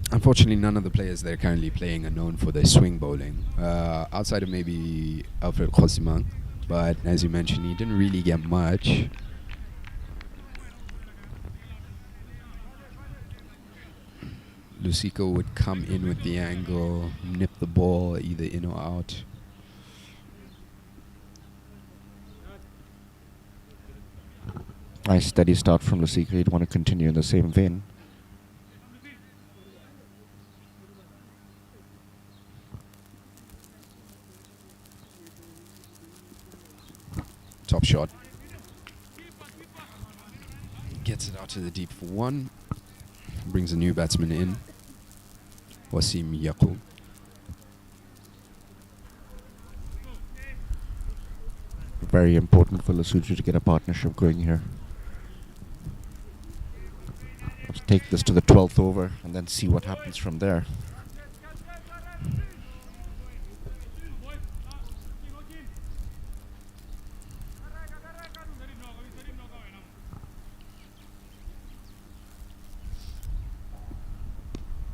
Unfortunately, none of the players that are currently playing are known for their swing bowling, outside of maybe Alfred Khosimang. But as you mentioned, he didn't really get much. Lusiko would come in with the angle, nip the ball either in or out. Nice steady start from Lusiko. He'd want to continue in the same vein. Top shot. Gets it out to the deep for one. Brings a new batsman in. Wasim Yaqub. Very important for Lesotho to get a partnership going here. Let's take this to the 12th over and then see what happens from there.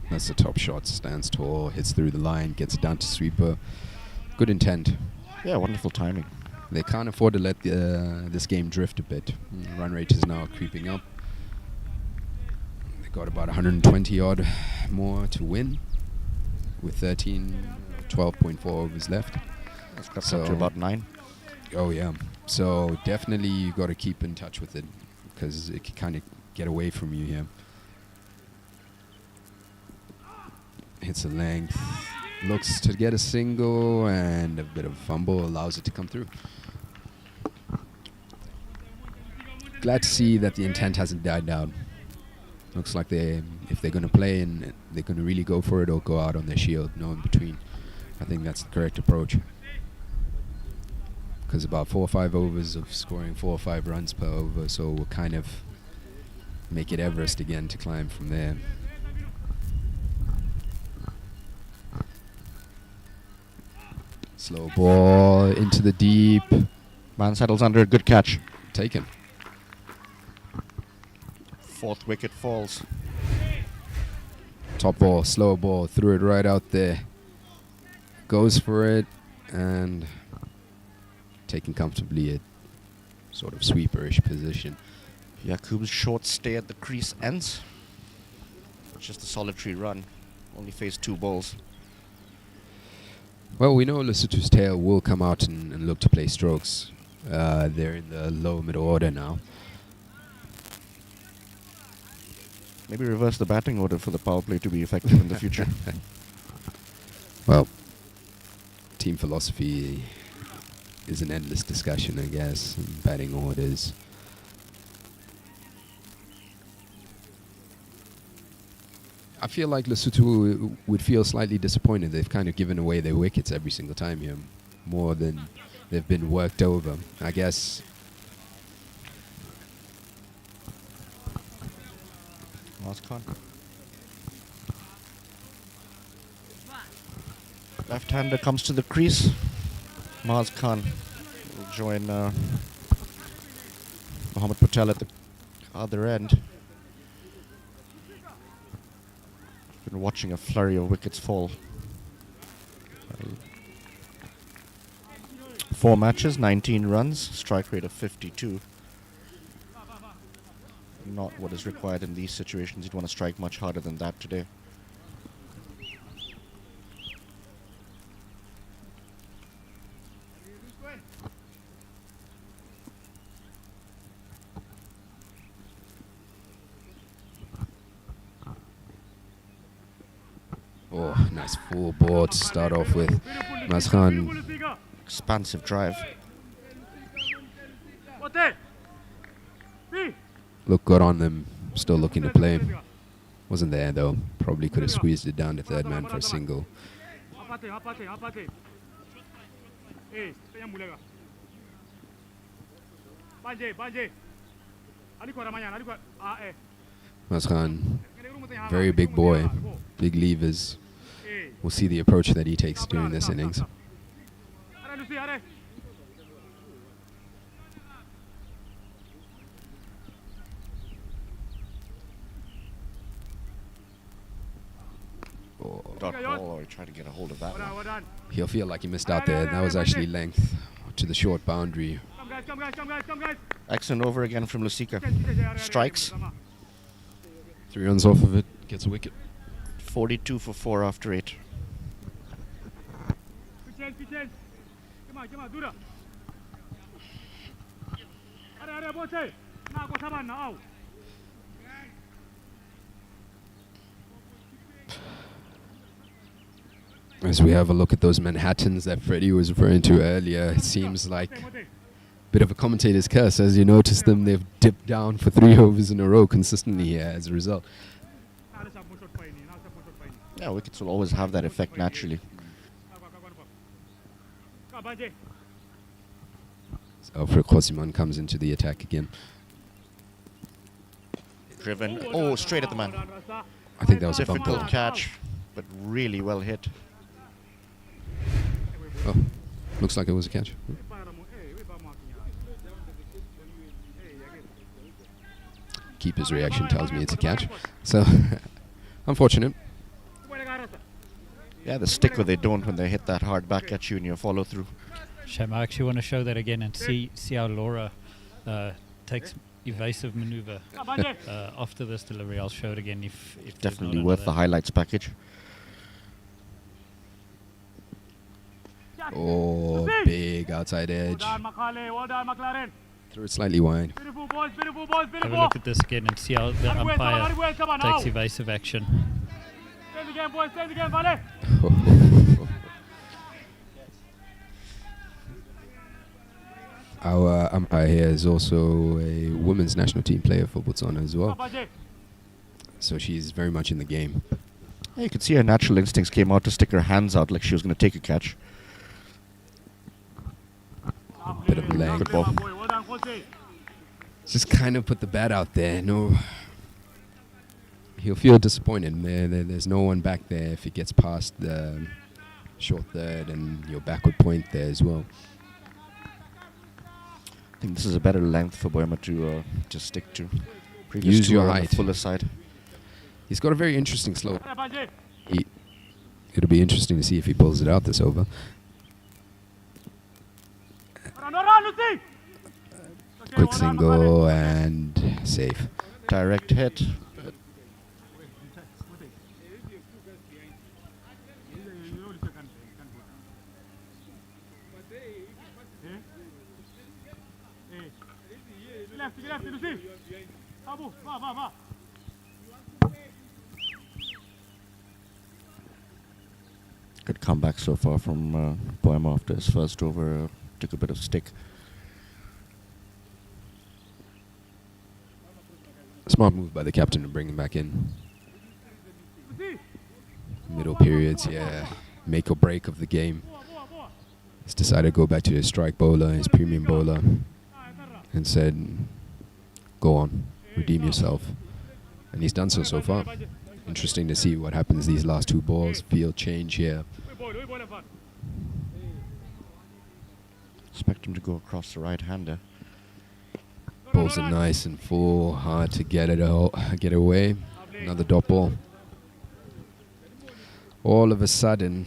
That's the top shot. Stands tall, hits through the line, gets it down to sweeper. Good intent. Yeah, wonderful timing. They can't afford to let this game drift a bit. Run rate is now creeping up. They got about 120 odd more to win with 12.4 overs left. That's got up to about 9. Oh yeah. So definitely you got to keep in touch with it because it can kind of get away from you here. Hits a length, looks to get a single, and a bit of fumble allows it to come through. Glad to see that the intent hasn't died down. Looks like if they're going to play and they're going to really go for it or go out on their shield, no in between. I think that's the correct approach. Because about 4 or 5 overs of scoring 4 or 5 runs per over, so we'll kind of make it Everest again to climb from there. Slow ball into the deep. Man settles under a good catch. Taken. 4th wicket falls. Top ball, slow ball, threw it right out there. Goes for it and taken comfortably at sort of sweeperish position. Yaqub's short stay at the crease ends. Just a solitary run. Only faced 2 balls. Well, we know Lesotho's tail will come out and look to play strokes. They're in the low middle order now. Maybe reverse the batting order for the power play to be effective in the future. Well, team philosophy is an endless discussion, I guess. Batting orders. I feel like Lesotho would feel slightly disappointed. They've kind of given away their wickets every single time here, more than they've been worked over. I guess. Khan. Left-hander comes to the crease. Maz Khan will join Mohammad Patel at the other end. Been watching a flurry of wickets fall. 4 matches, 19 runs, strike rate of 52. Not what is required in these situations. You'd want to strike much harder than that today. Oh, nice full ball to start off with. Mazkhan. Expansive drive. Look good on them. Still looking to play. Wasn't there though. Probably could have squeezed it down to third man for a single. Mazkhan, very big boy, big levers. We'll see the approach that he takes during this innings. Dot ball, or try to get a hold of that one. He'll feel like he missed out there. That was actually length to the short boundary. Excellent over again from Lusika. Strikes. 3 runs off of it, gets a wicket. 42 for 4 after 8. As we have a look at those Manhattans that Freddie was referring to earlier, it seems like a bit of a commentator's curse. As you notice them, they've dipped down for 3 overs in a row consistently here as a result. Yeah, wickets will always have that effect naturally. So Alfred Kosiman comes into the attack again. Driven. Oh, straight at the man. I think that was a difficult bump. catch, but really well hit. Oh, looks like it was a catch. Keeper's reaction tells me it's a catch. So, unfortunate. Yeah, the sticker they don't when they hit that hard back at you in your follow through. Shame, I actually want to show that again and see how Laura takes evasive maneuver after this delivery. I'll show it again if there's Definitely not worth the another. highlights package. Oh, big outside edge. Threw it slightly wide. Have a look at this again and see how the umpire takes evasive action. Our umpire here is also a women's national team player for Botswana as well. So she's very much in the game. Yeah, you could see her natural instincts came out to stick her hands out like she was going to take a catch. Bit of length. Good ball. Just kind of put the bat out there. No, he'll feel disappointed. There's no one back there if he gets past the short third and your backward point there as well. I think this is a better length for Boyama to just stick to. Previous Use two your are on the height. fuller side. He's got a very interesting slope. It'll be interesting to see if he pulls it out this over. Quick single and safe. Direct hit. Good comeback so far from Boyama after his first over. Took a bit of stick. Smart move by the captain to bring him back in. Middle periods, yeah. Make or break of the game. He's decided to go back to his strike bowler, his premium bowler, and said, go on, redeem yourself. And he's done so far. Interesting to see what happens these last two balls. Field change here. Expect him to go across the right-hander. Balls are nice and full, hard to get it out, get away. Another dot ball. All of a sudden,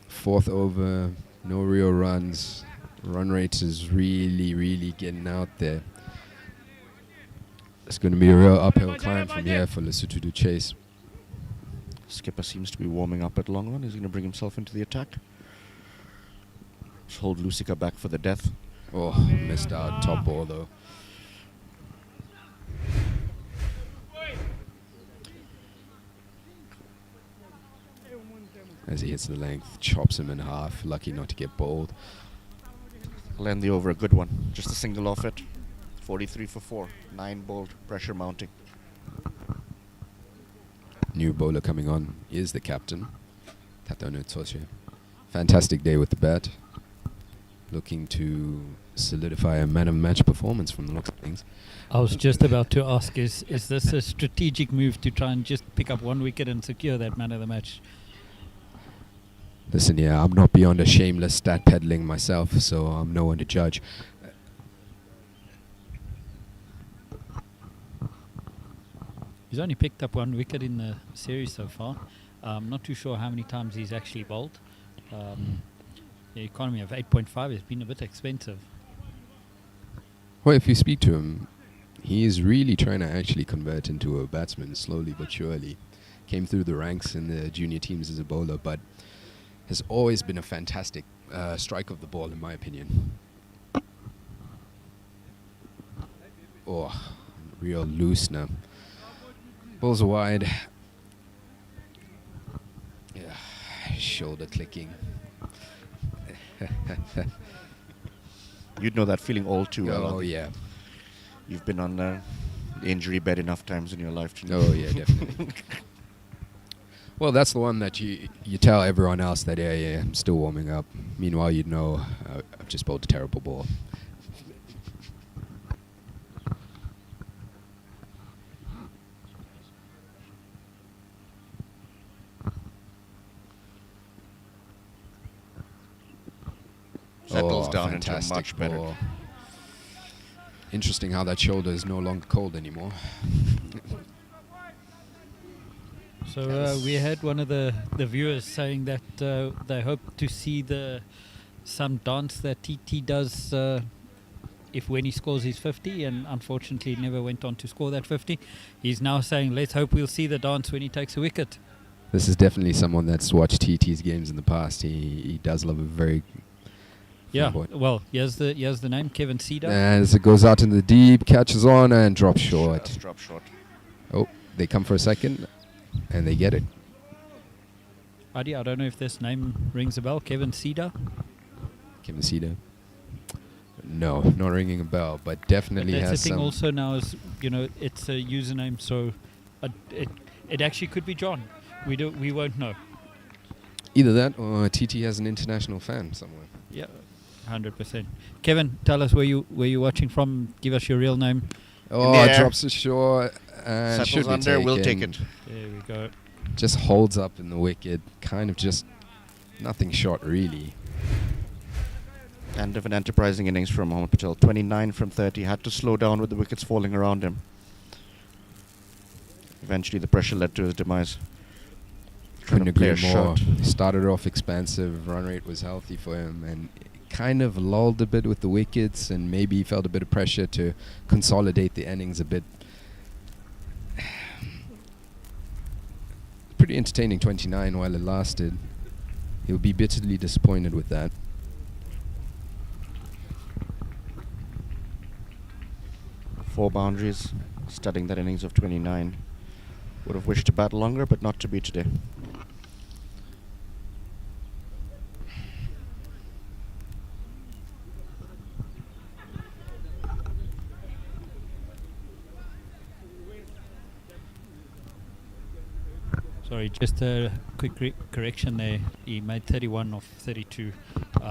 fourth over, no real runs. Run rate is really getting out there. It's going to be a real uphill climb from here for Lesotho to chase. Skipper seems to be warming up at long on. He's going to bring himself into the attack. Just hold Lusika back for the death. Oh, missed out. Top ball though. As he hits the length, chops him in half. Lucky not to get bowled. Land the over, a good one. Just a single off it. 43 for 4. 9 bowled, pressure mounting. New bowler coming on is the captain, Tatano Toshe. Fantastic day with the bat. Looking to solidify a man of match performance from the looks of things. I was just about to ask, is this a strategic move to try and just pick up one wicket and secure that man of the match? Listen, yeah, I'm not beyond a shameless stat peddling myself, so I'm no one to judge. He's only picked up one wicket in the series so far. I'm not too sure how many times he's actually bowled. The economy of 8.5 has been a bit expensive. Well, if you speak to him, he is really trying to actually convert into a batsman slowly but surely. Came through the ranks in the junior teams as a bowler, but has always been a fantastic strike of the ball, in my opinion. Oh, real loose now. Balls are wide. Yeah, shoulder clicking. You'd know that feeling all too well. Oh, yeah. You've been on the injury bed enough times in your life to know. Oh, yeah, definitely. Well, that's the one that you tell everyone else that, yeah, I'm still warming up. Meanwhile, you'd know I've just bowled a terrible ball. Settles down into much better. Ball. Interesting how that shoulder is no longer cold anymore. So we had one of the viewers saying that they hope to see some dance that TT does when he scores his 50, and unfortunately never went on to score that 50. He's now saying, let's hope we'll see the dance when he takes a wicket. This is definitely someone that's watched TT's games in the past. He does love a very... Yeah, well, here's the name, Kevin Cedar. As it goes out in the deep, catches on and drops short. Just drop short. Oh, they come for a second and they get it. Adi, I don't know if this name rings a bell. Kevin Cedar? Kevin Cedar. No, not ringing a bell, but definitely but that's has the thing some... also now is, it's a username, so it actually could be John. We won't know. Either that or TT has an international fan somewhere. Yeah, 100%. Kevin, tell us where you watching from. Give us your real name. Oh, drops it short and should Settles be under, taken. we'll take it. There we go. Just holds up in the wicket. Kind of just nothing short, really. End of an enterprising innings from Mohammad Patel. 29 from 30. Had to slow down with the wickets falling around him. Eventually, the pressure led to his demise. Couldn't agree more. Started off expansive. Run rate was healthy for him, and kind of lulled a bit with the wickets, and maybe felt a bit of pressure to consolidate the innings a bit. Pretty entertaining 29 while it lasted. He'll be bitterly disappointed with that. Four boundaries, studying that innings of 29. Would have wished to bat longer, but not to be today. Sorry, just a quick correction there. He made 31 of 32.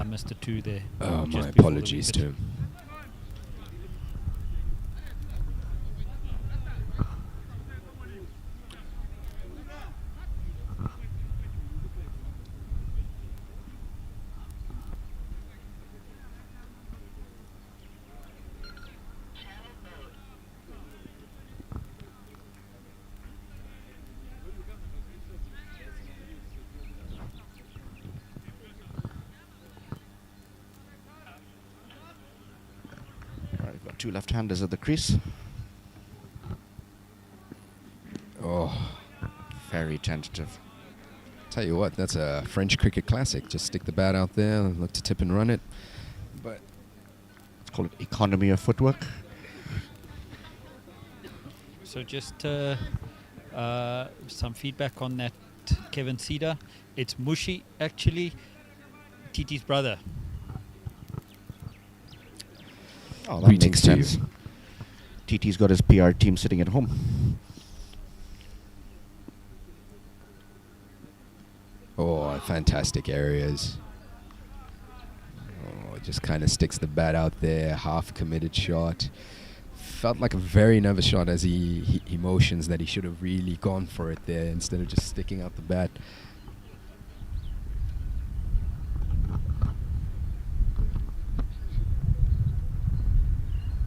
Missed a 2 there. Oh, just my before the apologies wicket. to him. All right, we've got two left-handers at the crease. Oh, Very tentative. tell you what, that's a French cricket classic. Just stick the bat out there and look to tip and run it. But Let's call it economy of footwork. So just some feedback on that Kevin Cedar. It's Mushi, actually, Titi's brother. Oh, that Greetings makes to you. sense. TT's got his PR team sitting at home. oh, fantastic areas. Oh, just kind of sticks the bat out there, half committed shot. Felt like a very nervous shot as he motions that he should have really gone for it there instead of just sticking out the bat.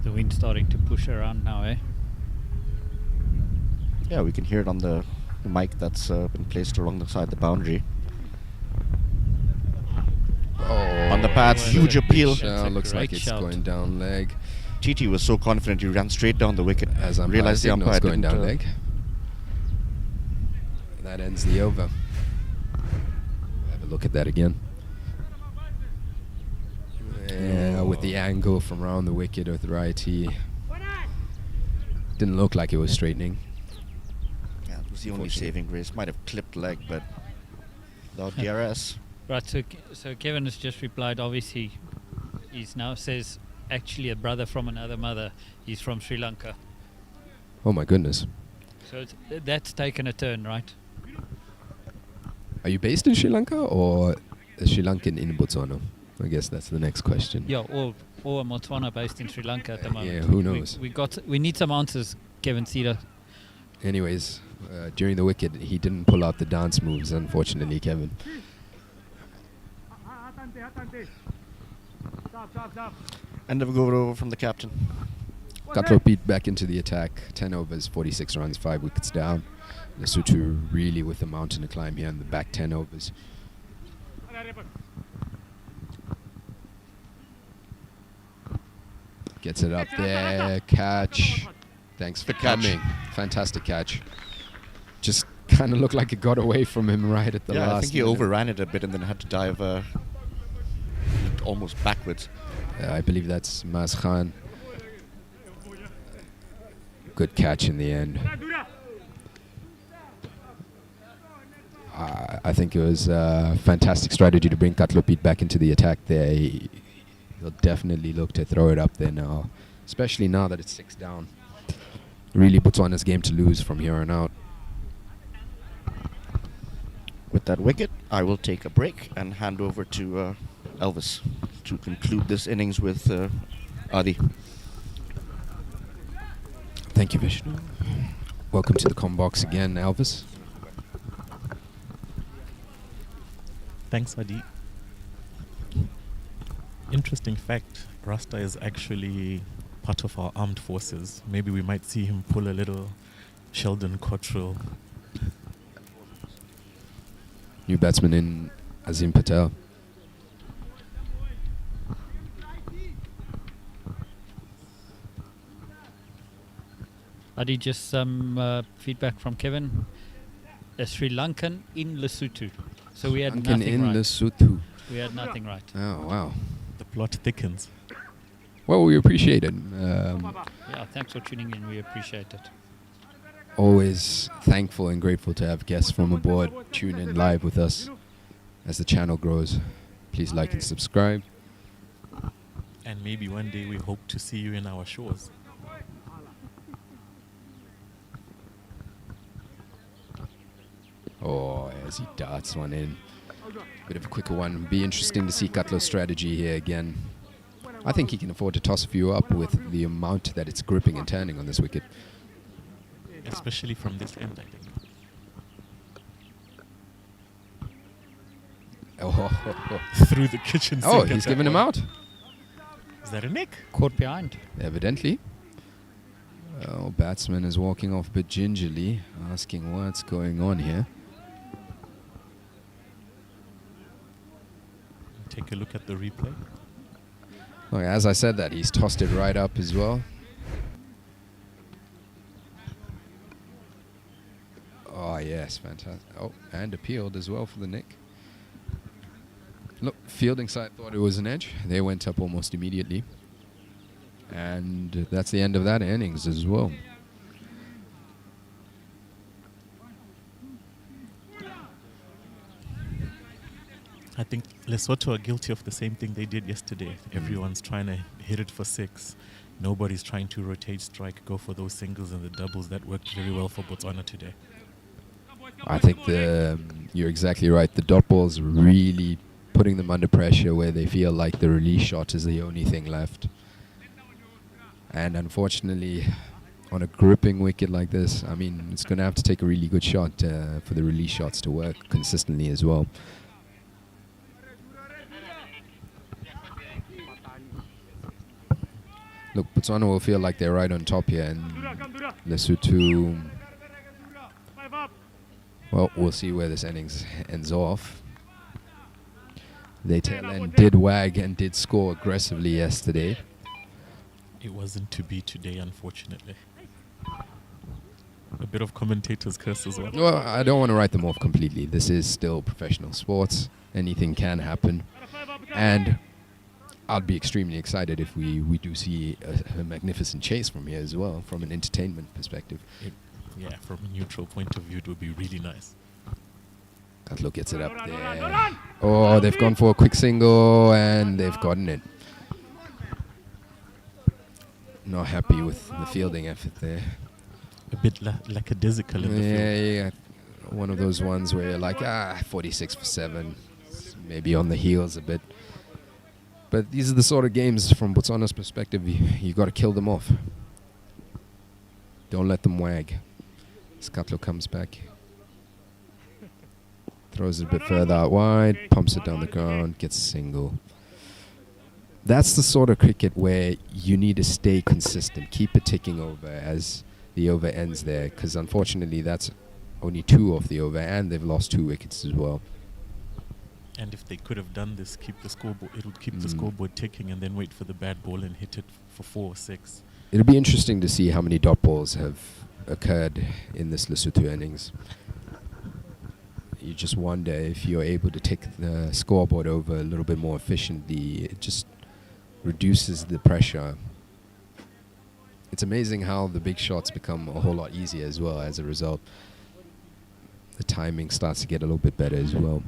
The wind's starting to push around now, eh? Yeah, we can hear it on the mic that's been placed alongside the boundary. Oh, On the pads, that's huge a appeal. big shot. Shout, looks like Great it's shout. going down leg. TT was so confident he ran straight down the wicket. As umpire realized the signals umpire going didn't, down leg. That ends the over. Have a look at that again. Yeah, with the angle from around the wicket with the right, he didn't look like it was straightening. Yeah, it was the only Unfortunately. saving grace. Might have clipped leg, but without DRS. Right, so Kevin has just replied, obviously, he's now says, actually a brother from another mother. He's from Sri Lanka. Oh my goodness. So that's taken a turn, right? Are you based in Sri Lanka or a Sri Lankan in Botswana? I guess that's the next question. Yeah, or Botswana based in Sri Lanka at the moment. Yeah, who knows? We need some answers, Kevin Cedar. Anyways, during the wicket, he didn't pull out the dance moves, unfortunately, Kevin. End of a go over from the captain. Katlo beat back into the attack. 10 overs, 46 runs, 5 wickets down. Lesotho really with the mountain to climb here in the back 10 overs. Gets it up there. Catch. Thanks for Good catch. coming. Fantastic catch. Just kind of looked like it got away from him right at the last I think he minute. overran it a bit and then had to dive almost backwards. I believe that's Mas Khan. Good catch in the end. I think it was a fantastic strategy to bring Katlopit back into the attack there. He'll definitely look to throw it up there now, especially now that it's 6 down. Really Botswana's game to lose from here on out. With that wicket, I will take a break and hand over to Elvis to conclude this innings with Adi. Thank you, Vishnu. Welcome to the Combox again, Elvis. Thanks, Adi. Interesting fact, Rasta is actually part of our armed forces. Maybe we might see him pull a little Sheldon Cottrell. New batsman in Azim Patel. Adi, just some feedback from Kevin. A Sri Lankan in Lesotho. So we had Lankan nothing in right. Lesotho. We had nothing right. Oh, wow. The plot thickens. Well, we appreciate it. Yeah, thanks for tuning in. We appreciate it. Always thankful and grateful to have guests from aboard tune in live with us as the channel grows. Please like and subscribe. And maybe one day we hope to see you in our shores. Oh, as he darts one in. Bit of a quicker one. Be interesting to see Katlo's strategy here again. I think he can afford to toss a few up with the amount that it's gripping and turning on this wicket. Especially from this end, I think. Oh, Through the kitchen sink. oh, he's given him out. Is that a nick? Caught behind. Evidently. Oh, batsman is walking off a bit gingerly, asking what's going on here. Take a look at the replay. Oh, as I said that, he's tossed it right up as well. Oh, yes, fantastic. Oh, and appealed as well for the nick. Look, fielding side thought it was an edge. They went up almost immediately. And that's the end of that innings as well. I think Lesotho are guilty of the same thing they did yesterday. Everyone's trying to hit it for 6. Nobody's trying to rotate strike, go for those singles and the doubles. That worked very well for Botswana today. I think you're exactly right. The dot balls really putting them under pressure where they feel like the release shot is the only thing left. And unfortunately, on a gripping wicket like this, I mean, it's going to have to take a really good shot for the release shots to work consistently as well. Look, Botswana will feel like they're right on top here, and Lesotho, well, we'll see where this innings ends off. They tail end did wag and did score aggressively yesterday. It wasn't to be today, unfortunately. A bit of commentator's curse as well. Well, I don't want to write them off completely. This is still professional sports. Anything can happen. And I'd be extremely excited if we do see a magnificent chase from here as well, from an entertainment perspective. Yeah, from a neutral point of view, it would be really nice. Katlo gets it up there. Oh, they've gone for a quick single and they've gotten it. Not happy with the fielding effort there. A bit lackadaisical in the field. Yeah. One of those ones where you're like, 46 for 7. Maybe on the heels a bit. But these are the sort of games, from Botswana's perspective, you got to kill them off. Don't let them wag. Skatlo comes back. Throws it a bit further out wide, pumps it down the ground, gets a single. That's the sort of cricket where you need to stay consistent. Keep it ticking over as the over ends there, because unfortunately that's only 2 off the over, and they've lost 2 wickets as well. And if they could have done this, keep the scoreboard, it would keep the scoreboard ticking and then wait for the bad ball and hit it for 4 or 6. It'll be interesting to see how many dot balls have occurred in this Lesotho innings. You just wonder if you're able to take the scoreboard over a little bit more efficiently. It just reduces the pressure. It's amazing how the big shots become a whole lot easier as well as a result. The timing starts to get a little bit better as well.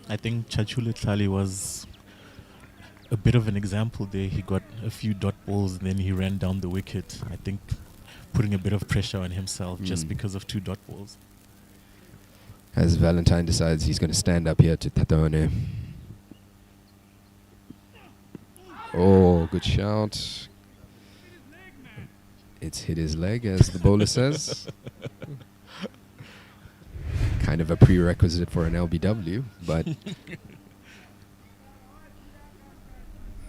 I think Chachule Tlali was a bit of an example there. He got a few dot balls and then he ran down the wicket. I think putting a bit of pressure on himself just because of 2 dot balls. As Valentine decides he's going to stand up here to Tatone. Oh, good shout. It's hit his leg, as the bowler says. Kind of a prerequisite for an LBW, but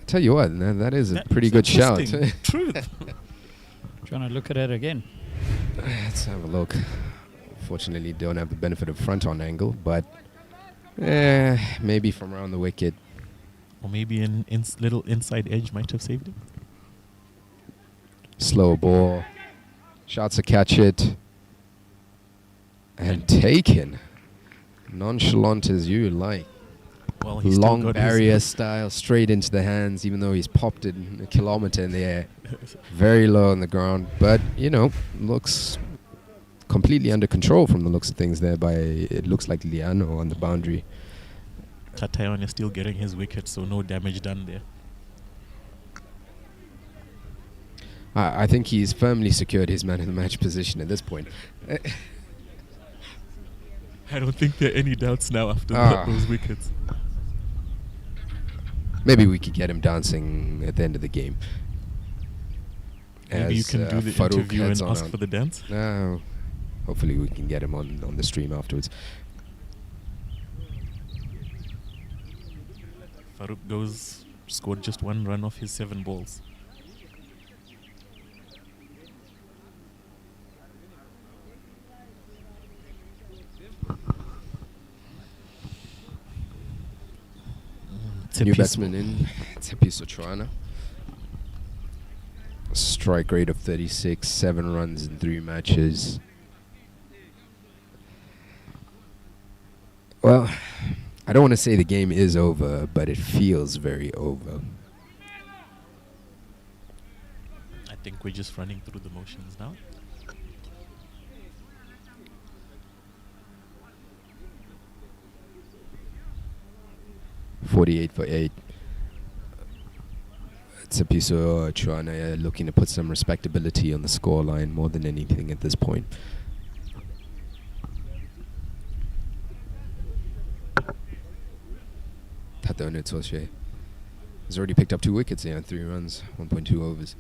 tell you what, that is a pretty good shout. Truth. Do you want to look at it again? Let's have a look. Fortunately, don't have the benefit of front-on angle, but maybe from around the wicket. Or maybe an little inside edge might have saved him. Slow ball. Shots to catch it. And taken. Nonchalant as you like. Well, long barrier style, straight into the hands, even though he's popped it a kilometer in the air. Very low on the ground. But, looks completely under control from the looks of things there by, it looks like Liano on the boundary. Tatayon is still getting his wicket, so no damage done there. I think he's firmly secured his man of the match position at this point. I don't think there are any doubts now after those wickets. Maybe we could get him dancing at the end of the game. Maybe you can do the Farouk interview and heads on ask out. for the dance. No. Hopefully we can get him on the stream afterwards. Farouk scored just 1 run off his 7 balls. New batsman in, Tsepiso Chwana. Strike rate of 36, 7 runs in 3 matches. Well, I don't want to say the game is over, but it feels very over. I think we're just running through the motions now. .48 for 8. Tsepiso Chwana looking to put some respectability on the scoreline more than anything at this point. Tatone Tsoshe has already picked up 2 wickets here on 3 runs, 1.2 overs.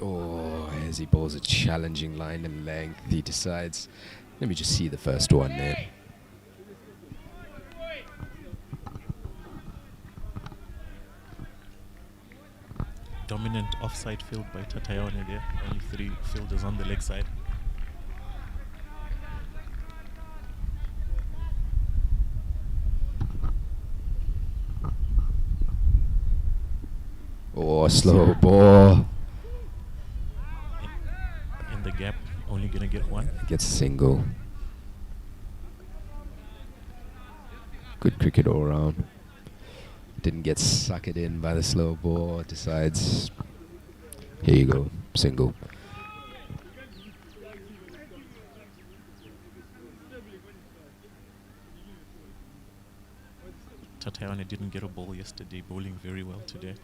Oh, as he bowls a challenging line and length, he decides, let me just see the first one there. Dominant offside field by Tatayone there. Only 3 fielders on the leg side. Oh, slow ball. In the gap, only gonna get 1. Gets a single. Good cricket all round. Didn't get suckered in by the slow ball. Decides, here you go, single. Tatayone didn't get a ball yesterday, bowling very well today.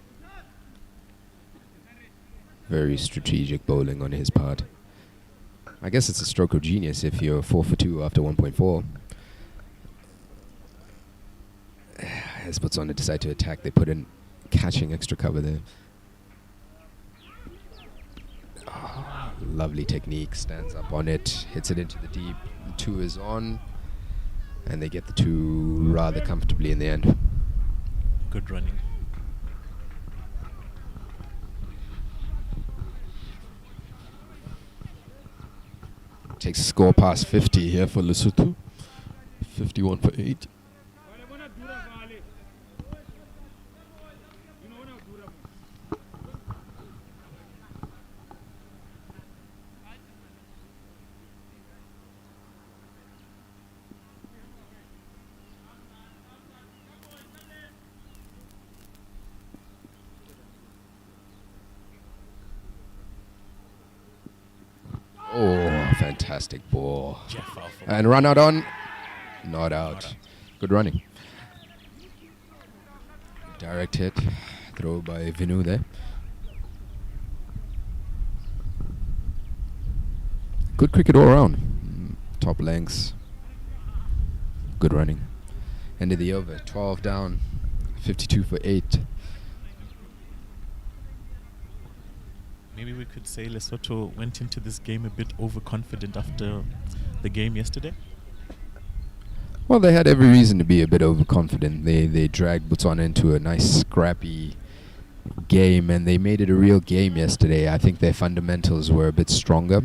Very strategic bowling on his part. I guess it's a stroke of genius if you're 4 for 2 after 1.4. As Botswana decide to attack, they put in catching extra cover there. Oh, lovely technique, stands up on it, hits it into the deep. 2 is on, and they get the 2 rather comfortably in the end. Good running. Takes a score past 50 here for Lesotho. 51 for 8. Oh, fantastic ball. And run out on. Not out. Good running. Direct hit. Throw by Vinu there. Good cricket all around. Top lengths. Good running. End of the over. 12 down. 52 for 8. Maybe we could say Lesotho went into this game a bit overconfident after the game yesterday. Well, they had every reason to be a bit overconfident. They dragged Botswana into a nice scrappy game, and they made it a real game yesterday. I think their fundamentals were a bit stronger.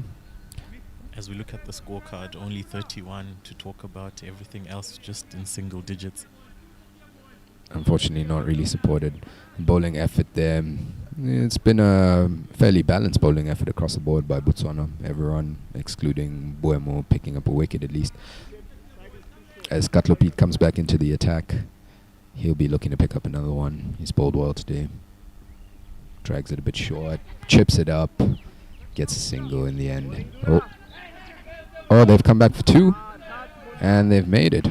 As we look at the scorecard, only 31 to talk about, everything else just in single digits. Unfortunately, not really supported. Bowling effort there. It's been a fairly balanced bowling effort across the board by Botswana. Everyone, excluding Buemo, picking up a wicket at least. As Katlopit comes back into the attack, he'll be looking to pick up another one. He's bowled well today. Drags it a bit short, chips it up, gets a single in the end. Oh, they've come back for 2, and they've made it.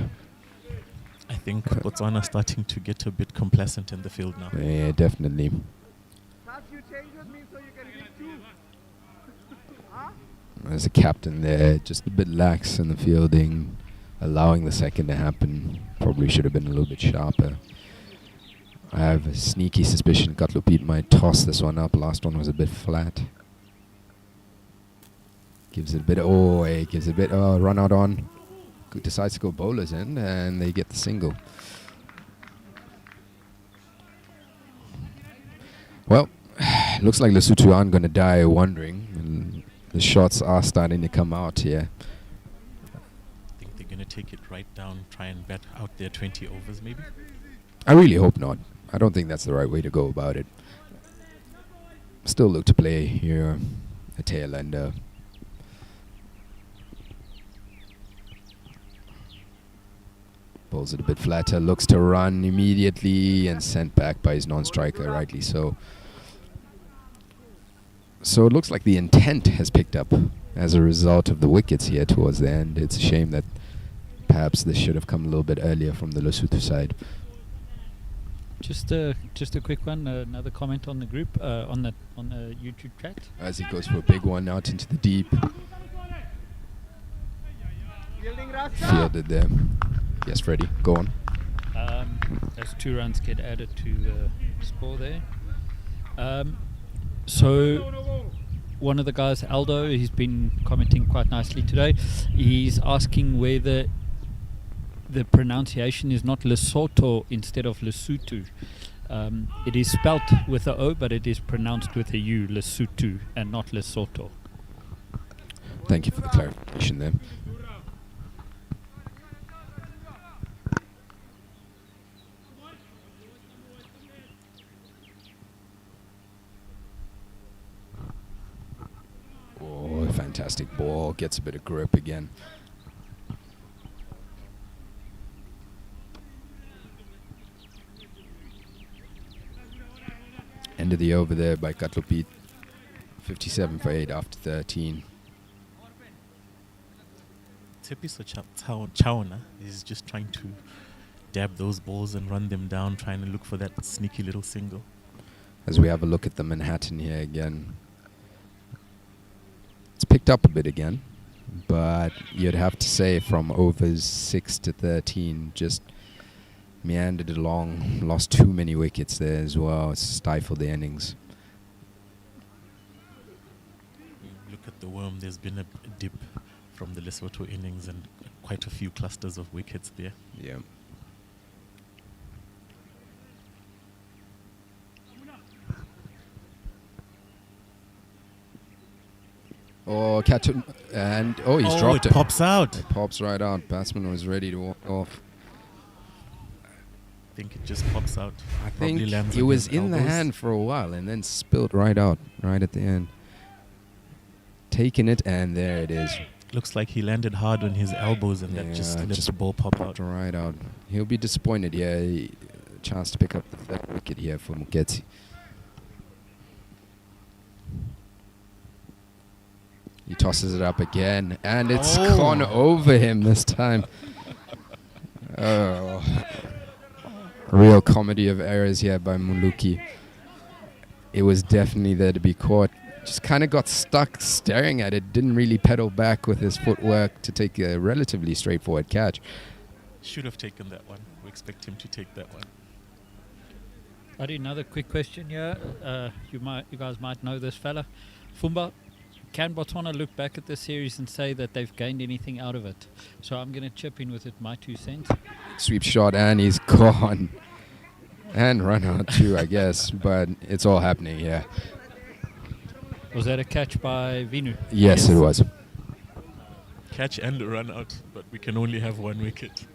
I think Botswana starting to get a bit complacent in the field now. Yeah, definitely. As a captain there, just a bit lax in the fielding, allowing the second to happen. Probably should have been a little bit sharper. I have a sneaky suspicion Katlopit might toss this one up. Last one was a bit flat. Gives it a bit, run out on. Decides to go bowlers in, and they get the single. Well, looks like Lesotho aren't going to die wondering. And the shots are starting to come out here. I think they're going to take it right down, try and bat out their 20 overs maybe. I really hope not. I don't think that's the right way to go about it. Still look to play here, a tail ender. Bowls it a bit flatter, looks to run immediately and sent back by his non-striker, rightly so. So it looks like the intent has picked up as a result of the wickets here towards the end. It's a shame that perhaps this should have come a little bit earlier from the Lesotho side. Just a quick one. Another comment on the group on the YouTube chat. As he goes for a big one out into the deep. Fielded there. Yes, Freddie, go on. Those 2 runs get added to the score there. So one of the guys, Aldo, he's been commenting quite nicely today. He's asking whether the pronunciation is not Lesotho instead of Lesotho. It is spelt with a O, but it is pronounced with a U, Lesotho, and not Lesotho. Thank you for the clarification there. Oh, fantastic ball. Gets a bit of grip again. End of the over there by Katlopit. 57 for 8 after 13. Tepiso Chaona is just trying to dab those balls and run them down, trying to look for that sneaky little single. As we have a look at the Manhattan here again. It's picked up a bit again, but you'd have to say from overs 6 to 13, just meandered along, lost too many wickets there as well, stifled the innings. Look at the worm, there's been a dip from the Lesotho innings and quite a few clusters of wickets there. Yeah. Oh, catch him, and he's dropped it. It pops out. It pops right out. Batsman was ready to walk off. I think it just pops out. I Probably think lands it on was his in the elbows. hand for a while and then spilled right out, right at the end. Taking it, and there it is. Looks like he landed hard on his elbows and that just let the ball pop out. Right out. He'll be disappointed. Yeah, chance to pick up the 3rd wicket here for Muketsi. He tosses it up again, and it's gone over him this time. Oh. Real comedy of errors here by Muluki. It was definitely there to be caught. Just kind of got stuck staring at it. Didn't really pedal back with his footwork to take a relatively straightforward catch. Should have taken that one. We expect him to take that one. Adi, another quick question here. You guys might know this fella. Fumba, can Botswana look back at this series and say that they've gained anything out of it? So I'm going to chip in with it, my 2 cents. Sweep shot, and he's gone. And run out too, I guess. But it's all happening, yeah. Was that a catch by Vinu? Yes, it was. Catch and a run out, but we can only have 1 wicket.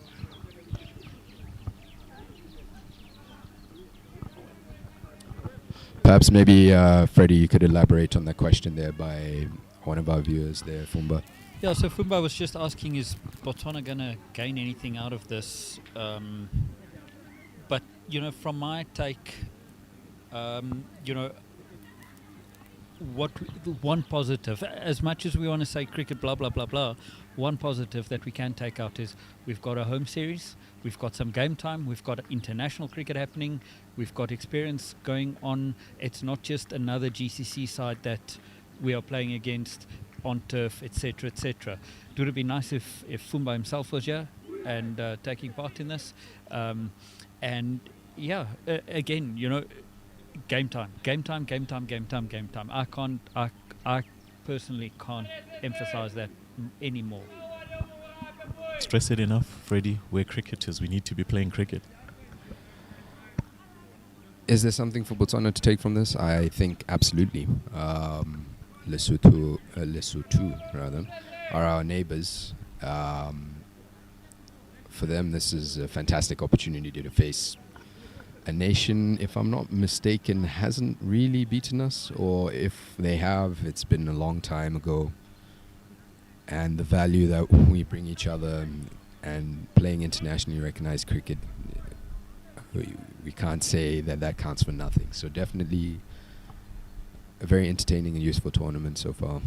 Perhaps maybe, Freddie, you could elaborate on that question there by one of our viewers there, Fumba. Yeah, so Fumba was just asking, is Botswana going to gain anything out of this? But, from my take, what one positive, as much as we want to say cricket, blah, blah, blah, blah, one positive that we can take out is we've got a home series, we've got some game time, we've got international cricket happening, we've got experience going on. It's not just another GCC side that we are playing against. on turf, etc., etc. It would have been nice if Fumba himself was here and taking part in this. And yeah, again, game time. I personally can't emphasize that anymore. Stress it enough, Freddie. We're cricketers. We need to be playing cricket. Is there something for Botswana to take from this? I think absolutely. Lesotho rather, are our neighbors. For them, this is a fantastic opportunity to face a nation, if I'm not mistaken, hasn't really beaten us, or if they have, it's been a long time ago. And the value that we bring each other and playing internationally recognized cricket, we can't say that counts for nothing. So definitely a very entertaining and useful tournament so far.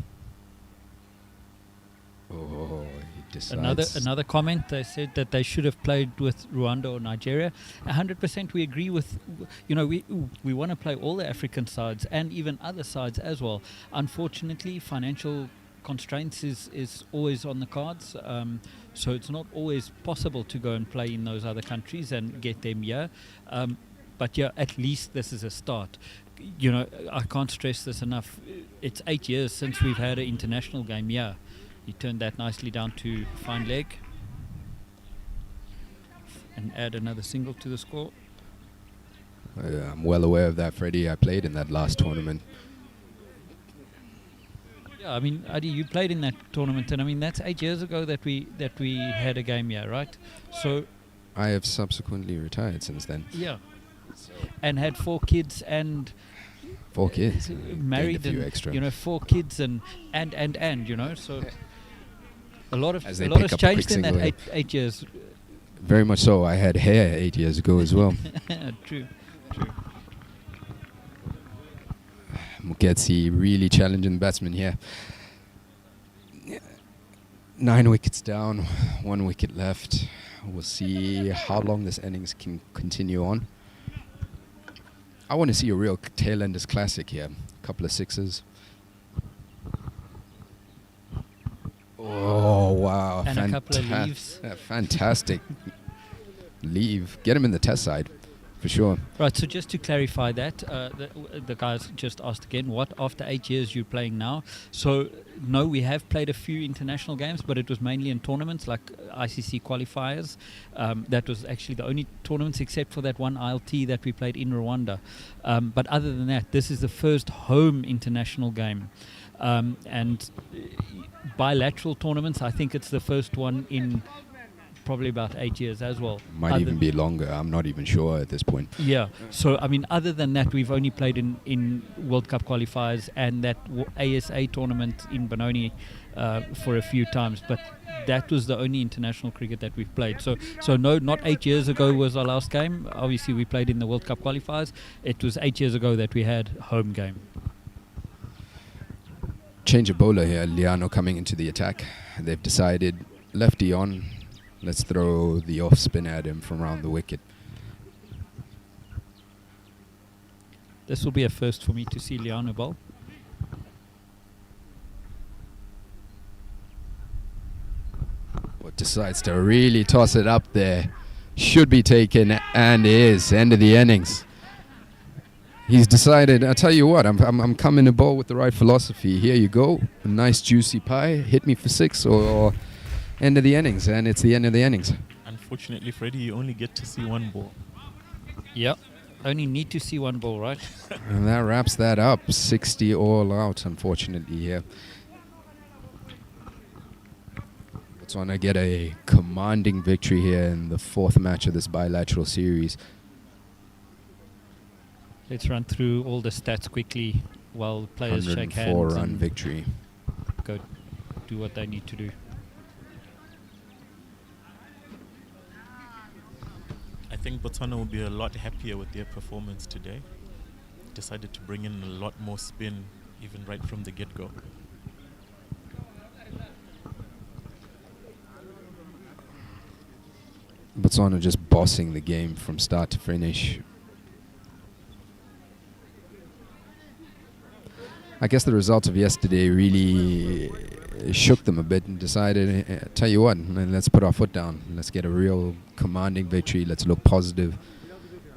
Oh, he decides. Another comment. They said that they should have played with Rwanda or Nigeria. 100% we agree with. We want to play all the African sides and even other sides as well. Unfortunately, financial constraints is always on the cards. So it's not always possible to go and play in those other countries and get them here. But yeah, at least this is a start. I can't stress this enough. It's 8 years since we've had an international game here. He turned that nicely down to fine leg and add another single to the score. I'm well aware of that, Freddie. I played in that last tournament. Yeah, I mean, Adi, you played in that tournament, and I mean that's 8 years ago that we had a game here, right? So I have subsequently retired since then. Yeah, and had 4 kids and 4 kids, married, a few and extra. 4 kids and so a lot As they has pick up a changed quick in that single, 8 years. Very much so. I had hair 8 years ago as well. True. Muketsi really challenging the batsman here. 9 wickets down, 1 wicket left. We'll see how long this innings can continue on. I want to see a real tail-enders classic here. A couple of sixes. Oh, wow. And a couple of leaves. Fantastic leave. Get him in the test side, for sure. Right, so just to clarify that, the guys just asked again, what after 8 years you're playing now? So, no, we have played a few international games, but it was mainly in tournaments like ICC qualifiers. That was actually the only tournaments except for that one ILT that we played in Rwanda. But other than that, this is the first home international game. And bilateral tournaments, I think it's the first one in probably about 8 years as well. Might even be longer. I'm not even sure at this point. Yeah. So, I mean, other than that, we've only played in World Cup qualifiers and that ASA tournament in Benoni for a few times. But that was the only international cricket that we've played. So no, not 8 years ago was our last game. Obviously, we played in the World Cup qualifiers. It was 8 years ago that we had home game. Change of bowler here. Liano coming into the attack. They've decided lefty on. Let's throw the off spin at him from around the wicket. This will be a first for me to see Liano bowl. But decides to really toss it up there. Should be taken, and is. End of the innings. He's decided, I'll tell you what, I'm coming to bowl with the right philosophy. Here you go. A nice juicy pie. Hit me for 6 or end of the innings. And it's the end of the innings. Unfortunately, Freddie, you only get to see one ball. Yep. Only need to see one ball, right? And that wraps that up. 60 all out, unfortunately, here. Botswana get a commanding victory here in the 4th match of this bilateral series. Let's run through all the stats quickly while players shake hands. 104-run and victory. Go do what they need to do. I think Botswana will be a lot happier with their performance today. Decided to bring in a lot more spin, even right from the get-go. Botswana just bossing the game from start to finish. I guess the results of yesterday really shook them a bit and decided, tell you what, let's put our foot down. Let's get a real commanding victory. Let's look positive.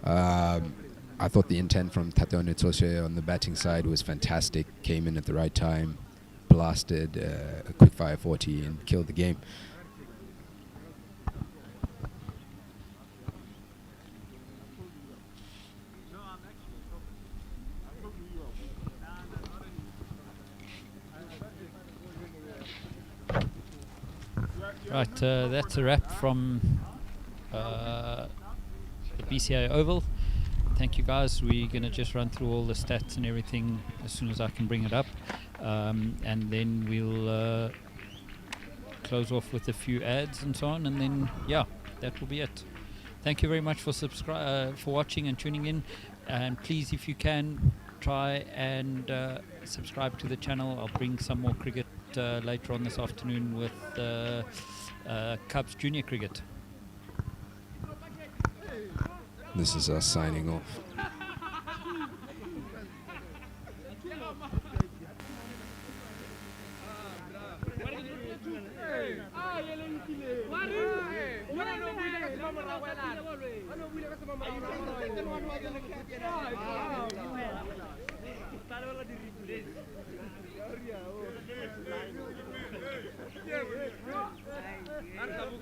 I thought the intent from Tateo Netsoshe on the batting side was fantastic. Came in at the right time, blasted a quick fire 40 and killed the game. Right, that's a wrap from the BCI Oval. Thank you guys. We're going to just run through all the stats and everything as soon as I can bring it up. And then we'll close off with a few ads and so on. And then, yeah, that will be it. Thank you very much for watching and tuning in. And please, if you can, try and subscribe to the channel. I'll bring some more cricket later on this afternoon with Cubs Junior Cricket. This is us signing off.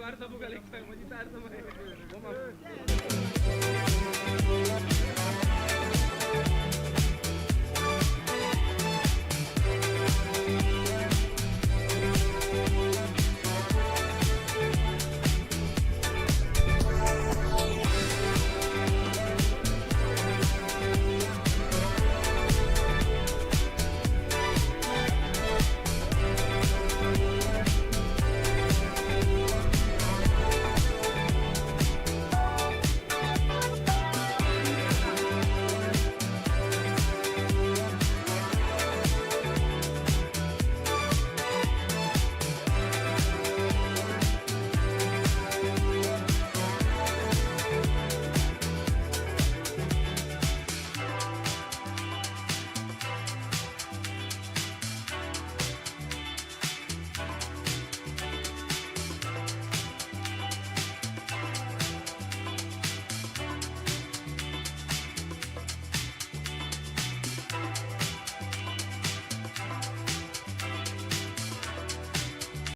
Harta buka like saya mau